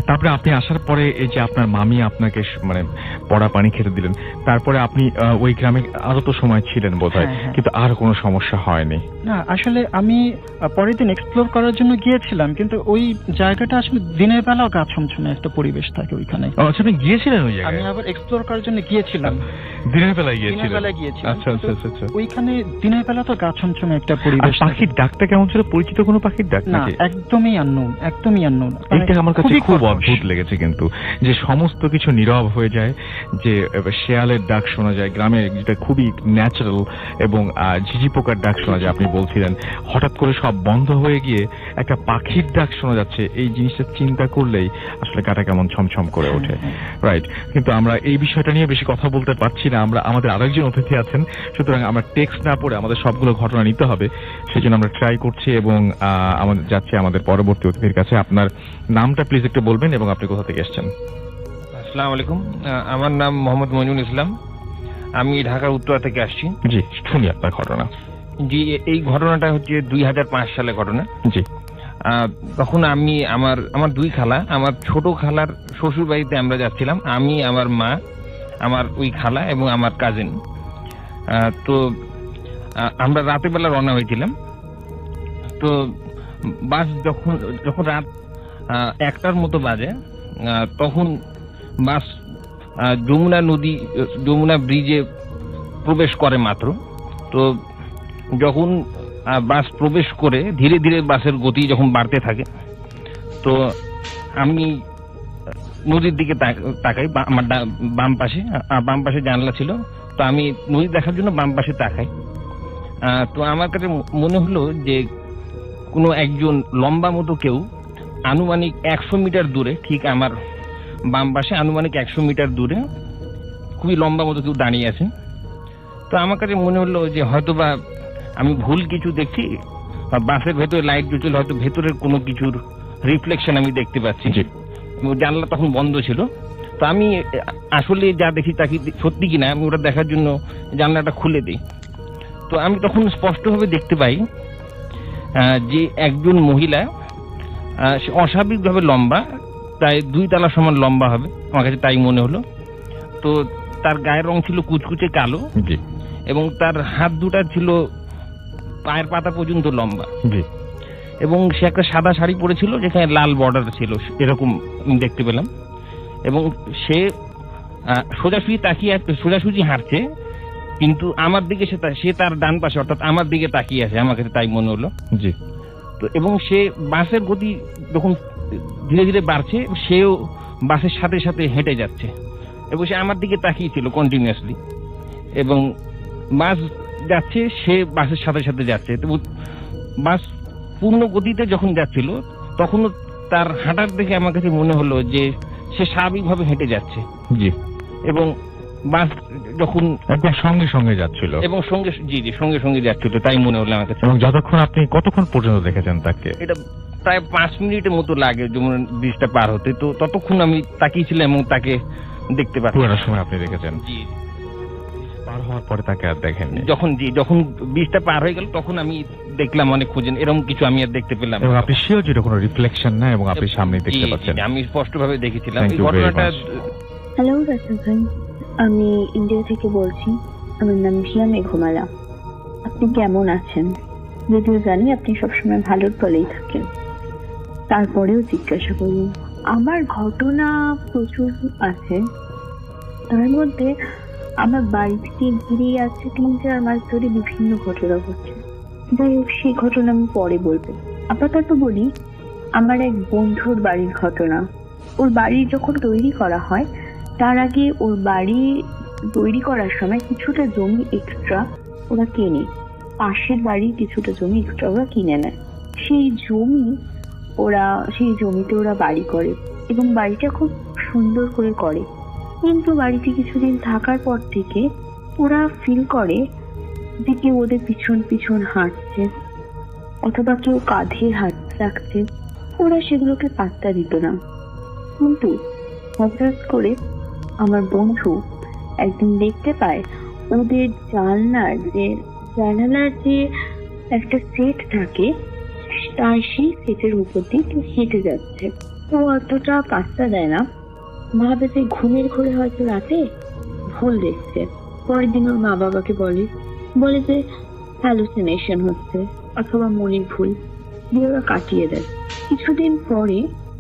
তারপরে আপনি আসার পরে এই যে আপনার মামি আপনাকে মানে পড়া পানি খেতে দিলেন, তারপরে আপনি ওই গ্রামে আরো তো সময় ছিলেন বোধহয়, কিন্তু আর কোনো সমস্যা হয়নি? না, আসলে আমি পরের দিন এক্সপ্লোর করার জন্য গিয়েছিলাম, কিন্তু ওই জায়গাটা আসলে দিনের বেলাও গা ছমছমে একটা পরিবেশ থাকে ওইখানে। আচ্ছা, আপনি গিয়েছিলেন ওই জায়গায়? আমি আবার এক্সপ্লোর করার জন্য গিয়েছিলাম। দিনের বেলায় গিয়েছিলেন? দিনের বেলায় গিয়েছিলাম। আচ্ছা আচ্ছা আচ্ছা। ওইখানে দিনের বেলা তো গা ছমছমে একটা পরিবেশ। পাখির ডাকটা কেমন ছিল? পরিচিত কোনো পাখির ডাক না, নাকি? একদমই আননোন, একদমই আননোন। এটা আমার কাছে খুব অদ্ভুত লেগেছে কিন্তু, যে সমস্ত কিছু নীরব হয়ে যায়, যে শেয়ালের ডাক শোনা যায় গ্রামে, যেটা খুবই ন্যাচারাল, এবং ঝিঝি পোকার ডাক শোনা যায় আপনি বলছিলেন, হঠাৎ করে সব বন্ধ হয়ে গিয়ে একটা পাখির ডাক শোনা যাচ্ছে। এই জিনিসটা চিন্তা করলেই আসলে গাটা কেমন ছমছম করে ওঠে, রাইট? কিন্তু আমরা এই বিষয়টা নিয়ে বেশি কথা বলতে পারছি না, আমরা আমাদের আরেকজন অতিথি আছেন, সুতরাং আমরা টেক্সট না পড়ে আমাদের সবগুলো ঘটনা নিতে হবে, সেই জন্য আমরা ট্রাই করছি এবং আমাদের যাচ্ছি আমাদের পরবর্তী অতিথির কাছে। আপনার নামটা প্লিজ একটু বলবেন এবং আপনি কোথা থেকে এসেছেন? আসসালামু আলাইকুম, আমার নাম মোহাম্মদ মঞ্জুর ইসলাম, আমি ঢাকার উত্তরা থেকে আসছি। জি, শুনি আপনার ঘটনা। জি, এই ঘটনাটা হচ্ছে 2005 সালের ঘটনা। জি। তখন আমি আমার দুই খালা, আমার ছোট খালার শ্বশুর বাড়িতে আমরা যাচ্ছিলাম, আমি, আমার মা, আমার ওই খালা এবং আমার কাজিন। তো আমরা রাতের বেলা রওনা হয়েছিলাম। তো বাস যখন রাত 1টার মতো বাজে, তখন বাস যমুনা ব্রিজে প্রবেশ করে মাত্র। তো যখন বাস প্রবেশ করে ধীরে ধীরে বাসের গতি যখন বাড়তে থাকে, তো আমি নদীর দিকে তাকাই। আমার বাম পাশে জানলা ছিল, তো আমি নদী দেখার জন্য বাম পাশে তাকাই। তো আমার কাছে মনে হলো যে কোনো একজন লম্বা মতো কেউ আনুমানিক 100 মিটার দূরে, ঠিক আমার বাম পাশে আনুমানিক 100 মিটার দূরে খুবই লম্বা মতো কেউ দাঁড়িয়ে আছে। তো আমার কাছে মনে হলো যে হয়তোবা আমি ভুল কিছু দেখছি, বাসের ভেতরে লাইট জ্বলছিল, হয়তো ভেতরের কোনো কিছুর রিফ্লেকশন আমি দেখতে পাচ্ছি। জানলা তখন বন্ধ ছিল। তো আমি আসলে যা দেখি তাকে সত্যি কিনা আমি ওটা দেখার জন্য জানলাটা খুলে দিই। তো আমি তখন স্পষ্টভাবে দেখতে পাই যে একজন মহিলা, সে অস্বাভাবিকভাবে লম্বা, প্রায় 2 তলা সমান লম্বা হবে, আমার কাছে তাই মনে হলো। তো তার গায়ের রং ছিল কুচকুচে কালো, এবং তার হাত দুটা ছিল পায়ের পাতা পর্যন্ত লম্বা, এবং সে একটা সাদা শাড়ি পরেছিল যেখানে লাল বর্ডার ছিল, এরকম দেখতে পেলাম। এবং সে সোজাসুজি হাঁটছে, কিন্তু আমার দিকে সে তার ডান পাশে, অর্থাৎ আমার দিকে তাকিয়ে আছে, আমার কাছে তাই মনে হলো। জি। তো এবং সে বাসের গতি যখন ধীরে ধীরে বাড়ছে, সেও বাসের সাথে সাথে হেঁটে যাচ্ছে, এবং সে আমার দিকে তাকিয়ে ছিল কন্টিনিউয়াসলি, এবং বাস যাচ্ছে, সে বাসের সাথে সাথে যাচ্ছে। তো বাস পূর্ণ গতিতে যখন যাচ্ছিল, তখনও তার হাঁটার দেখে আমার কাছে মনে হলো যে সে স্বাভাবিকভাবে হেঁটে যাচ্ছে। জি। এবং বাস যখন একদম সঙ্গে সঙ্গে যাচ্ছিল, এবং সঙ্গে সঙ্গে যাচ্ছিল, তাই মনে হলো আমার কাছে। এবং যতক্ষণ আপনি কতক্ষণ পর্যন্ত দেখেছেন তাকে? এটা প্রায় 5 মিনিটের মতো লাগে যমুনা ব্রিজটা পার হতে। তো ততক্ষণ আমি তাকিয়েছিলাম এবং তাকে দেখতে পাচ্ছি। পুরো সময় আপনি দেখেছেন? জি। পার হওয়ার পরে তাকে আর দেখেননি? যখন ব্রিজটা পার হয়ে গেল, তখন আমি দেখলাম অনেক খুঁজেন, এরকম কিছু আমি আর দেখতে পেলাম। এবং আপনি শিওর যেটা কোনো রিফ্লেকশন না, এবং আপনি সামনে দেখতে পাচ্ছেন? আমি স্পষ্টভাবে দেখেছিলাম এই ঘটনাটা। হ্যালো রাসেল ভাই, আমি ইন্ডিয়া থেকে বলছি। আমার নাম ভিয়া মেঘমালা। আপনি কেমন আছেন? যদিও জানি আপনি সবসময় ভালোর ফলেই থাকেন, তারপরেও জিজ্ঞাসা করুন। আমার ঘটনা প্রচুর আছে, তার মধ্যে আমার বাড়ি থেকে ঘিরে আছে 3-4 মাস ধরে বিভিন্ন ঘটনা ঘটছে। যাই হোক, সেই ঘটনা আমি পরে বলবো। আপাতত বলি আমার এক বন্ধুর বাড়ির ঘটনা। ওর বাড়ি যখন তৈরি করা হয়, তার আগে ওর বাড়ি তৈরি করার সময় কিছুটা জমি এক্সট্রা ওরা কেনে, পাশের বাড়ির কিছুটা জমি এক্সট্রা ওরা কিনে নেয়। সেই জমিতে ওরা বাড়ি করে, এবং বাড়িটা খুব সুন্দর করে করে। কিন্তু বাড়িতে কিছুদিন থাকার পর থেকে ওরা ফিল করে যে কেউ ওদের পিছন পিছন হাঁটছে, অথবা কেউ কাঁধে হাত রাখছে। ওরা সেগুলোকে পাত্তা দিত না। কিন্তু হঠাৎ করে আমার বন্ধু একদিন দেখতে পায় ওদের জানালার যে একটা সেট থাকে, তার সেই সেটের উপর দিয়ে কেউ হেঁটে যাচ্ছে। ও অতটা পাত্তা দেয় না, ভাবে যে ঘুমের ঘোরে হয়তো রাতে ভুল দেখছে। পরের দিন ওর মা বাবাকে বলে যে হ্যালুসিনেশন হচ্ছে অথবা মনের ভুল, দিয়ে ওরা কাটিয়ে দেয়। কিছুদিন পরে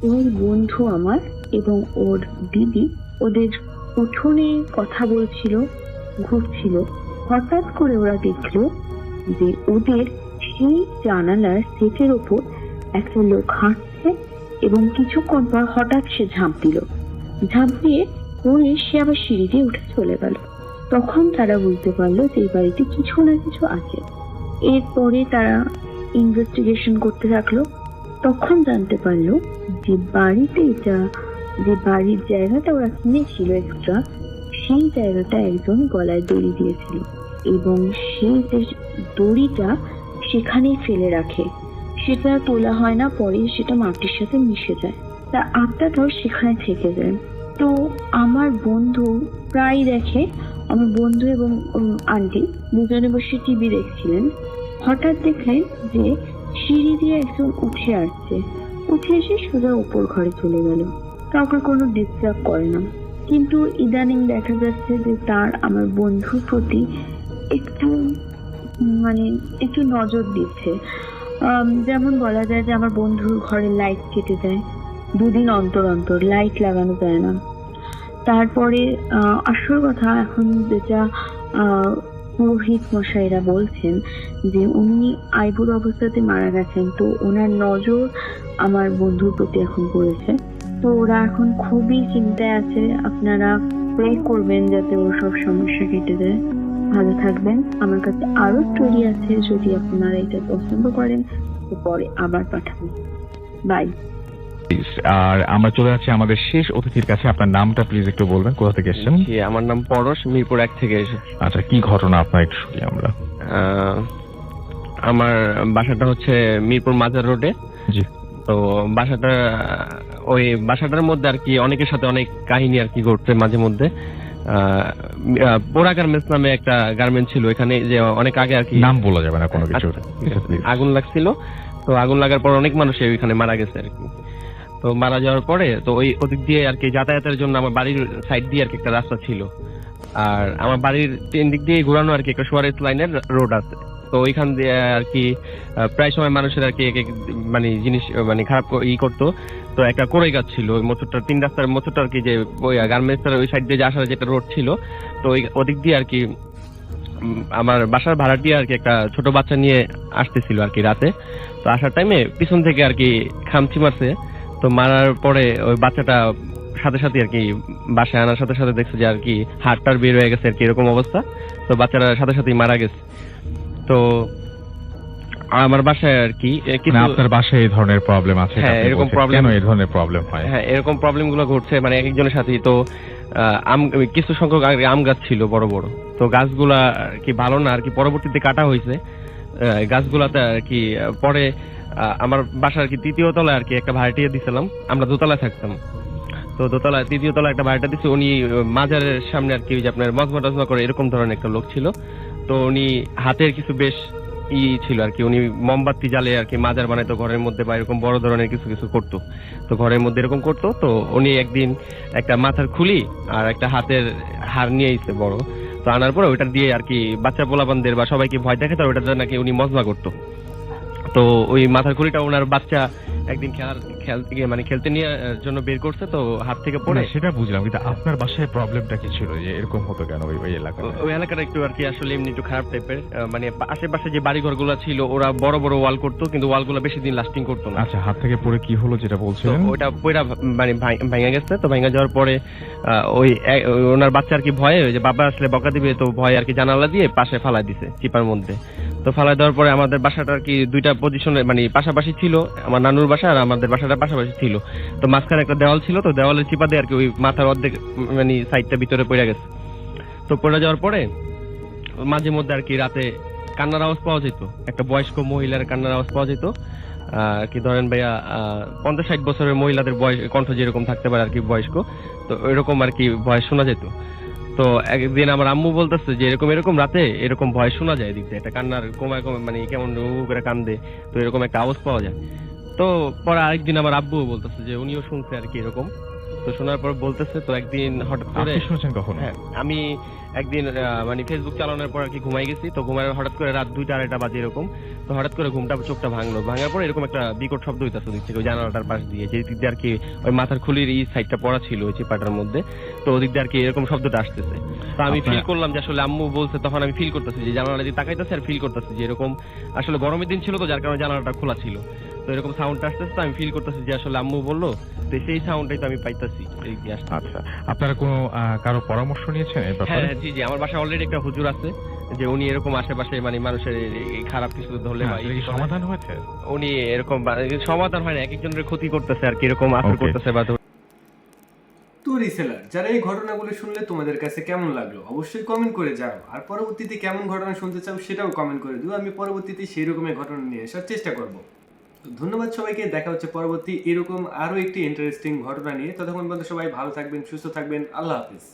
ওই বন্ধু আমার এবং ওর দিদি ওদের উঠোনে কথা বলছিল, ঘুরছিল। হঠাৎ করে ওরা দেখলো যে ওদের সেই জানালার সেটের ওপর একটা লোক হাঁটছে এবং কিছুক্ষণ পর হঠাৎ সে ঝাঁপ দিয়ে পড়ে সে আবার সিঁড়ি দিয়ে উঠে চলে গেল। তখন তারা বুঝতে পারলো যে এই বাড়িতে কিছু না কিছু আছে। এরপরে তারা ইনভেস্টিগেশন করতে থাকলো। তখন জানতে পারলো যে যে বাড়ির জায়গাটা ওরা কিনেছিল এক্সট্রা, সেই জায়গাটা একজন গলায় দড়ি দিয়েছিল এবং সেই যে দড়িটা সেখানেই ফেলে রাখে, সেটা তোলা হয় না, পরে সেটা মাটির সাথে মিশে যায়, তার আত্মাটাও সেখানে থেকে যায়। তো আমার বন্ধু প্রায় দেখে, আমার বন্ধু এবং আন্টি দুজনে বসে টিভি দেখছিলেন। হঠাৎ দেখলেন যে সিঁড়ি দিয়ে একজন উঠে এসে সোজা উপর ঘরে চলে গেল। কাউকে কোনো ডিস্টার্ব করে না, কিন্তু ইদানিং দেখা যাচ্ছে যে তার আমার বন্ধুর প্রতি একটু নজর দিচ্ছে। যেমন বলা যায় যে আমার বন্ধুর ঘরে লাইট কেটে যায়, 2 দিন অন্তর লাইট লাগানো যায় না। তারপরে আসল কথা এখন যেটা পুরোহিত মশাইরা বলছেন যে উনি আইবুড় অবস্থাতে মারা গেছেন, তো ওনার নজর আমার বন্ধুর প্রতি এখন পড়েছে। তো ওরা এখন খুবই চিন্তায় আছে। আপনারা প্রে করবেন যাতে ওর সব সমস্যা কেটে যায়। ভালো থাকবেন। আমার কাছে আরো স্টোরি আছে, যদি আপনারা এটা পছন্দ করেন তো পরে আবার পাঠাবেন। বাই। আর আমরা চলে যাচ্ছি আমাদের শেষ অতিথির কাছে। আপনার নামটা প্লিজ একটু বলবেন, কোথা থেকে এসেছেন? আমার নাম পরশ, মিরপুর 1 থেকে এসেছি। আচ্ছা, কি ঘটনা আপনার একটু শুনি আমরা। আমার বাসাটা হচ্ছে মিরপুর মাজার রোডে। জি। তো ওই বাসাটার মধ্যে আর কি অনেকের সাথে অনেক কাহিনী আর কি ঘটছে মাঝে মধ্যে। পোড়া গার্মেন্টস নামে একটা গার্মেন্ট ছিল এখানে, যে অনেক আগে আর কি, নাম বলা যাবে না কোনো কিছু। আগুন লাগছিল, তো আগুন লাগার পর অনেক মানুষ ওইখানে মারা গেছে আর কি। তো মারা যাওয়ার পরে তো ওই ওদিক দিয়ে আর কি যাতায়াতের জন্য আমার বাড়ির সাইড দিয়ে আর কি একটা রাস্তা ছিল, আর আমার বাড়ির 3 দিক দিয়ে ঘোরানো আর কি একটা সুয়ারেজ লাইনের রোড আছে। তো ওইখান দিয়ে আর কি প্রায় সময় মানুষের আর কি জিনিস খারাপ করতো। তো একটা কোরাই গাছ ছিল ওই মোচরটা, 3 রাস্তার মোচরটা আর কি, যে ওই গার্মেন্টসের ওই সাইড দিয়ে আসার যেটা রোড ছিল, তো ওদিক দিয়ে আর কি আমার বাসার ভাড়া দিয়ে আর কি একটা ছোট বাচ্চা নিয়ে আসতেছিল আর কি রাতে। তো আসার টাইমে পিছন থেকে আর কি খামচি মারছে। তো মারার পরে ওই বাচ্চাটা সাথে সাথে আর কি বাসায় আনার সাথে সাথে দেখছে যে আর কি হাড়টার বের হয়ে গেছে আর কি, এরকম অবস্থা। তো বাচ্চাটা সাথে সাথেই মারা গেছে। তো আমার বাসায় আর কি আপনার বাসায় এই ধরনের প্রবলেম আছে? হ্যাঁ, এরকম প্রবলেম। কেন এই ধরনের প্রবলেম হয়? হ্যাঁ, এরকম প্রবলেম গুলো ঘটছে এক একজনের সাথেই। তো কিছু সংখ্যক আম গাছ ছিল বড় বড়, তো গাছগুলা আর কি ভালো না আর কি, পরবর্তীতে কাটা হয়েছে গাছগুলাতে আর কি। পরে আমার বাসার আর কি 3য় তলায় আর কি একটা ভাড়াটিয়া দিছিলাম, আমরা 2তলায় থাকতাম। তো 3য় তলায় একটা ভাড়াটা দিচ্ছে। উনি মাজারের সামনে আর কি, যে আপনার মজমা করে এরকম ধরনের একটা লোক ছিল। তো উনি হাতের কিছু বেশ ছিল আর কি, উনি মোমবাতি জ্বালে আর কি মাজার বানাইতো ঘরের মধ্যে, বা এরকম বড় ধরনের কিছু কিছু করতো। তো ঘরের মধ্যে এরকম করতো। তো উনি একদিন একটা মাথার খুলি আর একটা হাতের হার নিয়ে এসেছে বড়। তো আনার পরে ওইটা দিয়ে আর কি বাচ্চা পোলাপানদের বা সবাইকে ভয় দেখাতো, ওইটাতে নাকি উনি মজমা করতো। তো ওই মাথার খুলিটা ওনার বাচ্চা একদিন খেলতে নিয়ে জন্য বের করছে, তো হাত থেকে পড়ে। সেটা বুঝলাম, কিন্তু আপনার বাসায় প্রবলেমটা কি ছিল, যে এরকম হতো কেন ওই এলাকায়? ওই এলাকাটা একটু আর কি আসলে এমনি একটু খারাপ টাইপের। আশেপাশে যে বাড়িঘর গুলা ছিল ওরা বড় বড় ওয়াল করতো, কিন্তু ওয়াল গুলা বেশি দিন লাস্টিং করতো না। আচ্ছা, হাত থেকে পড়ে কি হলো যেটা বলছিলেন? ওইটা পয়রা ভেঙে গেছে। তো ভেঙে যাওয়ার পরে ওই ওনার বাচ্চা আর কি ভয়ে, যে বাবা আসলে বকা দিবে, তো ভয় আর কি জানালা দিয়ে পাশে ফালাই দিছে চিপার মধ্যে। তো ফালাই দেওয়ার পরে আমাদের বাসাটা আর কি 2টা পজিশনে পাশাপাশি ছিল, আমার নানুর বাসা আর আমাদের বাসাটা পাশাপাশি ছিল। তো মাঝখানে একটা দেওয়াল ছিল, তো দেওয়ালের চিপা দিয়ে আর কি ওই মাথার অর্ধেক সাইডটা ভিতরে পড়ে গেছে। তো পড়ে যাওয়ার পরে মাঝে মধ্যে আর কি রাতে কান্নার আওয়াজ পাওয়া যেত, একটা বয়স্ক মহিলার কান্নার আওয়াজ পাওয়া যেত। কি ধরেন ভাইয়া 50-60 বছরের মহিলাদের বয়স কণ্ঠ যেরকম থাকতে পারে আর কি বয়স্ক, তো এরকম আর কি ভয়েস শোনা যেত। তো একদিন আমার আম্মু বলতেছে যে এরকম এরকম রাতে এরকম ভয় শোনা যায় এদিক দিয়ে, একটা কান্নার কমায় কমে মানে কেমন করে কান্দে, তো এরকম একটা আওয়াজ পাওয়া যায়। তো পরে আরেকদিন আমার আব্বু বলতেছে যে উনিও শুনছে আর কি এরকম। তো শোনার পর বলতেছে, তো একদিন হঠাৎ করে আপনি শুনছেন কখন? হ্যাঁ, আমি একদিন মানে ফেসবুক চালানোর পর আর কি ঘুমাই গেছি। তো ঘুমায় হঠাৎ করে রাত 2টা-2:30 বাজে এরকম। তো হঠাৎ করে চোখটা ভাঙলো, ভাঙার পরে এরকম একটা বিকট শব্দ হইতাছে ওদিক থেকে, ওই জানালাটার পাশ দিয়ে, যে দিক দিয়ে আর কি ওই মাথার খুলির এই সাইডটা পড়া ছিল ওই চিপাটার মধ্যে। তো ওদিক দিয়ে আর কি এরকম শব্দটা আসতেছে। তো আমি ফিল করলাম যে আসলে আম্মু বলছে, তখন আমি ফিল করতেছি যে জানালা দিয়ে তাকাইতেছে আর ফিল করতেছি যে এরকম আসলে গরমের দিন ছিল তো যার কারণে জানালাটা খোলা ছিল। তো এরকম সাউন্ডটা আসতেছে, তো আমি ফিল করতেছি যে আসলে আম্মু বললো, তো সেই সাউন্ডটাই তো আমি পাইতাছি এই দিয়ে আসছে। আচ্ছা, আপনারা কোনো কারো পরামর্শ নিয়েছেন এই ব্যাপারে? হ্যাঁ, জি জি, আমার বাসায় অলরেডি একটা হুজুর আছে, যে উনি এরকম আশেপাশে মানে মানুষের এই খারাপ কিছু ধরলে হয়, এই সমাধান হয়েছে? উনি এরকম সমাধান হয় না, এক একজনের ক্ষতি করতেছে আর কি, এরকম আসর করতেছে বা তো রিসেলার, যারা এই ঘটনাগুলো শুনলে তোমাদের কাছে কেমন লাগলো অবশ্যই কমেন্ট করে জানাও, আর পরবর্তীতে কেমন ঘটনা শুনতে চাও সেটাও কমেন্ট করে দিও। আমি পরবর্তীতে সেই রকমের ঘটনা নিয়ে আসার চেষ্টা করব। তো ধন্যবাদ সবাইকে, দেখা হচ্ছে পরবর্তী এরকম আরো একটি ইন্টারেস্টিং ঘটনা নিয়ে। ততক্ষণ পর্যন্ত সবাই ভালো থাকবেন, সুস্থ থাকবেন, আল্লাহ হাফিজ।